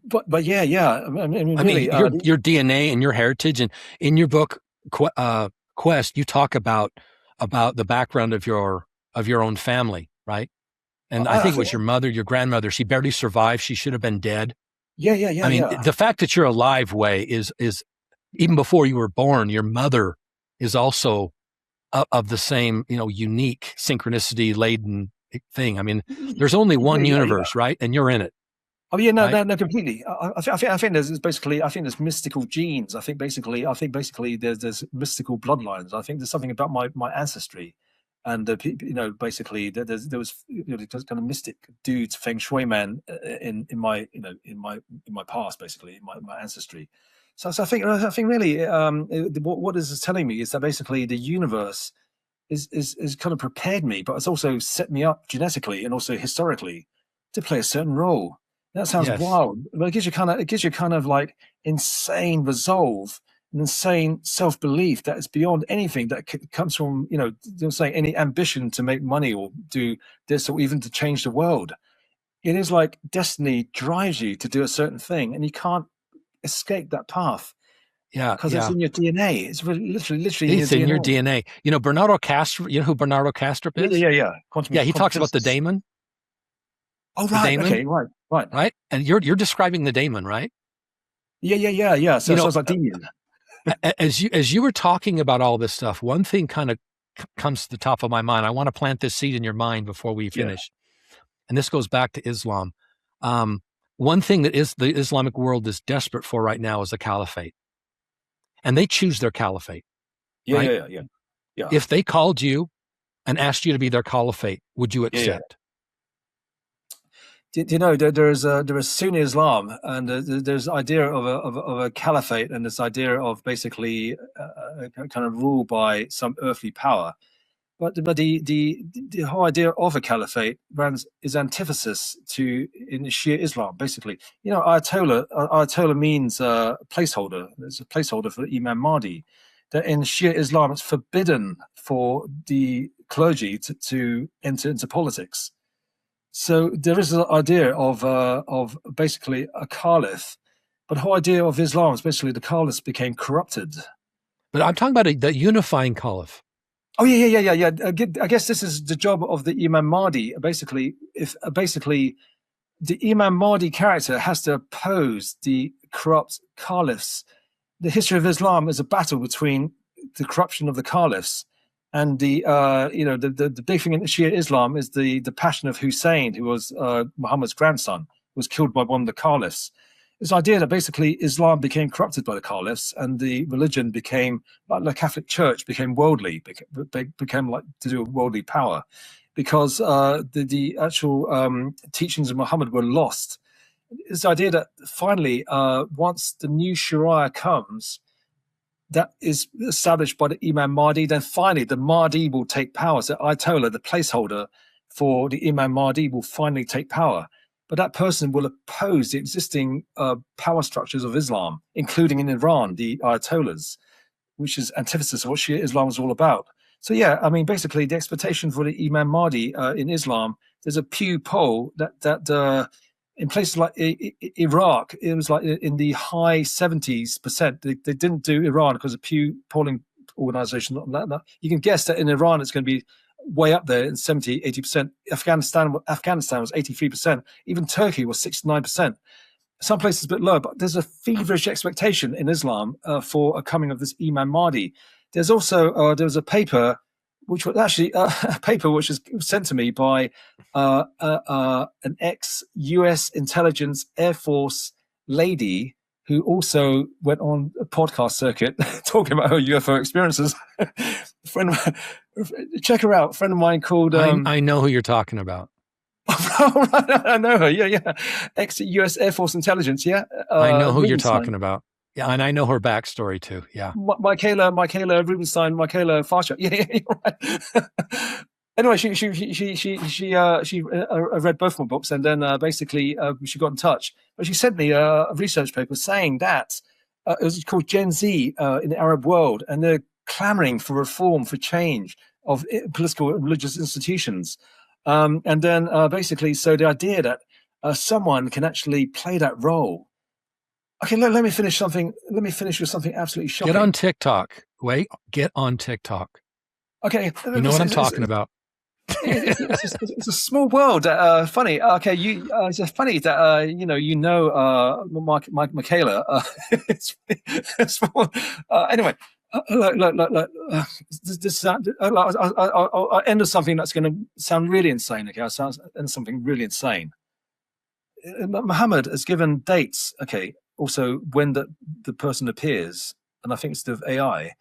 But yeah. I mean really, your DNA and your heritage, and in your book Quest, you talk about the background of your own family, right? And I think it was your mother, your grandmother. She barely survived. She should have been dead. Yeah. I mean, the fact that you're alive, Wei, is even before you were born. Your mother is also of the same, unique synchronicity laden thing. I mean, there's only one universe, right? And you're in it. Oh yeah, no, completely. I think there's mystical genes. I think basically there's mystical bloodlines. I think there's something about my ancestry, and basically there was kind of mystic dudes, feng shui man in my past, basically in my ancestry. So I think really what this is telling me is that basically the universe is kind of prepared me, but it's also set me up genetically and also historically to play a certain role. That sounds wild, but it gives you kind of like insane resolve, an insane self-belief that is beyond anything that comes from any ambition to make money or do this or even to change the world. It is like destiny drives you to do a certain thing, and you can't escape that path. Yeah, because it's in your DNA. It's really, literally it's in your DNA. Bernardo Kastrup. You know who Bernardo Kastrup is? Yeah. He talks about the daemon. Oh, right. Okay, right. And you're describing the daemon, right? Yeah. So it sounds like demon. As you were talking about all this stuff, one thing kind of comes to the top of my mind. I want to plant this seed in your mind before we finish. And this goes back to Islam. One thing that the Islamic world is desperate for right now is a caliphate. And they choose their caliphate. Yeah. If they called you and asked you to be their caliphate, would you accept? you know there is Sunni Islam, and there's idea of a caliphate, and this idea of basically a kind of rule by some earthly power. But the whole idea of a caliphate is antithesis to in Shia Islam. Basically, you know, Ayatollah means placeholder. It's a placeholder for Imam Mahdi. That in Shia Islam, it's forbidden for the clergy to enter into politics. So there is an idea of basically a caliph, but the whole idea of Islam is basically the caliphs became corrupted. But I'm talking about the unifying caliph. Oh yeah. I guess this is the job of the Imam Mahdi. Basically, if the Imam Mahdi character has to oppose the corrupt caliphs. The history of Islam is a battle between the corruption of the caliphs and the big thing in Shia Islam is the passion of Hussein, who was Muhammad's grandson, was killed by one of the caliphs. This idea that basically Islam became corrupted by the caliphs and the religion became, like the Catholic Church, became worldly, became like to do with worldly power, because the actual teachings of Muhammad were lost. This idea that finally, once the new Sharia comes, that is established by the Imam Mahdi, then finally the Mahdi will take power. So Ayatollah, the placeholder for the Imam Mahdi, will finally take power. But that person will oppose the existing power structures of Islam, including in Iran, the Ayatollahs, which is antithesis of what Shia Islam is all about. So yeah, I mean, basically the expectation for the Imam Mahdi in Islam, there's a Pew poll that in places like Iraq, it was like in the high 70%. They didn't do Iran because the Pew polling organization. You can guess that in Iran it's going to be way up there in 70, 80%. Afghanistan was 83%. Even Turkey was 69%. Some places a bit lower, but there's a feverish expectation in Islam for a coming of this Imam Mahdi. There's also there was a paper which was actually a paper which was sent to me by an ex-US intelligence Air Force lady who also went on a podcast circuit talking about her UFO experiences. Check her out. A friend of mine called... I know who you're talking about. I know her, yeah. Ex-US Air Force intelligence, yeah. I know who you're talking about. Yeah, and I know her backstory too. Yeah, Michaela Rubenstein, Michaela Farsha. Yeah, you're right. Anyway, she read both my books, and then basically she got in touch. But she sent me a research paper saying that it was called Gen Z in the Arab world, and they're clamoring for reform, for change of political and religious institutions. And then basically, so the idea that someone can actually play that role. Okay, let me finish something. Let me finish with something absolutely shocking. Get on TikTok. Wait, get on TikTok. Okay, you know what I'm talking about. It's a small world. Funny. Okay, it's funny that Michaela. It's small. Anyway, look. I'll end with something that's going to sound really insane. Okay, I'll end with something really insane. Muhammad has given dates. Okay. Also, when the person appears, and I think it's the AI,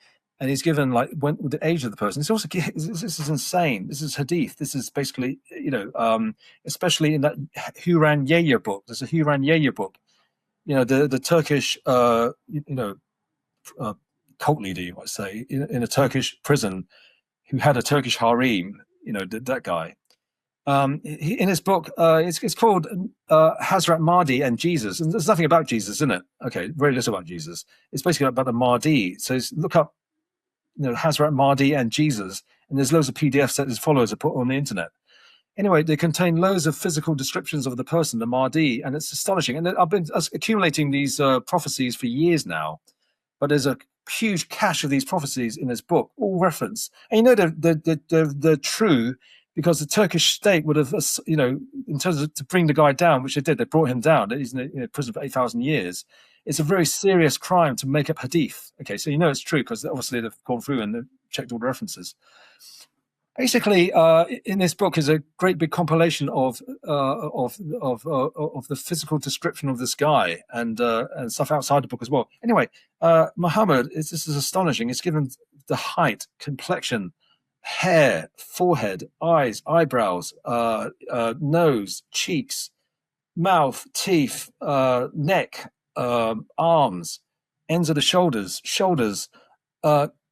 and he's given like when the age of the person. It's also this is insane. This is hadith. This is basically especially in that Huran Yeya book. There's a Huran Yeya book. The Turkish cult leader, you might say, in a Turkish prison, who had a Turkish harem. That guy. In his book, it's called Hazrat Mahdi and Jesus, and there's nothing about Jesus in it. Okay, very little about Jesus. It's basically about the Mahdi. So look up, Hazrat Mahdi and Jesus, and there's loads of PDFs that his followers are put on the internet. Anyway, they contain loads of physical descriptions of the person, the Mahdi, and it's astonishing. And I've been accumulating these prophecies for years now, but there's a huge cache of these prophecies in this book, all reference. And they're true. Because the Turkish state would have, in terms of to bring the guy down, which they did, they brought him down. He's in prison for 8,000 years. It's a very serious crime to make up hadith. Okay, so it's true because obviously they've gone through and they've checked all the references. Basically, in this book is a great big compilation of the physical description of this guy and stuff outside the book as well. Anyway, Muhammad, this is astonishing. It's given the height, complexion, hair, forehead, eyes, eyebrows, nose, cheeks, mouth, teeth, neck, arms, ends of the shoulders,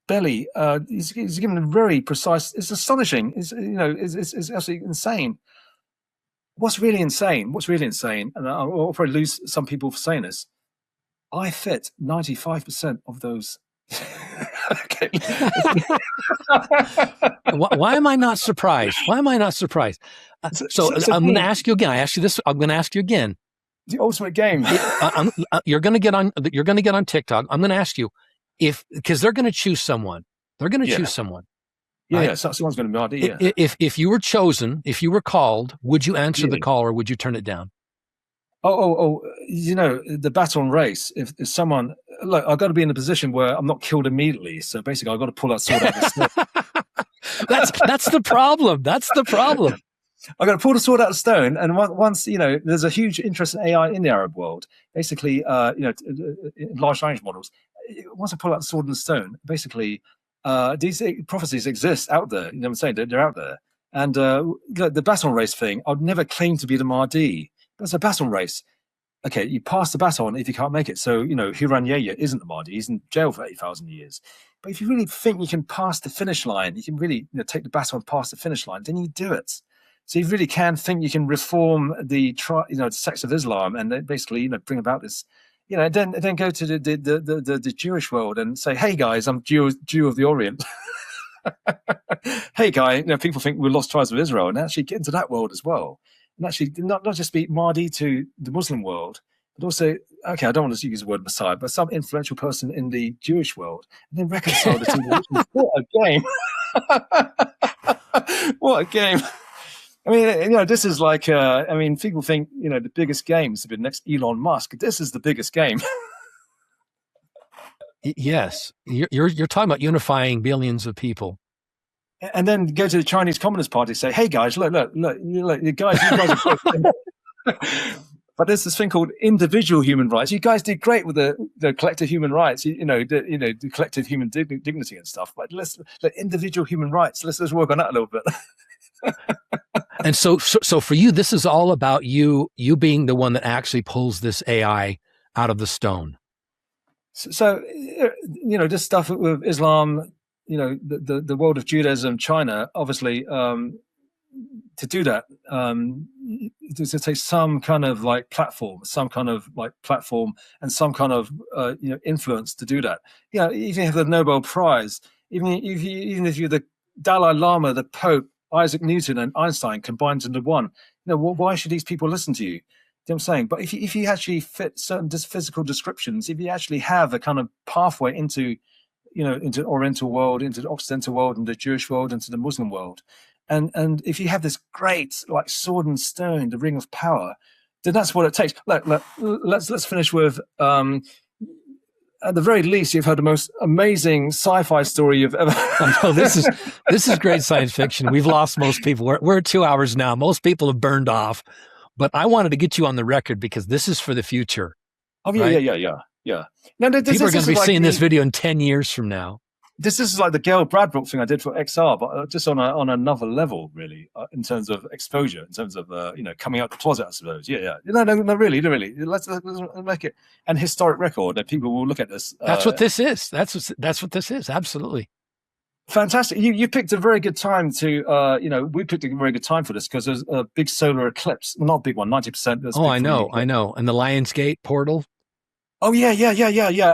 belly. He's given a very precise. It's astonishing. It's absolutely insane. What's really insane, and I'll probably lose some people for saying this, I fit 95% of those. Okay. Why am I not surprised? I'm going to ask you again. I'm going to ask you again. The ultimate game. You're going to get on TikTok. I'm going to ask you because they're going to choose someone. They're going to choose someone. Yeah, right? So someone's going to be ID. Yeah. If you were chosen, if you were called, would you answer the call or would you turn it down? The baton race. If someone, look, I've got to be in a position where I'm not killed immediately. So basically, I've got to pull that sword out of the stone. That's the problem. That's the problem. I've got to pull the sword out of the stone. And once, there's a huge interest in AI in the Arab world. Basically, large language models. Once I pull out the sword and the stone, basically, these prophecies exist out there. You know what I'm saying? They're out there. And the baton race thing, I'd never claim to be the Mahdi. That's a baton race. Okay, you pass the baton if you can't make it. So, Hiran Yahya isn't the Mahdi. He's in jail for 8,000 years. But if you really think you can pass the finish line, you can really take the baton past the finish line, then you do it. So you really can think you can reform the sects of Islam and then basically bring about this, then go to the Jewish world and say, hey guys, I'm Jew of the Orient. Hey guy, people think we're lost tribes of Israel, and actually get into that world as well. And actually not just be Mahdi to the Muslim world, but also, okay, I don't want to use the word Messiah, but some influential person in the Jewish world, and then reconcile the two. What a game. What a game. I mean, this is like, people think, the biggest game is the next Elon Musk. This is the biggest game. Yes. You're talking about unifying billions of people. And then go to the Chinese Communist Party and say, hey guys, look, you guys are but there's this thing called individual human rights. You guys did great with the collective human rights, the collective human dignity and stuff. But let's individual human rights. Let's work on that a little bit. And so for you, this is all about you being the one that actually pulls this AI out of the stone. So this stuff with Islam, the world of Judaism, China, obviously, to do that, to take some kind of platform, and some kind of influence to do that. Even if you have the Nobel Prize, even if you're the Dalai Lama, the Pope, Isaac Newton, and Einstein combined into one, why should these people listen to you? You know what I'm saying? But if you actually fit certain physical descriptions, if you actually have a kind of pathway into the Oriental world, into the Occidental world, into the Jewish world, into the Muslim world, and if you have this great sword and stone, the ring of power, then that's what it takes. Let's finish with at the very least, you've heard the most amazing sci-fi story you've ever. No, this is great science fiction. We've lost most people. We're at 2 hours now. Most people have burned off. But I wanted to get you on the record because this is for the future. Oh, yeah, right? Yeah. No, people are going to be seeing this video in 10 years from now. This is like the Gail Bradbrook thing I did for XR, but just on another level, really, in terms of exposure, in terms of coming out the closet, I suppose. Yeah. No, really. Let's make it an historic record that people will look at this. That's what this is. That's what this is. Absolutely. Fantastic. You picked a very good time to, we picked a very good time for this because there's a big solar eclipse. Well, not a big one, 90%. Oh, I know. And the Lionsgate portal. Oh, yeah.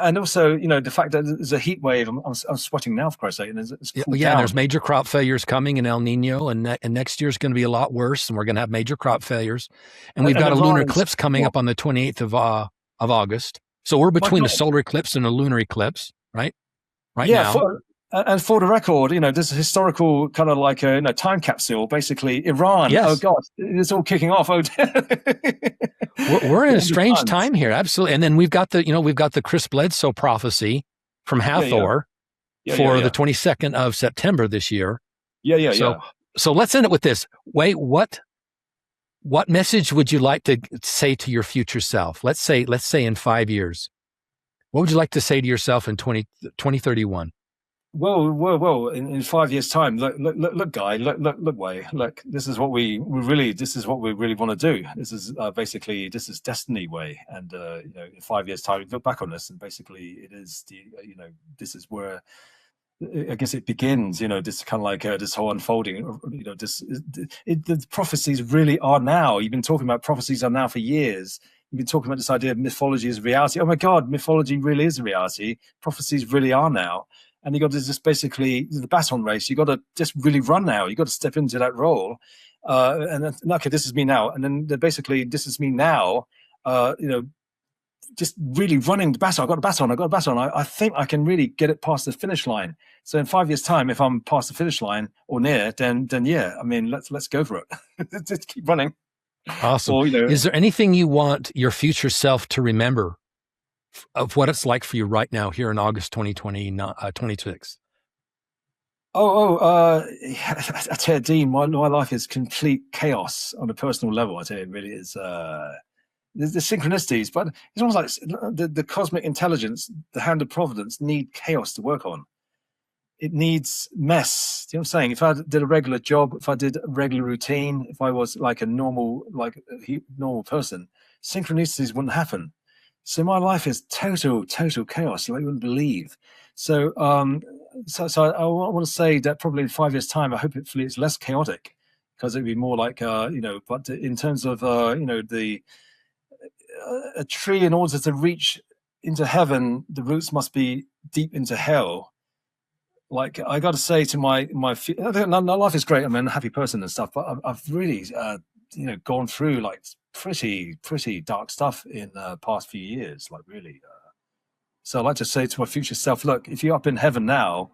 And also, the fact that there's a heat wave. I'm sweating now, for Christ's sake. And it's cooled down. There's major crop failures coming in El Nino, and next year's going to be a lot worse, and we're going to have major crop failures. And we've got a lunar eclipse coming up on the 28th of August. So we're between a solar eclipse and a lunar eclipse, right? Now. And for the record, this historical kind of like a time capsule, basically Iran. Yes. Oh God, it's all kicking off. Oh, we're in a strange time here, absolutely. And then we've got the Chris Bledsoe prophecy from Hathor for the 22nd of September this year. So let's end it with this. Wait, what message would you like to say to your future self? Let's say in 5 years. What would you like to say to yourself in 2031? Well. In 5 years' time, look, Guy, look, Wei, look. This is what we really. This is what we really want to do. This is basically this is destiny, Wei. And in 5 years' time, look back on this, and basically, it is this is where I guess it begins. This kind of like this whole unfolding. The prophecies really are now. You've been talking about prophecies are now for years. You've been talking about this idea of mythology as reality. Oh my God, mythology really is a reality. Prophecies really are now. And you got to just basically the baton race. You got to just really run now. You got to step into that role. And then, okay, this is me now. And then basically, this is me now. Just really running the baton. I got a baton. I think I can really get it past the finish line. So in 5 years' time, if I'm past the finish line or near, then yeah. I mean, let's go for it. Just keep running. Awesome. Or, is there anything you want your future self to remember of what it's like for you right now here in August 2026? I tell you, Dean, my life is complete chaos on a personal level. I tell you, it really is. There's the synchronicities, but it's almost like the cosmic intelligence, the hand of providence, need chaos to work on. It needs mess. Do you know what I'm saying? If I did a regular job, if I did a regular routine, if I was like a normal person, synchronicities wouldn't happen. So my life is total chaos, like you wouldn't believe. So so I want to say that probably in 5 years' time, I hope it's less chaotic, because it'd be more like but in terms of a tree, in order to reach into heaven, the roots must be deep into hell. Like, I got to say to my life is great. I'm a happy person and stuff, but I've really gone through like pretty dark stuff in the past few years, like really. So I'd like to say to my future self, look, if you're up in heaven now,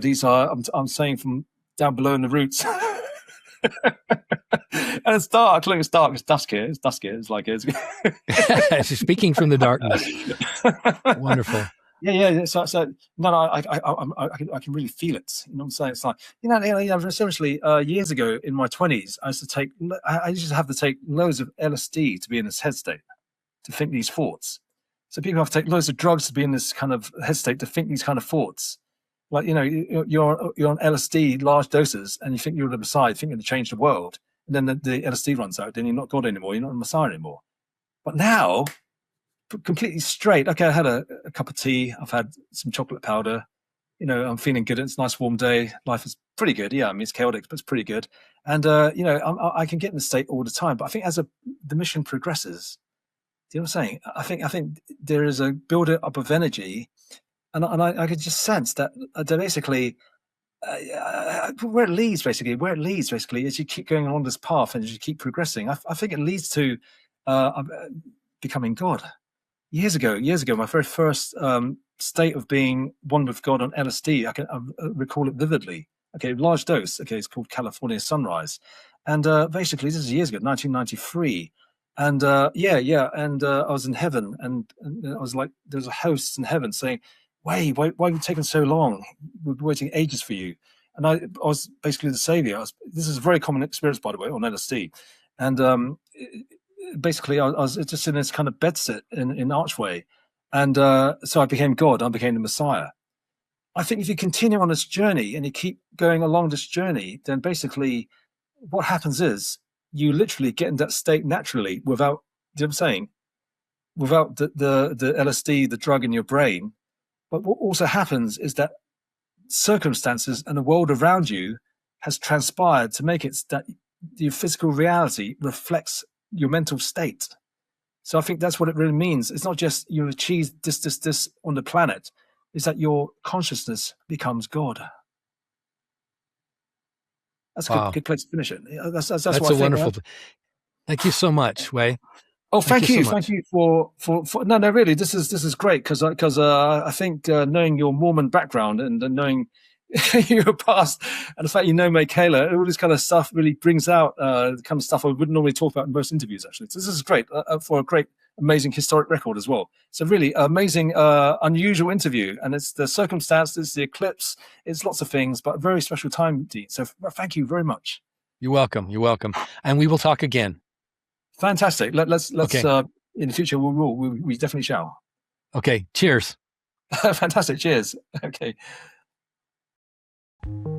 these are I'm saying from down below in the roots. And it's dark. Look, it's dark. It's dusk here. It's like it's speaking from the darkness. Wonderful. Yeah. So no, I can really feel it. You know what I'm saying? It's like essentially years ago in my 20s, I used to have to take loads of LSD to be in this head state, to think these thoughts. So people have to take loads of drugs to be in this kind of head state to think these kind of thoughts. Like, you're on LSD, large doses, and you think you're the Messiah, thinking to change the world. And then the LSD runs out, then you're not God anymore, you're not the Messiah anymore. But now, completely straight. Okay, I had a cup of tea, I've had some chocolate powder, I'm feeling good. It's a nice warm day. Life is pretty good. Yeah, I mean, it's chaotic, but it's pretty good. And I can get in the state all the time. But I think as the mission progresses, do you know what I'm saying? I think there is a build up of energy, and I could just sense that basically where it leads basically as you keep going along this path and as you keep progressing, I think it leads to becoming God. Years ago, my very first state of being one with God on LSD, I recall it vividly. Okay, large dose. Okay, it's called California Sunrise, and basically this is years ago, 1993, and and I was in heaven, and I was like, there was a host in heaven saying, why have you taken so long? We've been waiting ages for you. And I was basically the savior. This is a very common experience, by the way, on LSD. And basically, I was just in this kind of bedsit in Archway. And so I became God. I became the Messiah. I think if you continue on this journey and you keep going along this journey, then basically what happens is you literally get in that state naturally without, you know what I'm saying, without the LSD, the drug in your brain. But what also happens is that circumstances and the world around you has transpired to make it that your physical reality reflects your mental state. So I think that's what it really means. It's not just you achieve this on the planet. It's that your consciousness becomes God. That's a good place to finish it. That's what I think. Wonderful. Thank you so much, Wei. Oh, thank you for no, really. This is great because I think knowing your Mormon background and knowing your past and the fact Michaela, all this kind of stuff really brings out the kind of stuff I wouldn't normally talk about in most interviews. Actually, so this is great for a great, amazing historic record as well. It's a really amazing, unusual interview, and it's the circumstances, the eclipse, it's lots of things, but a very special time, Dean. So thank you very much. You're welcome, and we will talk again. Fantastic. Let's okay. In the future we definitely shall. Okay. Cheers. Fantastic. Cheers. Okay. you.